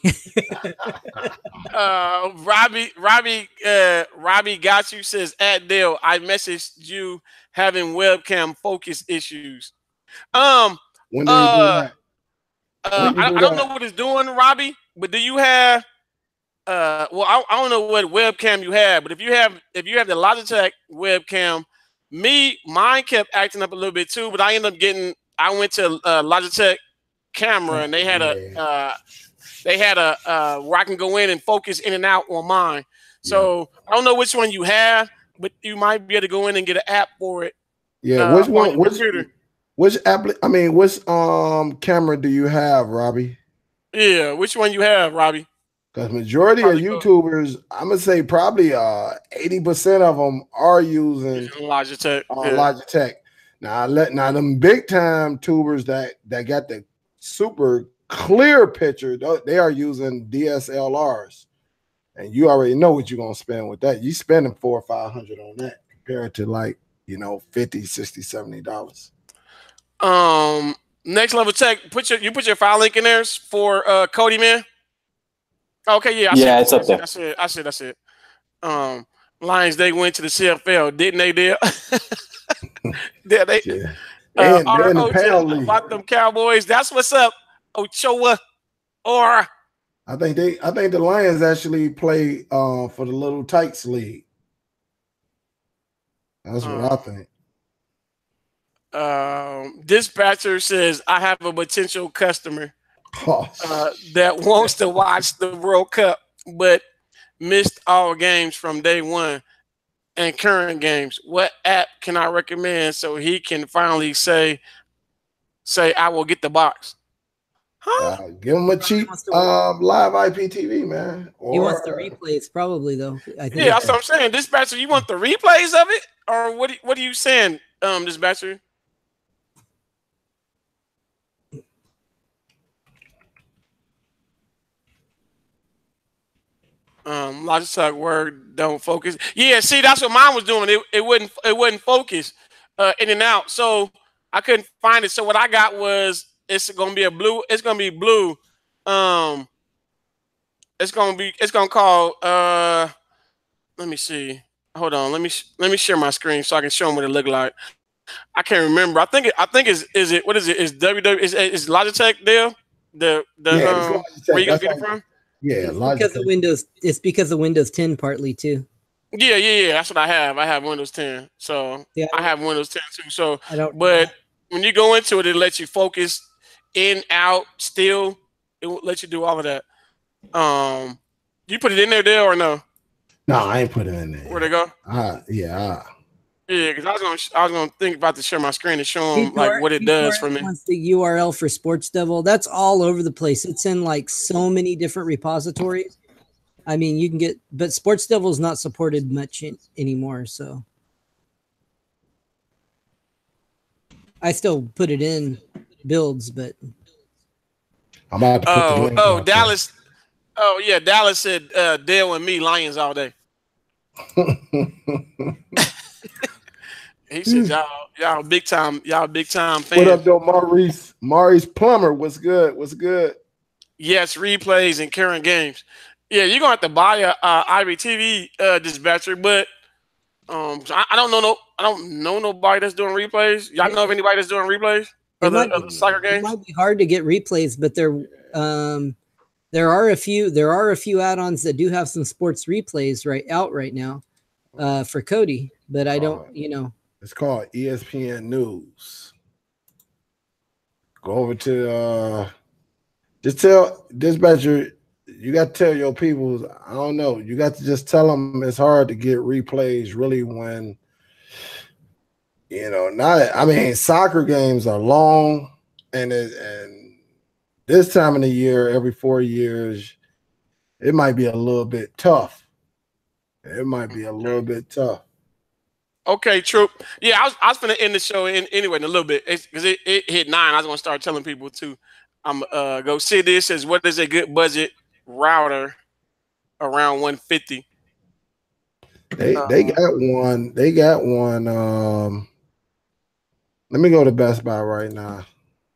Robbie got you says at Dale. I messaged you having webcam focus issues. When do you do that? I don't know what it's doing, Robbie. But do you have? Well, I don't know what webcam you have, but if you have the Logitech webcam, mine kept acting up a little bit too. But I ended up getting. I went to Logitech camera and they had a where I can go in and focus in and out on mine. So I don't know which one you have, but you might be able to go in and get an app for it. Yeah, which one? Which app? I mean, which camera do you have, Robbie? Yeah, which one you have, Robbie? Because majority of YouTubers, I'm gonna say probably 80% of them are using Logitech. Logitech. Now them big time tubers that got the super clear picture, they are using DSLRs, and you already know what you're gonna spend with that. You spending $400 or $500 on that compared to like $50, $60, $70. Next Level Tech. Put your file link in there for Kodi, man. Okay, yeah, it's up there. I said. Lions, they went to the CFL, didn't they, Dale? Yeah. And the panel league. About them Cowboys. That's what's up, Ochoa. Or I think the Lions actually play for the Little Tykes League. That's what I think. Dispatcher says I have a potential customer that wants to watch the World Cup, but missed all games from day one and current games. What app can I recommend so he can finally say I will get the box? Huh? Give him a cheap live IPTV, man. He wants the replays, probably though. I think. Yeah, that's what I'm saying. Dispatcher, you want the replays of it, or what are you saying, Dispatcher? Logitech Word don't focus. Yeah, see, that's what mine was doing. It wouldn't focus in and out. So I couldn't find it. So what I got was it's gonna be blue. It's gonna call let me see. Hold on. Let me share my screen so I can show them what it look like. I can't remember. I think is it what is it? Is WW is Logitech there? Where you gonna get it from? Yeah, it's because of Windows 10 partly too. Yeah. That's what I have. I have Windows 10. So yeah, I have Windows 10 too. So but when you go into it, it lets you focus in, out, still. It will let you do all of that. You put it in there or no? No, I ain't put it in there. Where'd it go? Yeah, because I was gonna think about to share my screen and show them like what it does for me. Wants the URL for Sports Devil. That's all over the place. It's in like so many different repositories. I mean, you can get, but Sports Devil is not supported much anymore. So I still put it in builds, but I'm about to put the link Dallas. There. Oh yeah, Dallas said Dale and me Lions all day. He said y'all big time fans. What up, though, Maurice? Maurice Plummer, what's good? What's good? Yes, replays and current games. Yeah, you're gonna have to buy a IPTV dispatcher, but I don't know nobody that's doing replays. Y'all know of anybody that's doing replays of the soccer games? It might be hard to get replays, but there are a few add-ons that do have some sports replays right now for Kodi, but I don't, It's called ESPN News. Go over to just tell Dispatcher, you got to tell your people, I don't know, you got to just tell them it's hard to get replays really when, soccer games are long and this time of the year, every 4 years, it might be a little bit tough. It might be a little bit tough. Okay, true. Yeah, I was going to end the show anyway in a little bit because it hit 9. I was going to start telling people to go see this as what is a good budget router around 150. They got one. They got one. Let me go to Best Buy right now.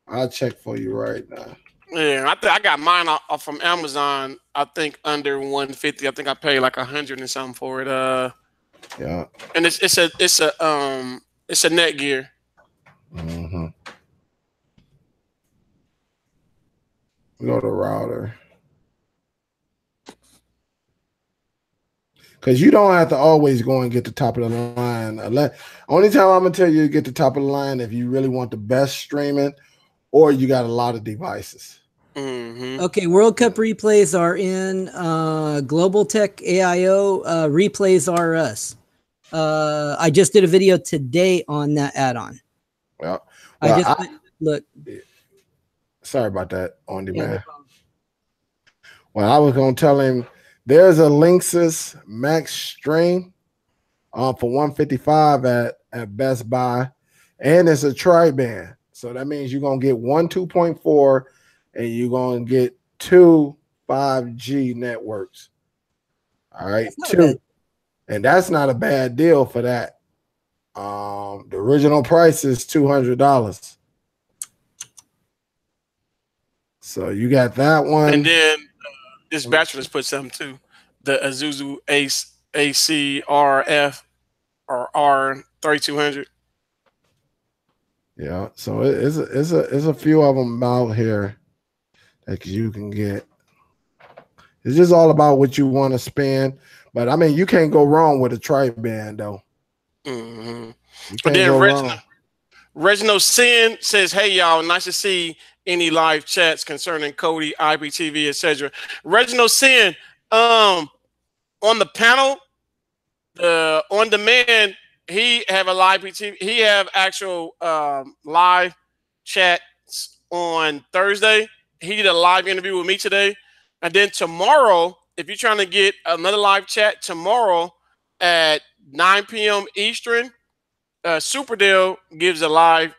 I'll check for you right now. Yeah, I got mine off from Amazon. I think under 150. I think I paid like 100 and something for it. Yeah. And it's a Netgear. Mm-hmm. Go to router. Because you don't have to always go and get the top of the line. Only time I'm gonna tell you to get the top of the line if you really want the best streaming, or you got a lot of devices. Mm-hmm. Okay, World Cup replays are in Global Tech AIO. Replays are us. I just did a video today on that add-on. Well, look. Sorry about that, on demand. Yeah, well, I was gonna tell him there's a Linksys Max Stream for $155 at Best Buy, and it's a tri-band. So that means you're gonna get one 2.4, and you're gonna get 2 5G networks. All right, 2, and that's not a bad deal for that. The original price is $200. So you got that one, and then this bachelor's put something too. The Azuzu ACRF or R3200. Yeah, so it's a few of them out here that you can get. It's just all about what you want to spend, but I mean, you can't go wrong with a tri-band though. Mm-hmm. But then Reginald Sin says, "Hey y'all, nice to see any live chats concerning Kodi, IPTV, etc." Reginald Sin, on the panel, the on demand, he have a live IPTV. He have actual live chats on Thursday. He did a live interview with me today, and then tomorrow, if you're trying to get another live chat tomorrow at 9 p.m. Eastern, SUPERDELL gives a live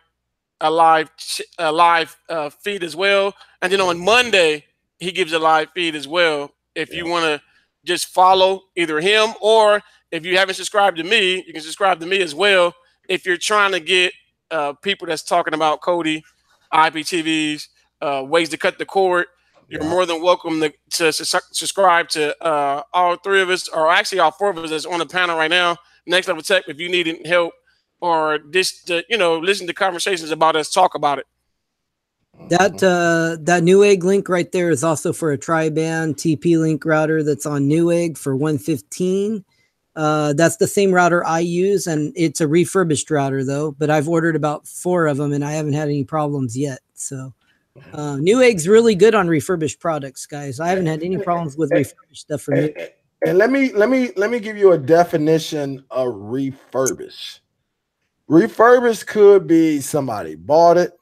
feed as well, and then on Monday he gives a live feed as well. If you want to just follow either him, or if you haven't subscribed to me, you can subscribe to me as well. If you're trying to get people that's talking about Kodi, IPTVs, ways to cut the cord, you're more than welcome to subscribe to all three of us, or actually all four of us that's on the panel right now. Next Level Tech, if you need any help or just listen to conversations about us, talk about it. That Newegg link right there is also for a tri-band TP-Link router that's on Newegg for 115. That's the same router I use, and it's a refurbished router though, but I've ordered about 4 of them and I haven't had any problems yet. So Newegg's really good on refurbished products, guys. I haven't had any problems with refurbished stuff from you. And let me give you a definition of refurbish. Refurbish could be somebody bought it,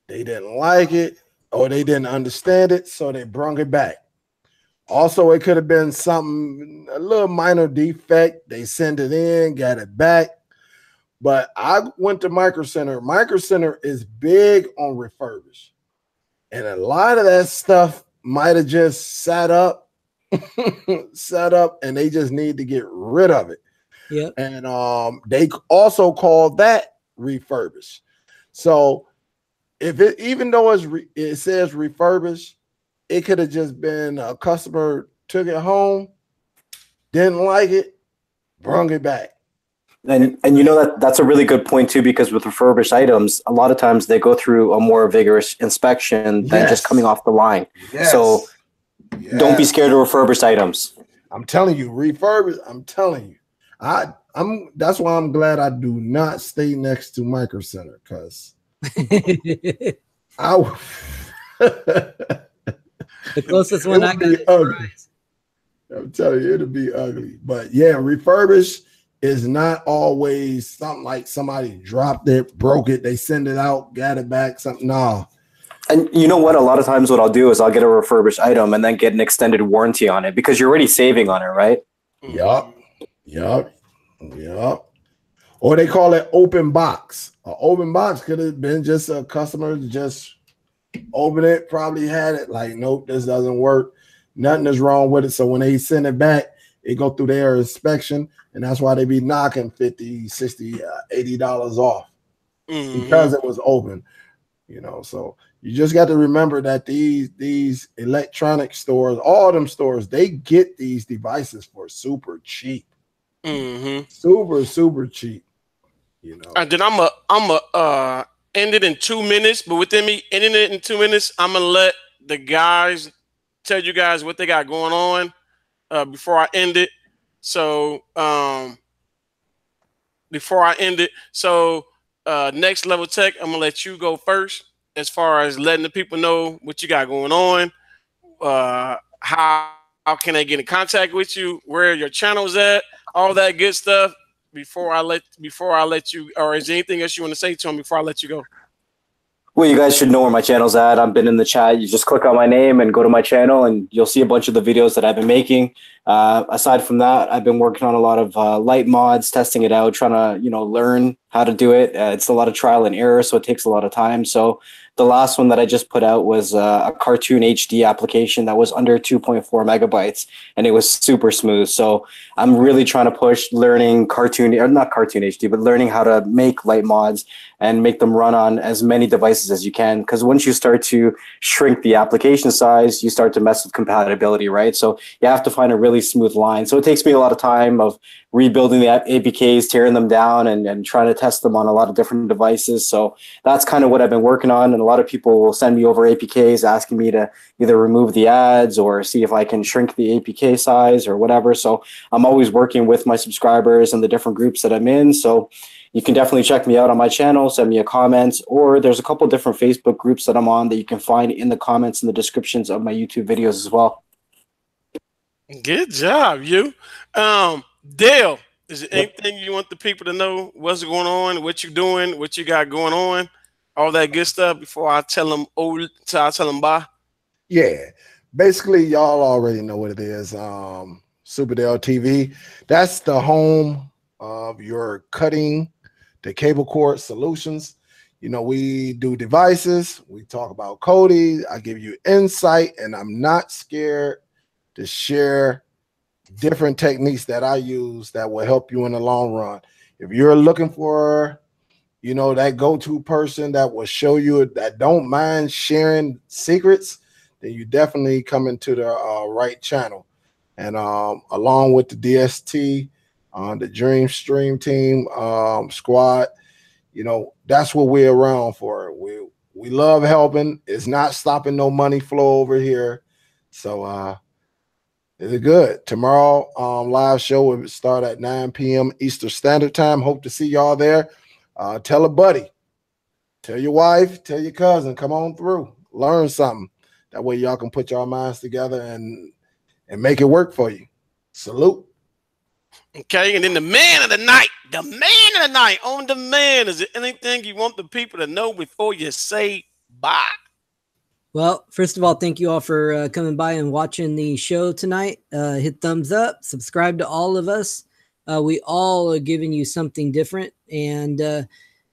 they didn't like it, or they didn't understand it, so they brung it back. Also, it could have been something, a little minor defect. They sent it in, got it back. But I went to Micro Center. Micro Center is big on refurbish. And a lot of that stuff might have just sat up, and they just need to get rid of it. Yeah. And they also call that refurbish. So if it, even though it says refurbish, it could have just been a customer took it home, didn't like it, brung it back. And you know that's a really good point too, because with refurbished items, a lot of times they go through a more vigorous inspection than just coming off the line. Yes. So don't be scared of refurbished items. I'm telling you, refurbished. I'm telling you, that's why I'm glad I do not stay next to Micro Center, because the closest one I got. Ugly. I'm telling you, it'll be ugly. But yeah, refurbished is not always something like somebody dropped it, broke it, they send it out, got it back, something. No. And you know what? A lot of times what I'll do is I'll get a refurbished item and then get an extended warranty on it, because you're already saving on it, right? Yup. Or they call it open box. An open box could have been just a customer just open it, probably had it like, nope, this doesn't work. Nothing is wrong with it. So when they send it back, it go through their inspection, and that's why they be knocking $50, $60, $80 off because it was open. So you just got to remember that these electronic stores, all them stores, they get these devices for super cheap. Super cheap. And then I'm end it in 2 minutes, but within me ending it in 2 minutes, I'm gonna let the guys tell you guys what they got going on before I end it. So Next Level Tech, I'm gonna let you go first as far as letting the people know what you got going on. How can they get in contact with you? Where your channel's at? All that good stuff. Before I let you, or is there anything else you want to say to them before I let you go? Well, you guys should know where my channel's at. I've been in the chat. You just click on my name and go to my channel, and you'll see a bunch of the videos that I've been making. Aside from that, I've been working on a lot of light mods, testing it out, trying to learn how to do it. It's a lot of trial and error, so it takes a lot of time. So the last one that I just put out was a cartoon HD application that was under 2.4 megabytes, and it was super smooth. So I'm really trying to push learning not cartoon HD, but learning how to make light mods and make them run on as many devices as you can. Because once you start to shrink the application size, you start to mess with compatibility, right? So you have to find a really smooth line. So it takes me a lot of time of rebuilding the APKs, tearing them down, and trying to test them on a lot of different devices. So that's kind of what I've been working on. And a lot of people will send me over APKs asking me to either remove the ads or see if I can shrink the APK size or whatever. So I'm always working with my subscribers and the different groups that I'm in. So you can definitely check me out on my channel, send me a comment, or there's a couple different Facebook groups that I'm on that you can find in the comments and the descriptions of my YouTube videos as well. Good job, you. Dale, is there anything you want the people to know? What's going on? What you doing? What you got going on? All that good stuff before I tell them bye. Yeah, basically, y'all already know what it is. SUPERDELLTV. That's the home of your cutting the cable cord solutions. You know, we do devices. We talk about Kodi. I give you insight, and I'm not scared to share different techniques that I use that will help you in the long run. If you're looking for, you know, that go-to person that will show you that don't mind sharing secrets, then you definitely come into the right channel. And along with the DST, the DreamStream team squad, you know, that's what we're around for. We love helping. It's not stopping no money flow over here. So it's good. Tomorrow live show will start at 9 p.m. Eastern Standard Time. Hope to see y'all there. Tell a buddy, tell your wife, tell your cousin, come on through, learn something. That way y'all can put your minds together and make it work for you. Salute. Okay, and then the man of the night on demand. Is there anything you want the people to know before you say bye? Well, first of all, thank you all for coming by and watching the show tonight. Hit thumbs up, subscribe to all of us. We all are giving you something different. And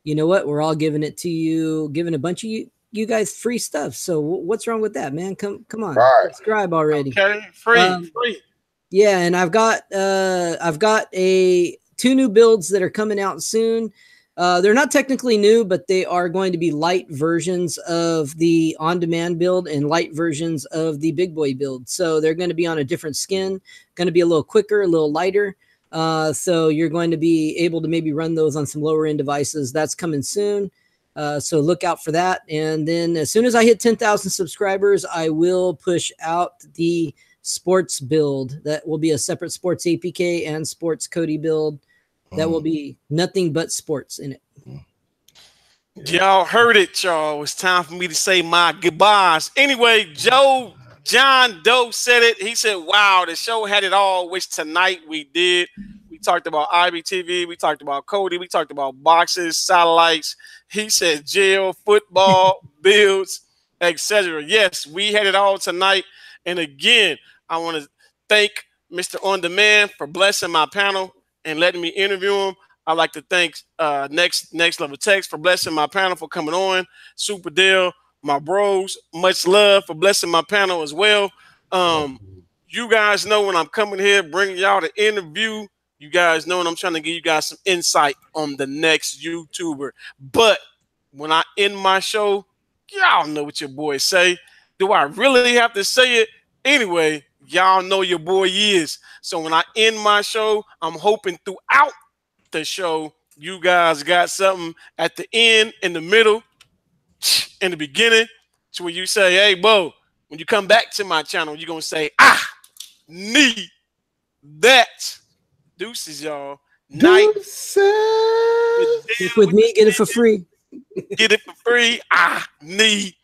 you know what? We're all giving it to you, giving a bunch of you guys free stuff. So what's wrong with that, man? Come on, subscribe already. Okay, free. Yeah, and I've got 2 new builds that are coming out soon. They're not technically new, but they are going to be light versions of the on-demand build and light versions of the big boy build. So they're going to be on a different skin, going to be a little quicker, a little lighter. So you're going to be able to maybe run those on some lower end devices. That's coming soon. So look out for that. And then as soon as I hit 10,000 subscribers, I will push out the sports build. That will be a separate sports APK and sports Kodi build. That will be nothing but sports in it. Y'all heard it, y'all. It's time for me to say my goodbyes. Anyway, John Doe said it. He said, wow, the show had it all, which tonight we did. We talked about IPTV. We talked about Kodi. We talked about boxes, satellites. He said jail, football, builds, etc. Yes, we had it all tonight. And again, I want to thank Mr. On Demand for blessing my panel and letting me interview him. I'd like to thank Next Level Techs for blessing my panel, for coming on. Super Deal, my bros, much love for blessing my panel as well. You guys know when I'm coming here, bringing y'all the interview, you guys know when I'm trying to give you guys some insight on the next YouTuber. But when I end my show, y'all know what your boy say. Do I really have to say it? Anyway, y'all know your boy is. So when I end my show, I'm hoping throughout the show, you guys got something at the end, in the middle, in the beginning, to where you say, hey, Bo, when you come back to my channel, you're going to say, need that. Deuces, y'all. Deuces. Stick with me, get it for free. Get it for free. Need